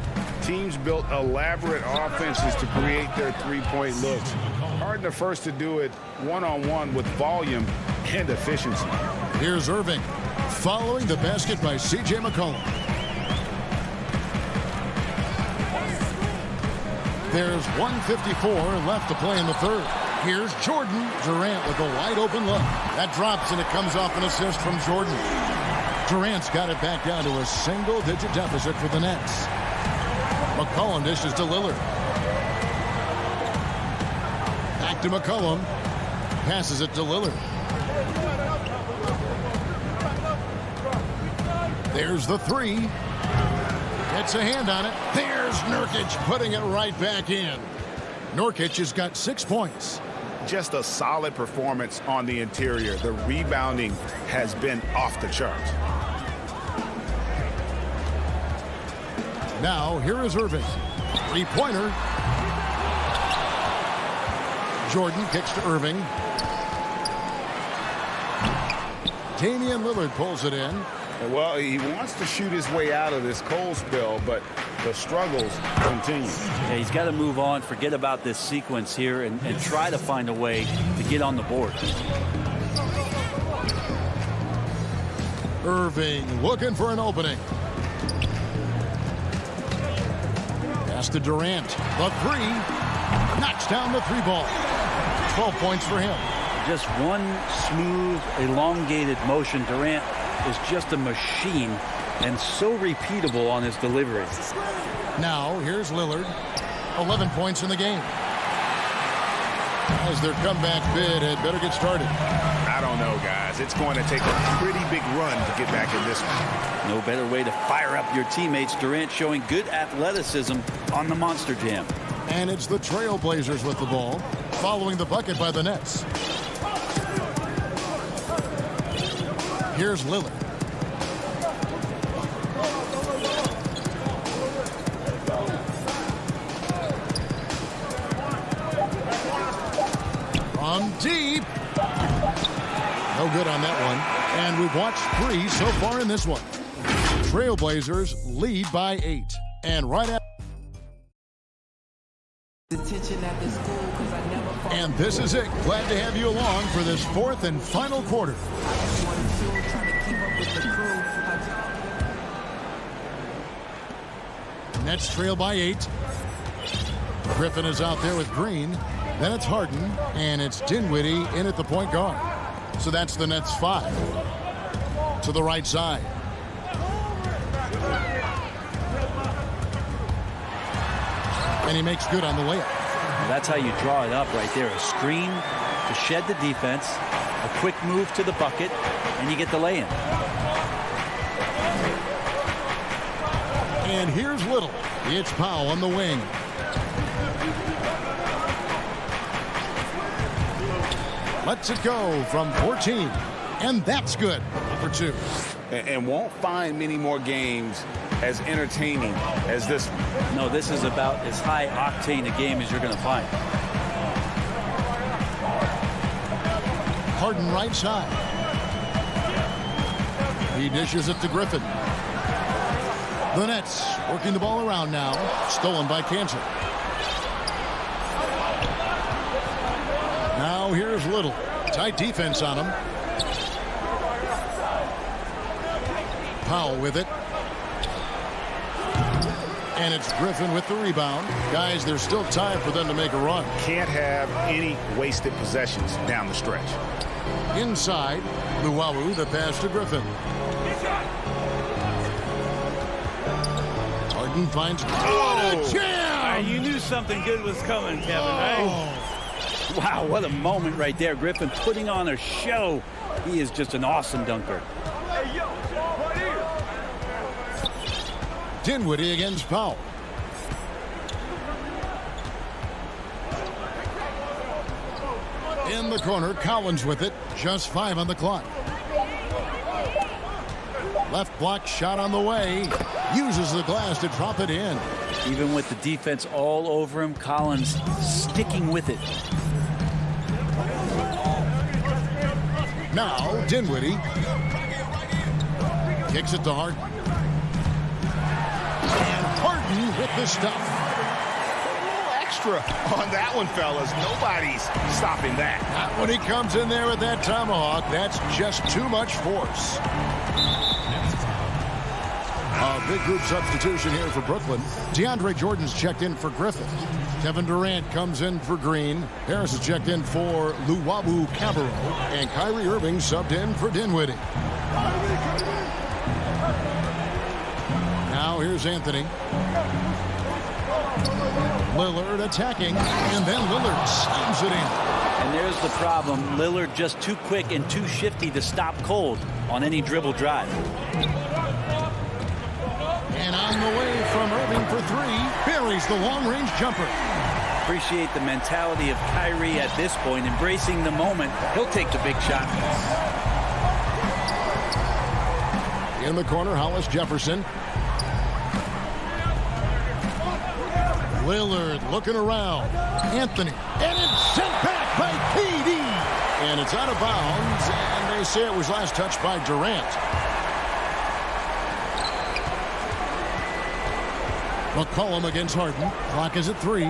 teams built elaborate offenses to create their three-point looks. Harden the first to do it one-on-one with volume and efficiency. Here's Irving following the basket by C.J. McCollum. There's 1:54 left to play in the third. Here's Jordan. Durant with a wide open look. That drops and it comes off an assist from Jordan. Durant's got it back down to a single-digit deficit for the Nets. McCollum dishes to Lillard. Back to McCollum. Passes it to Lillard. There's the three. Gets a hand on it. There's Nurkic putting it right back in. Nurkic has got 6 points. Just a solid performance on the interior. The rebounding has been off the charts. Now, here is Irving. Three-pointer. Jordan kicks to Irving. Damian Lillard pulls it in. Well, he wants to shoot his way out of this cold spell, but the struggles continue. Yeah, he's got to move on, forget about this sequence here, and try to find a way to get on the board. Irving looking for an opening. Pass to Durant. The three. Knocks down the three ball. 12 points for him. Just one smooth, elongated motion. Durant is just a machine and so repeatable on his delivery. Now, here's Lillard. 11 points in the game. As their comeback bid had better get started. I don't know, guys. It's going to take a pretty big run to get back in this one. No better way to fire up your teammates. Durant showing good athleticism on the Monster Jam. And it's the Trailblazers with the ball, following the bucket by the Nets. Here's Lillard. From deep. No good on that one. And we've watched 3 so far in this one. Trailblazers lead by 8. And right at... And this is it. Glad to have you along for this 4th and final quarter. Nets trail by 8. Griffin is out there with Green. Then it's Harden, and it's Dinwiddie in at the point guard. So that's the Nets 5. To the right side. And he makes good on the layup. Well, that's how you draw it up right there. A screen to shed the defense, a quick move to the bucket, and you get the lay-in. And here's Little. It's Powell on the wing. Lets it go from 14. And that's good for 2. And won't find many more games as entertaining as this one. No, this is about as high octane a game as you're going to find. Harden right side. He dishes it to Griffin. The Nets working the ball around now. Stolen by Kansas. Now here's Little. Tight defense on him. Powell with it. And it's Griffin with the rebound. Guys, there's still time for them to make a run. Can't have any wasted possessions down the stretch. Inside, Luwawu, the pass to Griffin. Harden finds... What a jam! You knew something good was coming, Kevin, right? Wow, what a moment right there. Griffin putting on a show. He is just an awesome dunker. Dinwiddie against Powell. In the corner, Collins with it. Just 5 on the clock. Left block shot on the way. Uses the glass to drop it in. Even with the defense all over him, Collins sticking with it. Now, Dinwiddie. Kicks it to Harden. And Harden with the stuff. Extra on that one, fellas. Nobody's stopping that. Not when he comes in there with that tomahawk. That's just too much force. A big group substitution here for Brooklyn. DeAndre Jordan's checked in for Griffin. Kevin Durant comes in for Green. Harris is checked in for Luwawu Cabarro. And Kyrie Irving subbed in for Dinwiddie. Now here's Anthony. Lillard attacking. And then Lillard slams it in. And there's the problem. Lillard just too quick and too shifty to stop cold on any dribble drive. And on the way from Irving for 3, buries the long-range jumper. Appreciate the mentality of Kyrie at this point, embracing the moment. He'll take the big shot. In the corner, Hollis Jefferson. Lillard looking around. Anthony. And it's sent back by KD. And it's out of bounds, and they say it was last touched by Durant. McCollum against Harden. Clock is at 3.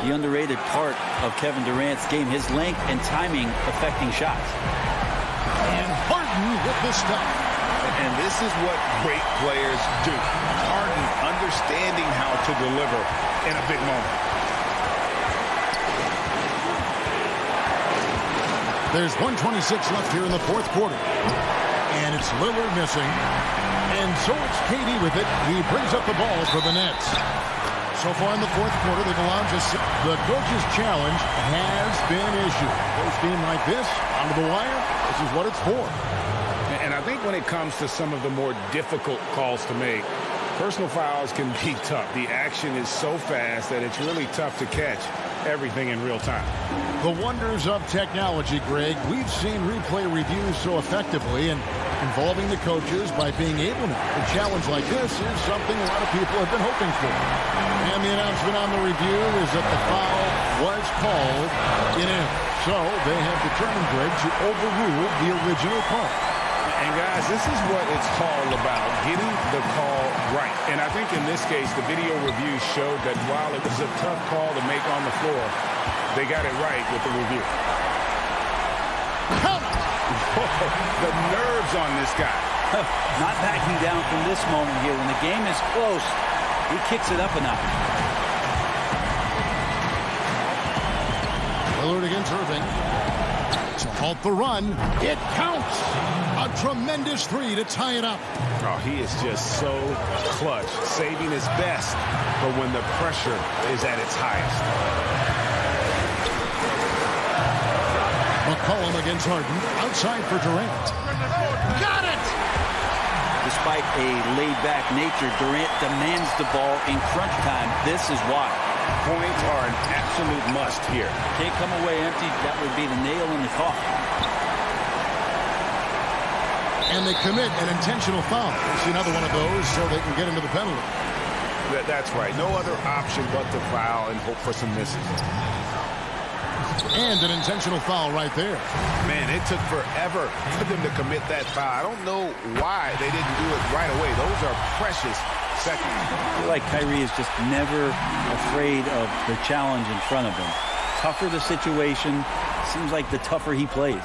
The underrated part of Kevin Durant's game, his length and timing affecting shots. And Harden with the stuff. And this is what great players do. Harden understanding how to deliver in a big moment. There's 1:26 left here in the fourth quarter. And it's Lillard missing. And so it's KD with it. He brings up the ball for the Nets. So far in the fourth quarter, they've allowed just the coach's challenge has been issued. First team like this, onto the wire, this is what it's for. And I think when it comes to some of the more difficult calls to make, personal fouls can be tough. The action is so fast that it's really tough to catch everything in real time. The wonders of technology, Greg. We've seen replay reviews so effectively, and involving the coaches by being able to. A challenge like this is something a lot of people have been hoping for. And the announcement on the review is that the foul was called in. So they have determined, Greg, to overrule the original call. And guys, this is what it's all about, getting the call right. And I think in this case, the video review showed that while it was a tough call to make on the floor, they got it right with the review. The nerves on this guy. Not backing down from this moment here. When the game is close, he kicks it up a notch. Lillard against Irving. To halt the run. It counts. A tremendous three to tie it up. Oh, he is just so clutch, saving his best for when the pressure is at its highest. McCollum against Harden. Outside for Durant. Got it! Despite a laid-back nature, Durant demands the ball in crunch time. This is why. Points are an absolute must here. Can't come away empty. That would be the nail in the coffin. And they commit an intentional foul. See another one of those so they can get into the penalty. That's right. No other option but to foul and hope for some misses. And an intentional foul right there. Man, it took forever for them to commit that foul. I don't know why they didn't do it right away. Those are precious seconds. I feel like Kyrie is just never afraid of the challenge in front of him. Tougher the situation, seems like the tougher he plays.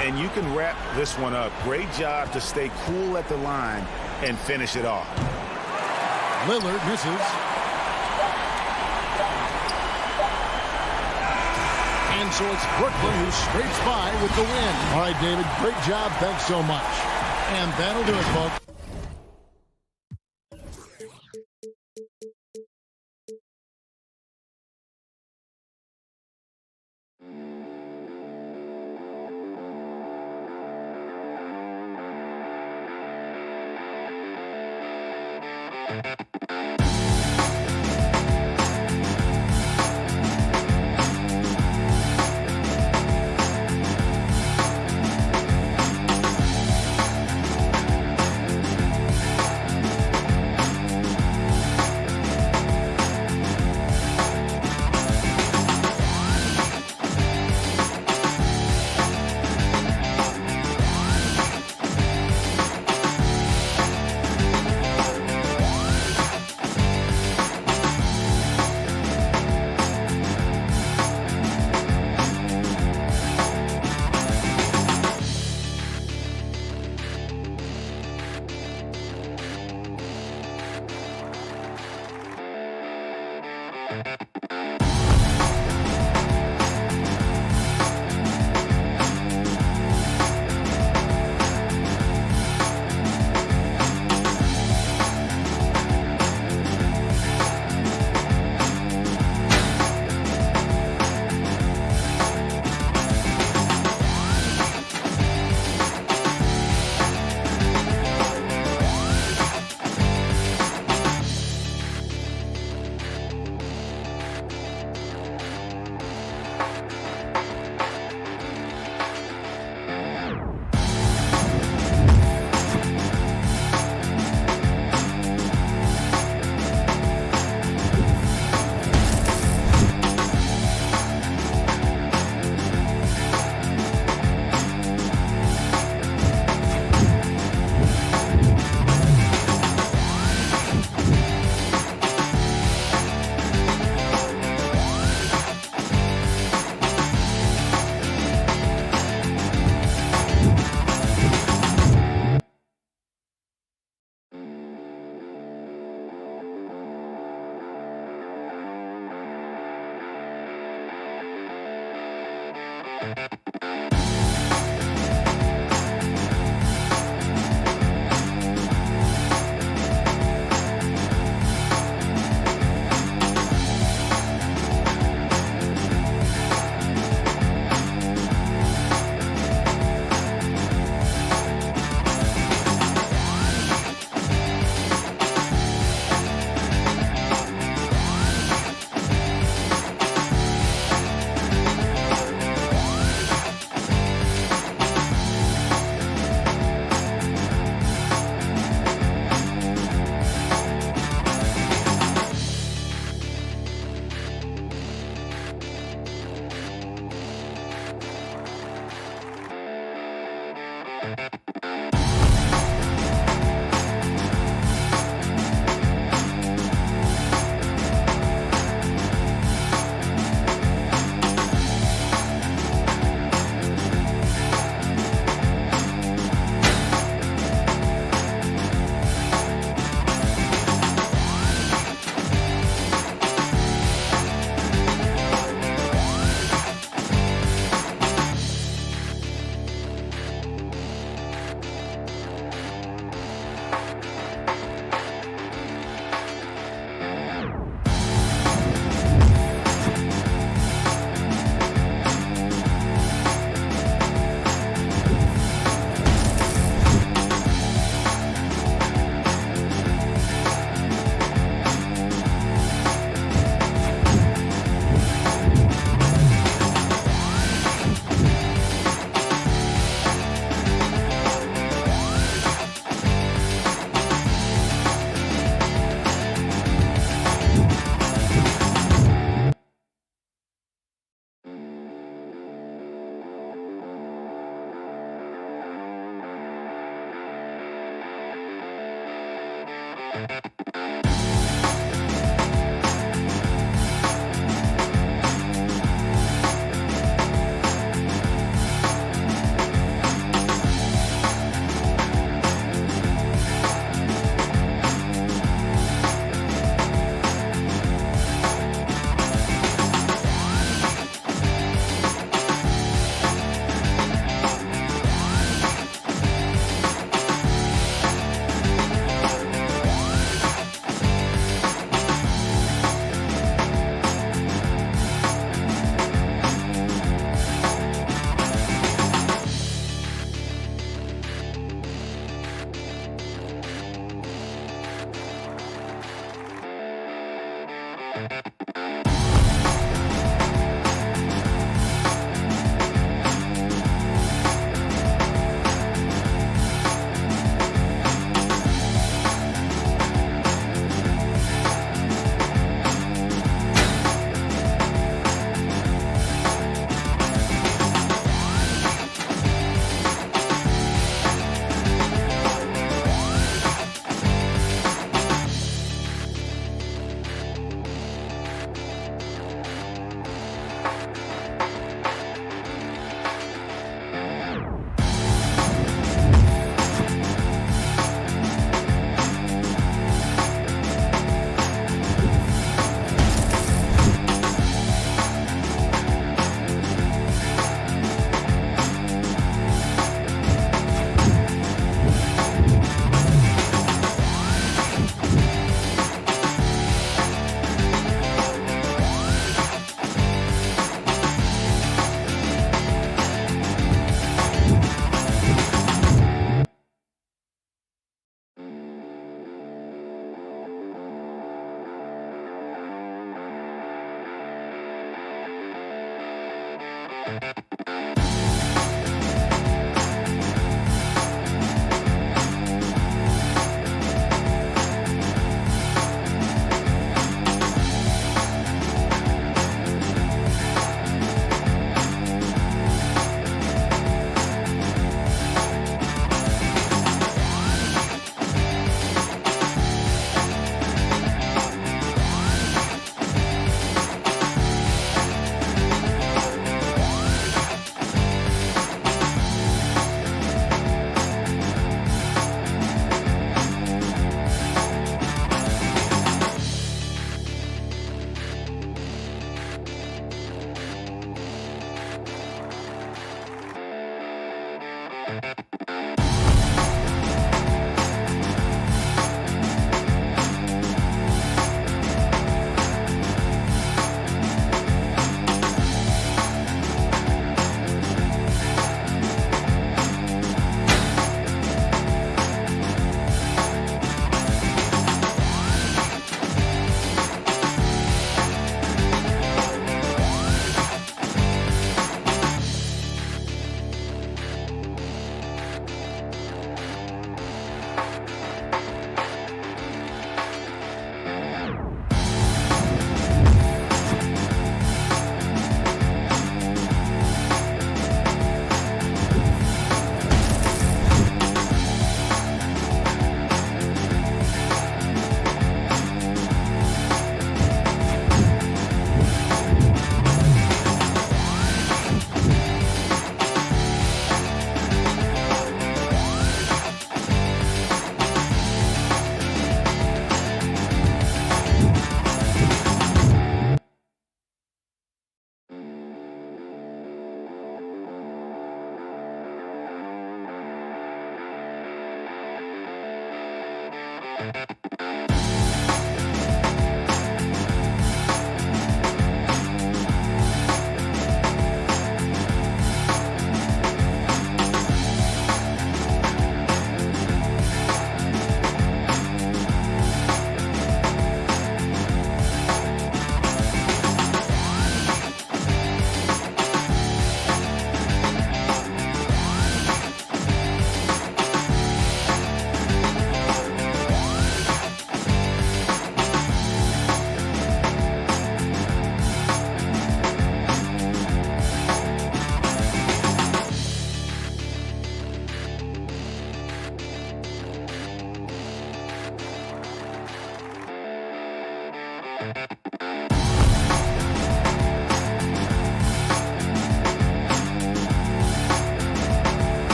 And you can wrap this one up. Great job to stay cool at the line and finish it off. Lillard misses. And so it's Brooklyn who scrapes by with the win. All right, David, great job. Thanks so much. And that'll do it, folks.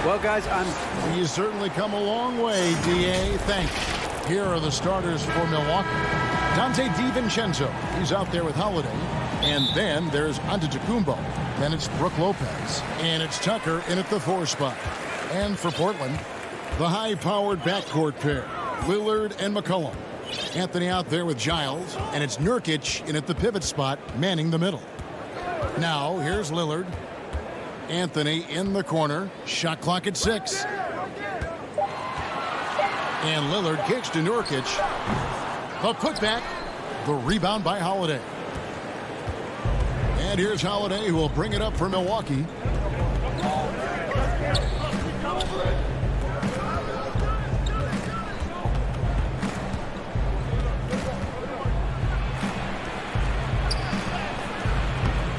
Well, guys, you certainly come a long way, D.A. Thanks. Here are the starters for Milwaukee. Dante DiVincenzo, he's out there with Holiday. And then there's Antetokounmpo. Then it's Brook Lopez. And it's Tucker in at the 4 spot. And for Portland, the high-powered backcourt pair, Lillard and McCollum. Anthony out there with Giles. And it's Nurkic in at the pivot spot, manning the middle. Now, here's Lillard. Anthony in the corner. Shot clock at 6. And Lillard kicks to Nurkic. A putback. The rebound by Holiday. And here's Holiday, who will bring it up for Milwaukee.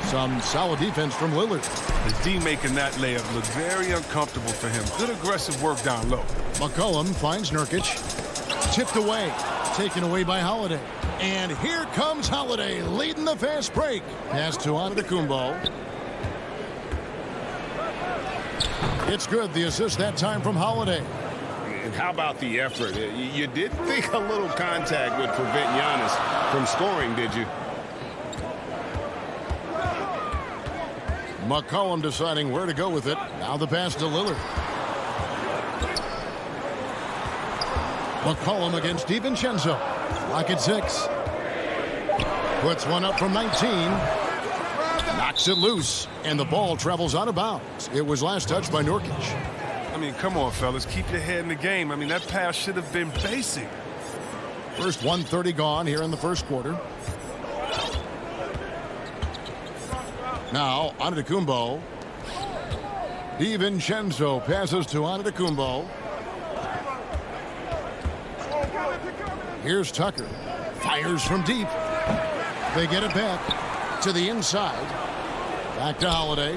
Some solid defense from Lillard. The D making that layup look very uncomfortable for him. Good aggressive work down low. McCollum finds Nurkic. Tipped away. Taken away by Holiday. And here comes Holiday leading the fast break. Pass to Antetokounmpo. It's good. The assist that time from Holiday. And how about the effort? You didn't think a little contact would prevent Giannis from scoring, did you? McCollum deciding where to go with it. Now the pass to Lillard. McCollum against DiVincenzo. Lock at 6. Puts one up from 19. Knocks it loose. And the ball travels out of bounds. It was last touched by Nurkic. I mean, come on, fellas. Keep your head in the game. I mean, that pass should have been basic. First 1:30 gone here in the first quarter. Now, Antetokounmpo. DiVincenzo passes to Antetokounmpo. Here's Tucker. Fires from deep. They get it back to the inside. Back to Holiday.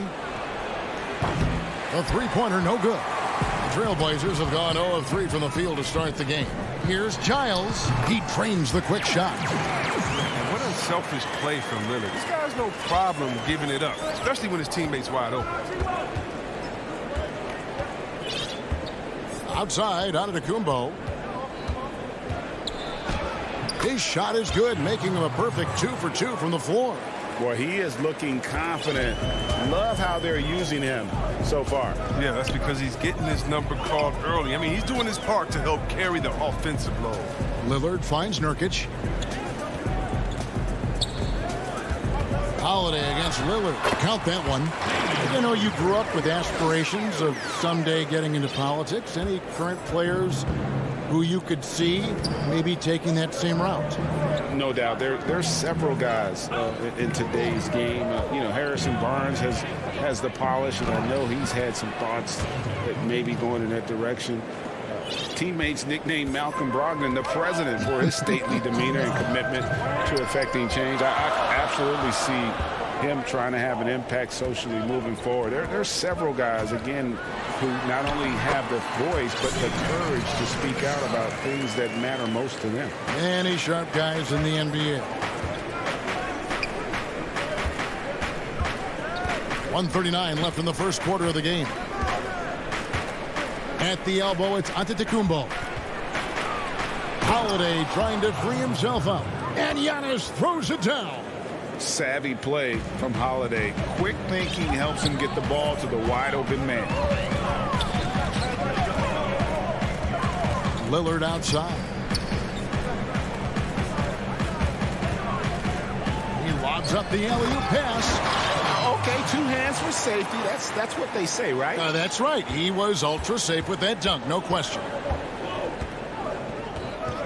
The three-pointer, no good. The Trailblazers have gone 0 of 3 from the field to start the game. Here's Giles. He trains the quick shot. What unselfish play from Lillard. This guy's no problem giving it up, especially when his teammate's wide open. Outside, Antetokounmpo. His shot is good, making him a perfect 2 for 2 from the floor. Boy, he is looking confident. Love how they're using him so far. Yeah, that's because he's getting his number called early. I mean, he's doing his part to help carry the offensive load. Lillard finds Nurkic. Holiday against Lillard. Count that one. You know, you grew up with aspirations of someday getting into politics. Any current players who you could see maybe taking that same route? No doubt. There's several guys in today's game. You know, Harrison Barnes has the polish, and I know he's had some thoughts that maybe going in that direction. Teammates nicknamed Malcolm Brogdon the president for his stately demeanor and commitment to affecting change. I absolutely see him trying to have an impact socially moving forward. There's several guys, again, who not only have the voice, but the courage to speak out about things that matter most to them. Any sharp guys in the NBA. 1:39 left in the first quarter of the game. At the elbow, it's Antetokounmpo. Holiday trying to free himself up. And Giannis throws it down. Savvy play from Holiday. Quick thinking helps him get the ball to the wide open man. Lillard outside. He lobs up the alley-oop pass. Okay, 2 hands for safety. That's what they say, right? That's right. He was ultra safe with that dunk, no question.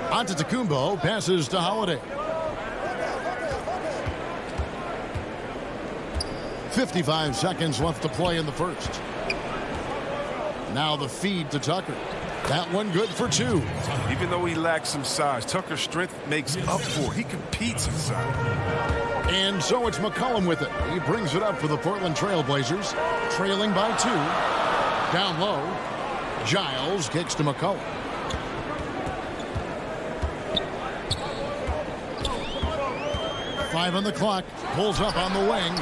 Antetokounmpo passes to Holiday. 55 seconds left to play in the first. Now the feed to Tucker. That one good for 2. Even though he lacks some size, Tucker's strength makes up for it. He competes inside. And so it's McCollum with it. He brings it up for the Portland Trail Blazers, trailing by 2. Down low, Giles kicks to McCollum. Five on the clock, pulls up on the wing.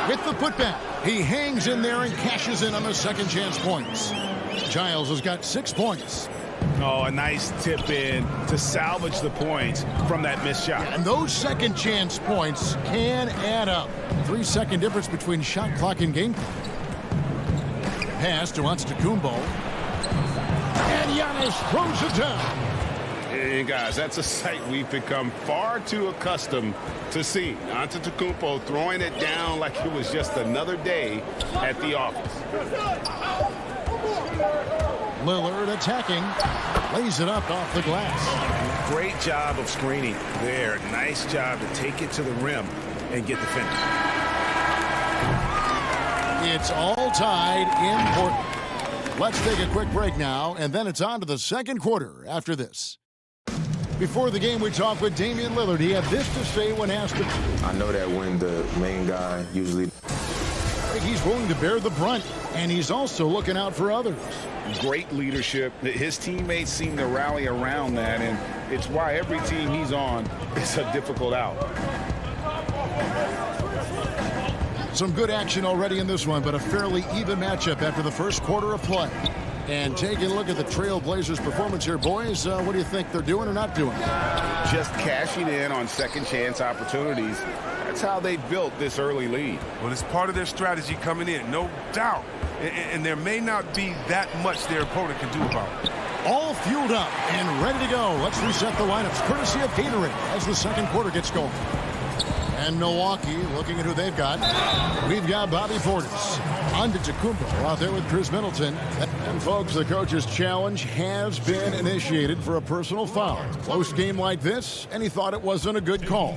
With the putback, he hangs in there and cashes in on the second chance points. Giles has got 6 points. Oh, a nice tip in to salvage the points from that missed shot. And those second chance points can add up. 3-second difference between shot clock and game clock. Pass to Antetokounmpo. And Giannis throws it down. And guys, that's a sight we've become far too accustomed to see. Antetokounmpo throwing it down like it was just another day at the office. Lillard attacking, lays it up off the glass. Great job of screening there. Nice job to take it to the rim and get the finish. It's all tied in Portland. Let's take a quick break now, and then it's on to the second quarter after this. Before the game, we talked with Damian Lillard. He had this to say when asked. I know that when the main guy usually... He's willing to bear the brunt, and he's also looking out for others. Great leadership. His teammates seem to rally around that, and it's why every team he's on is a difficult out. Some good action already in this one, but a fairly even matchup after the first quarter of play. And taking a look at the Trail Blazers' performance here, boys, what do you think they're doing or not doing? Just cashing in on second chance opportunities. That's how they built this early lead. Well, it's part of their strategy coming in, no doubt. And there may not be that much their opponent can do about it. All fueled up and ready to go. Let's reset the lineups, courtesy of Gatorade, as the second quarter gets going. And Milwaukee, looking at who they've got. We've got Bobby Portis, Antetokounmpo out there with Chris Middleton. And folks, the coach's challenge has been initiated for a personal foul. Close game like this, and he thought it wasn't a good call.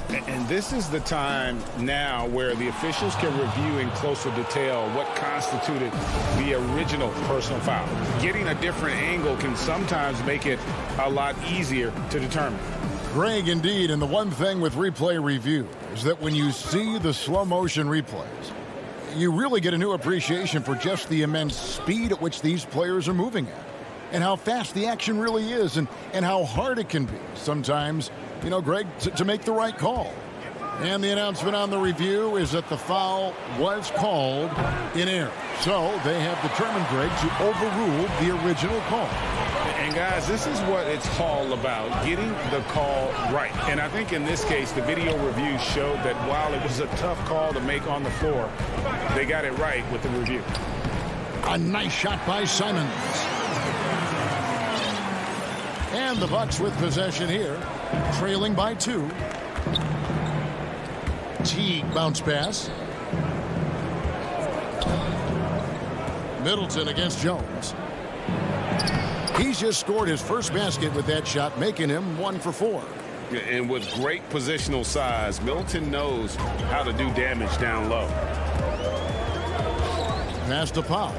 And this is the time now where the officials can review in closer detail what constituted the original personal foul. Getting a different angle can sometimes make it a lot easier to determine. Greg, indeed, and the one thing with replay review is that when you see the slow motion replays, you really get a new appreciation for just the immense speed at which these players are moving at, and how fast the action really is, and how hard it can be sometimes, you know, Greg, to make the right call. And the announcement on the review is that the foul was called in error. So they have determined, Greg, to overrule the original call. And guys, this is what it's all about, getting the call right. And I think in this case, the video review showed that while it was a tough call to make on the floor, they got it right with the review. A nice shot by Simons. And the Bucks with possession here, trailing by 2. Teague bounce pass. Middleton against Jones. He's just scored his first basket with that shot, making him 1 for 4. And with great positional size, Middleton knows how to do damage down low. Pass to Powell.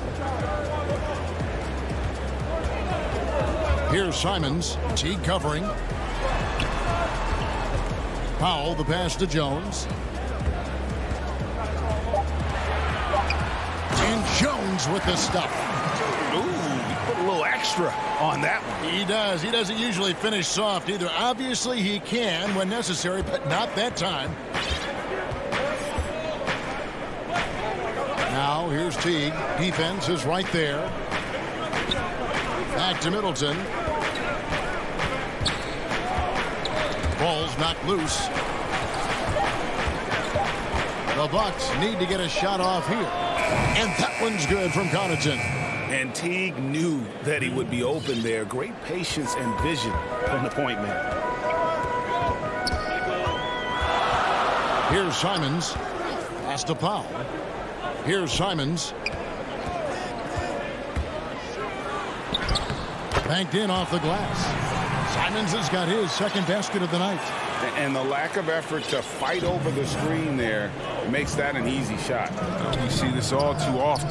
Here's Simons. Teague covering. Powell, the pass to Jones. And Jones with the stuff. Ooh, he put a little extra on that one. He does. He doesn't usually finish soft either. Obviously, he can when necessary, but not that time. Now, here's Teague. Defense is right there. Back to Middleton. Ball's knocked loose. The Bucks need to get a shot off here. And that one's good from Connaughton. And Teague knew that he would be open there. Great patience and vision from the point man. Here's Simons. Pass to Powell. Here's Simons. Banked in off the glass. Simons has got his second basket of the night. And the lack of effort to fight over the screen there makes that an easy shot. We see this all too often.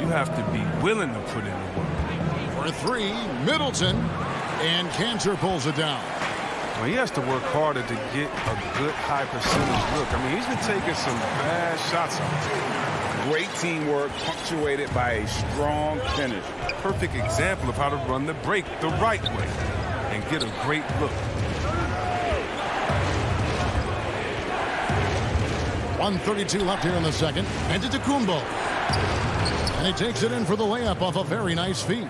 You have to be willing to put in the work. For 3, Middleton. And Cantor pulls it down. Well, he has to work harder to get a good high percentage look. I mean, he's been taking some bad shots out there. Great teamwork punctuated by a strong finish. Perfect example of how to run the break the right way and get a great look. 1:32 left here in the second. And to Kumbo. And he takes it in for the layup off a very nice feed.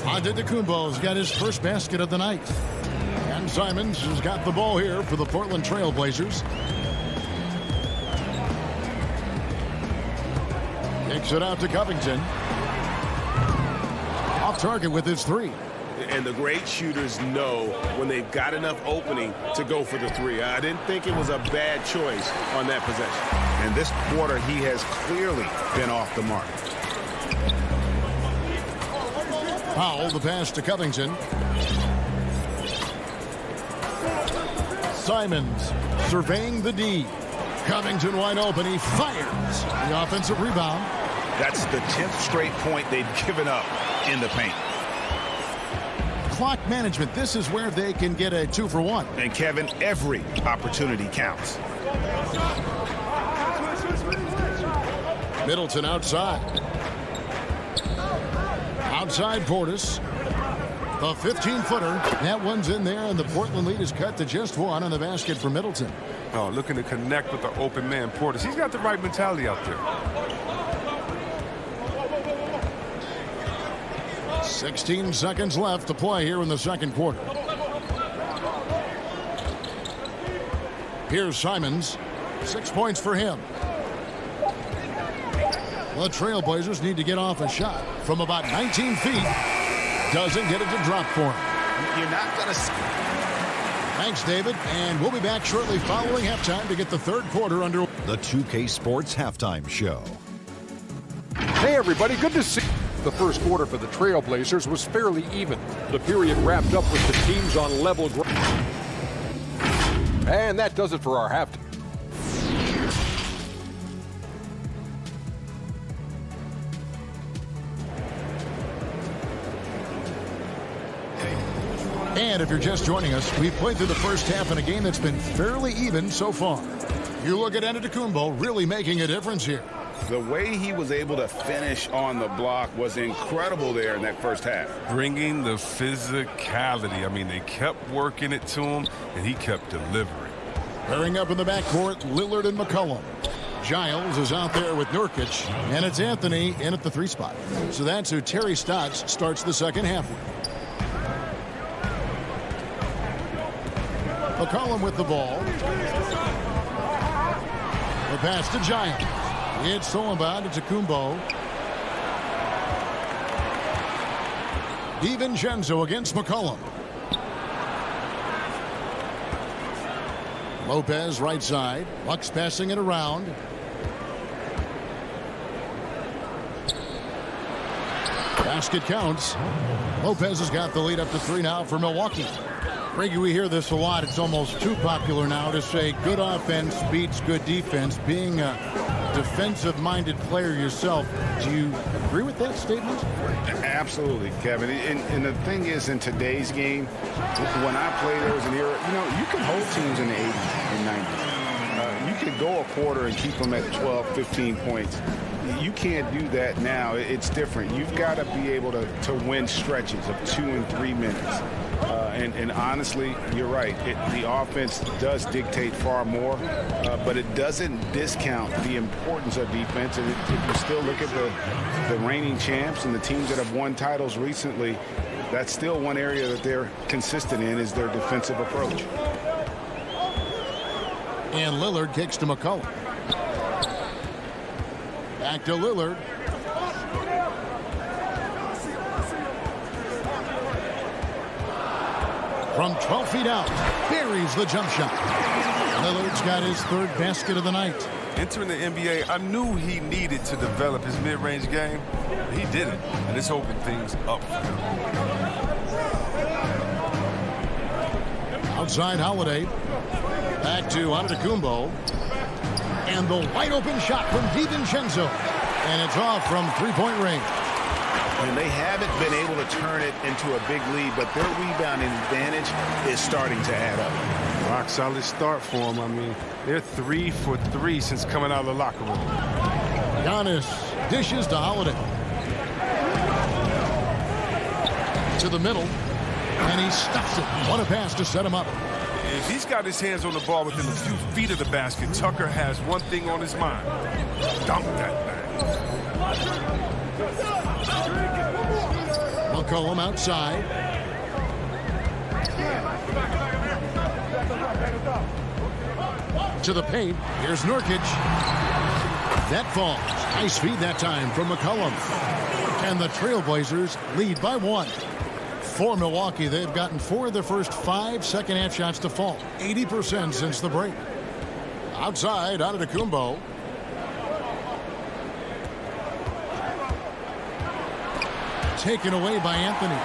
Antetokounmpo's got his first basket of the night. And Simons has got the ball here for the Portland Trail Blazers. Kicks it out to Covington. Off target with his 3. And the great shooters know when they've got enough opening to go for the 3. I didn't think it was a bad choice on that possession. And this quarter, he has clearly been off the mark. Powell, the pass to Covington. Simons surveying the D. Covington wide open. He fires. The offensive rebound. That's the 10th straight point they've given up in the paint. Clock management. This is where they can get a 2 for 1. And Kevin, every opportunity counts. Middleton outside. Outside Portis. The 15-footer. That one's in there, and the Portland lead is cut to just 1 on the basket for Middleton. Oh, looking to connect with the open man, Portis. He's got the right mentality out there. 16 seconds left to play here in the second quarter. Here's Simons. 6 points for him. The Trailblazers need to get off a shot from about 19 feet. Doesn't get it to drop for him. You're not going to... Thanks, David. And we'll be back shortly following halftime to get the third quarter under. The 2K Sports Halftime Show. Hey, everybody. Good to see you. The first quarter for the Trailblazers was fairly even. The period wrapped up with the teams on level ground. And that does it for our halftime. And if you're just joining us, we've played through the first half in a game that's been fairly even so far. You look at Antetokounmpo really making a difference here. The way he was able to finish on the block was incredible there in that first half. Bringing the physicality. I mean, they kept working it to him, and he kept delivering. Pairing up in the backcourt, Lillard and McCollum. Giles is out there with Nurkic, and it's Anthony in at the 3 spot. So that's who Terry Stotts starts the second half with. McCollum with the ball. The pass to Giles. It's Solomon to Kumbo. DiVincenzo against McCollum. Lopez right side. Bucks passing it around. Basket counts. Lopez has got the lead up to 3 now for Milwaukee. Greggy, we hear this a lot. It's almost too popular now to say good offense beats good defense. Being a defensive-minded player yourself, do you agree with that statement? Absolutely, Kevin. And the thing is, in today's game, when I play, there was an era, you can hold teams in the 80s and 90s. You could go a quarter and keep them at 12, 15 points. You can't do that now. It's different. You've got to be able to win stretches of 2 and 3 minutes. And honestly, you're right. The offense does dictate far more, but it doesn't discount the importance of defense. And if you still look at the reigning champs and the teams that have won titles recently, that's still one area that they're consistent in, is their defensive approach. And Lillard kicks to McCollum. Back to Lillard. From 12 feet out, buries the jump shot. Lillard's got his 3rd basket of the night. Entering the NBA, I knew he needed to develop his mid-range game. He did it, and it's opened things up for him. Outside Holiday. Back to Antetokounmpo. And the wide-open shot from DiVincenzo. And it's off from 3-point range. And they haven't been able to turn it into a big lead, but their rebounding advantage is starting to add up. Rock solid start for them. I mean, they're 3 for 3 since coming out of the locker room. Giannis dishes to Holiday. To the middle. And he stuffs it. What a pass to set him up. If he's got his hands on the ball within a few feet of the basket, Tucker has one thing on his mind. Dump that thing. McCollum outside. To the paint. Here's Nurkic. That falls. Nice feed that time from McCollum. And the Trailblazers lead by 1. For Milwaukee, they've gotten 4 of their first 5 second-half shots to fall. 80% since the break. Outside, Antetokounmpo. Taken away by Anthony.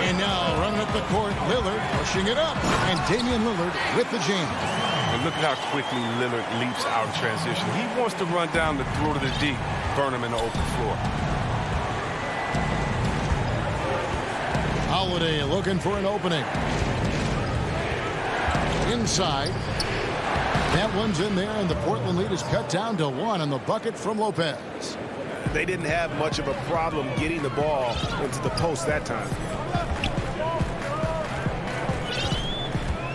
And now running up the court, Lillard pushing it up. And Damian Lillard with the jam. And look at how quickly Lillard leaps out of transition. He wants to run down the throat of the D, burn him in the open floor. Holiday looking for an opening. Inside. That one's in there, and the Portland lead is cut down to 1 on the bucket from Lopez. They didn't have much of a problem getting the ball into the post that time.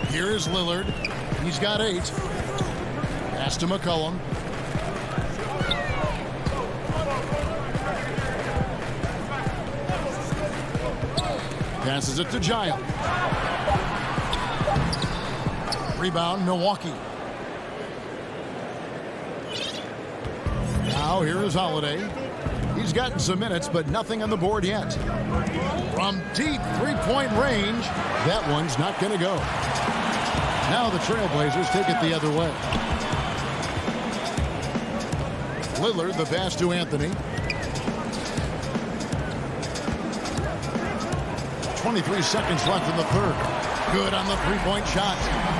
Here's Lillard. He's got 8. Pass to McCollum. Passes it to Giles. Rebound, Milwaukee. Now here is Holiday. He's gotten some minutes, but nothing on the board yet. From deep 3-point range, that one's not going to go. Now the Trailblazers take it the other way. Lillard, the pass to Anthony. 23 seconds left in the 3rd. Good on the 3-point shot.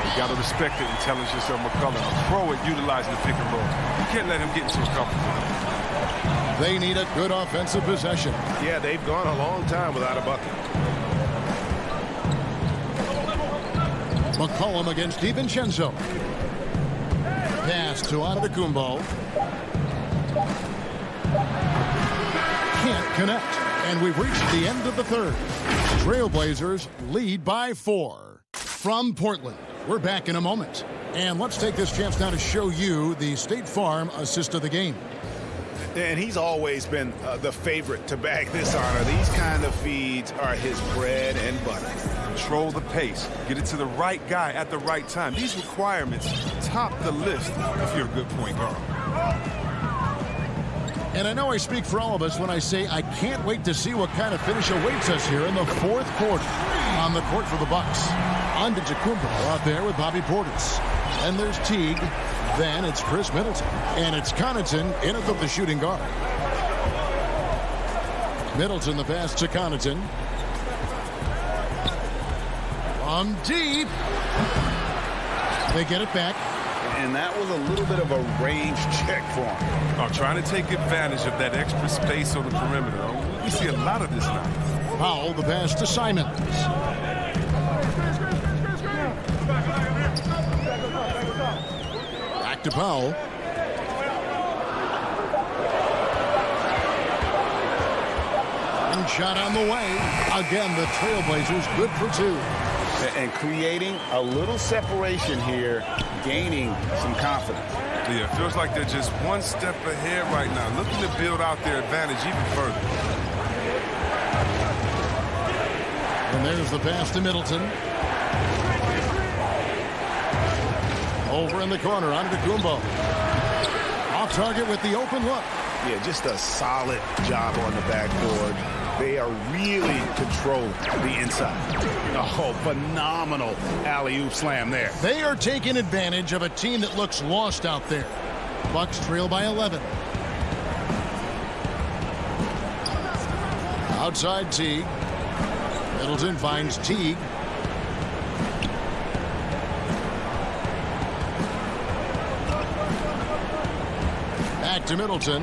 You got to respect the intelligence of McCollum. A pro at utilizing the pick and roll. You can't let him get into a comfortable. They need a good offensive possession. Yeah, they've gone a long time without a bucket. McCollum against DiVincenzo. Pass to Antetokounmpo. Can't connect. And we've reached the end of the 3rd. Trailblazers lead by 4. From Portland, we're back in a moment. And let's take this chance now to show you the State Farm assist of the game. And he's always been the favorite to bag this honor. These kind of feeds are his bread and butter. Control the pace. Get it to the right guy at the right time. These requirements top the list if you're a good point guard. And I know I speak for all of us when I say I can't wait to see what kind of finish awaits us here in the 4th quarter. On the court for the Bucks, Antetokounmpo out there with Bobby Portis. And there's Teague. Then it's Chris Middleton. And it's Connaughton in at the shooting guard. Middleton the pass to Connaughton. From deep. They get it back. And that was a little bit of a range check for him. Oh, trying to take advantage of that extra space on the perimeter. We see a lot of this now. Powell the pass to Simons. Back to Powell. And shot on the way. Again, the Trailblazers good for two. And creating a little separation here, gaining some confidence. Yeah, it feels like they're just one step ahead right now, looking to build out their advantage even further. And there's the pass to Middleton. Over in the corner, Antetokounmpo. Off target with the open look. Yeah, just a solid job on the backboard. They are really controlling the inside. Oh, phenomenal alley-oop slam there. They are taking advantage of a team that looks lost out there. Bucks trail by 11. Outside Teague. Middleton finds Teague. Back to Middleton.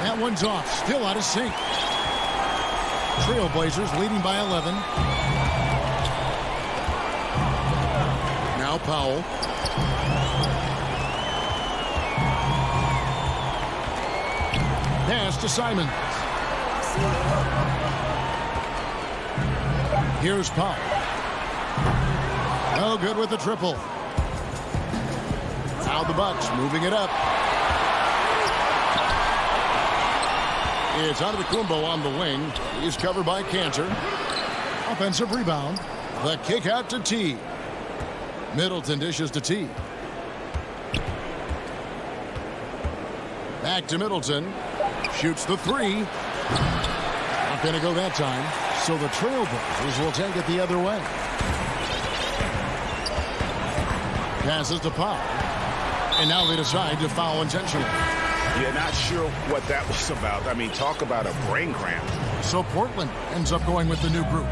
That one's off. Still out of sync. Trailblazers leading by 11. Now Powell. Pass to Simons. Here's Powell. No good with the triple. Now the Bucks moving it up. It's Antetokounmpo on the wing. He's covered by Cantor. Offensive rebound. The kick out to T. Middleton dishes to T. Back to Middleton. Shoots the three. Not going to go that time. So the Trailblazers will take it the other way. Passes to Powell. And now they decide to foul intentionally. Yeah, not sure what that was about. I mean, talk about a brain cramp. So Portland ends up going with the new group.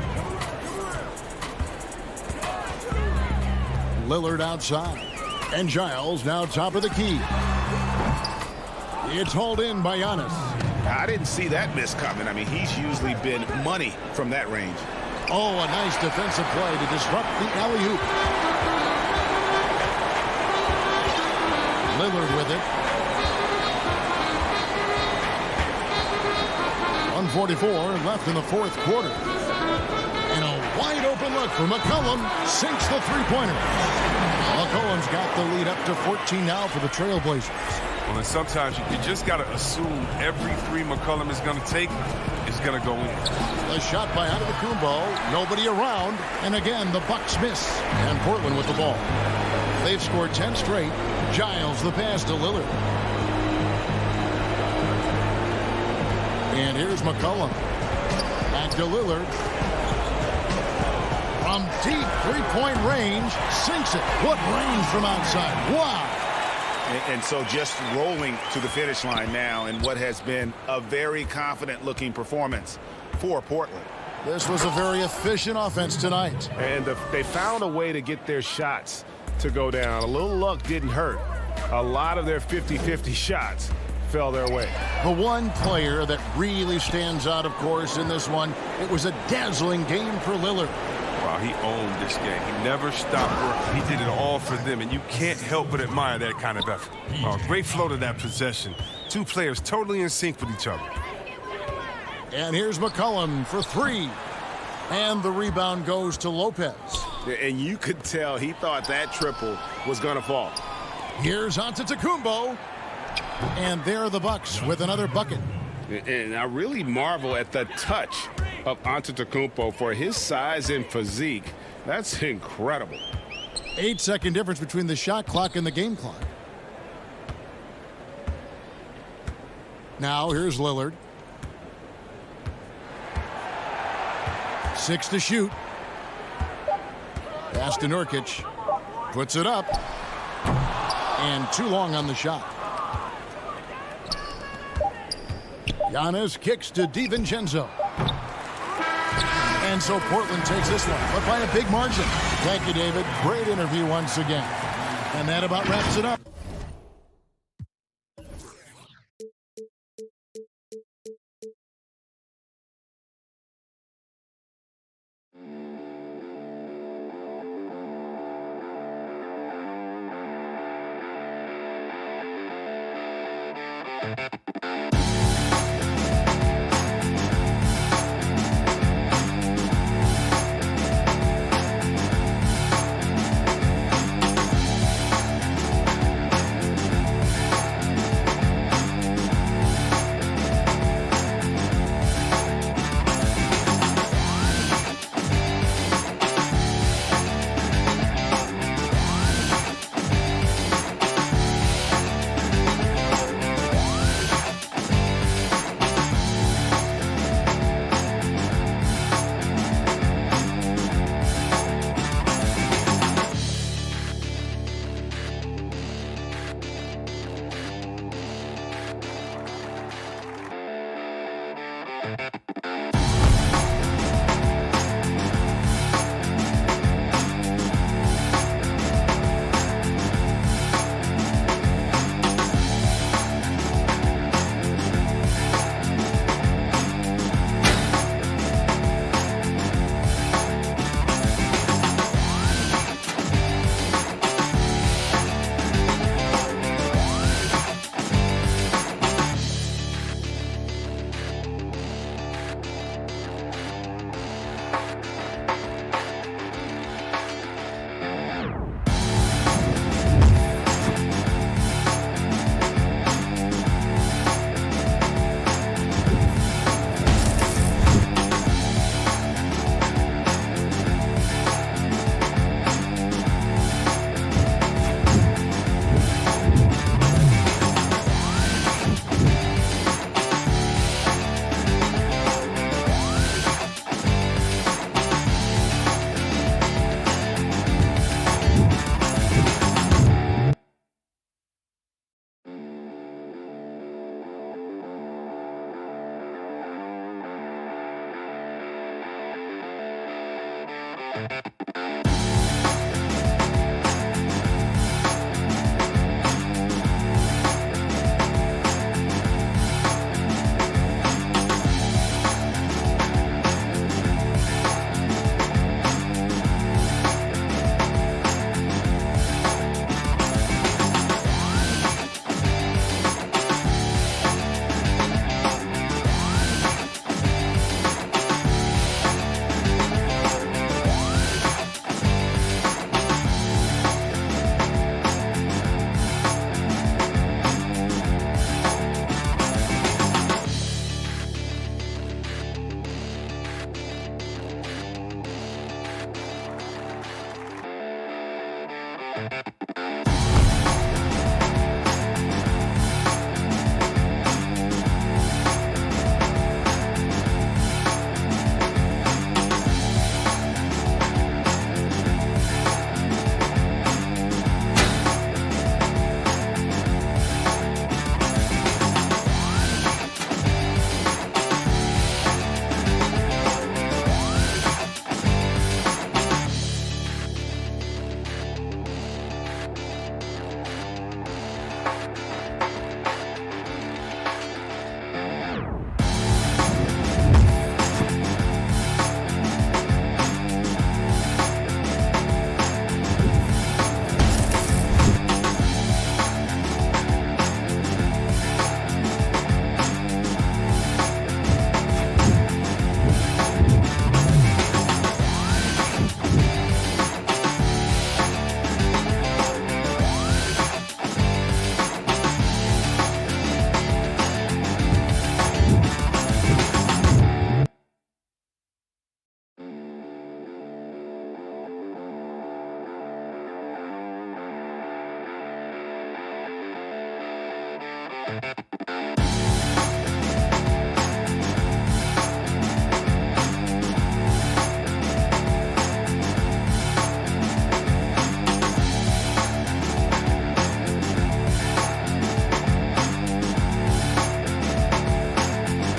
Lillard outside. And Giles now top of the key. It's hauled in by Giannis. I didn't see that miss coming. I mean, he's usually been money from that range. Oh, a nice defensive play to disrupt the alley-oop. Lillard with it. 1:44 left in the fourth quarter. And a wide open look for McCollum. Sinks the three-pointer. McCollum's got the lead up to 14 now for the Trailblazers. Well, and sometimes you just got to assume every three McCollum is going to take is going to go in. A shot by Antetokounmpo. Nobody around. And again, the Bucks miss. And Portland with the ball. They've scored 10 straight. Giles the pass to Lillard. And here's McCollum. Back to Lillard. From deep three-point range. Sinks it. What range from outside. Wow. And so just rolling to the finish line now in what has been a very confident-looking performance for Portland. This was a very efficient offense tonight. And they found a way to get their shots to go down. A little luck didn't hurt. A lot of their 50-50 shots fell their way. The one player that really stands out, of course, in this one, it was a dazzling game for Lillard. Wow, he owned this game. He never stopped working. He did it all for them, and you can't help but admire that kind of effort. Great flow to that possession. Two players totally in sync with each other. And here's McCollum for three. And the rebound goes to Lopez. And you could tell he thought that triple was going to fall. Here's Antetokounmpo. And there are the Bucks with another bucket. And I really marvel at the touch of Antetokounmpo for his size and physique. That's incredible. 8-second difference between the shot clock and the game clock. Now here's Lillard. 6 to shoot. Pass to Nurkic. Puts it up. And too long on the shot. Giannis kicks to DiVincenzo. And so Portland takes this one, but by a big margin. Thank you, David. Great interview once again. And that about wraps it up.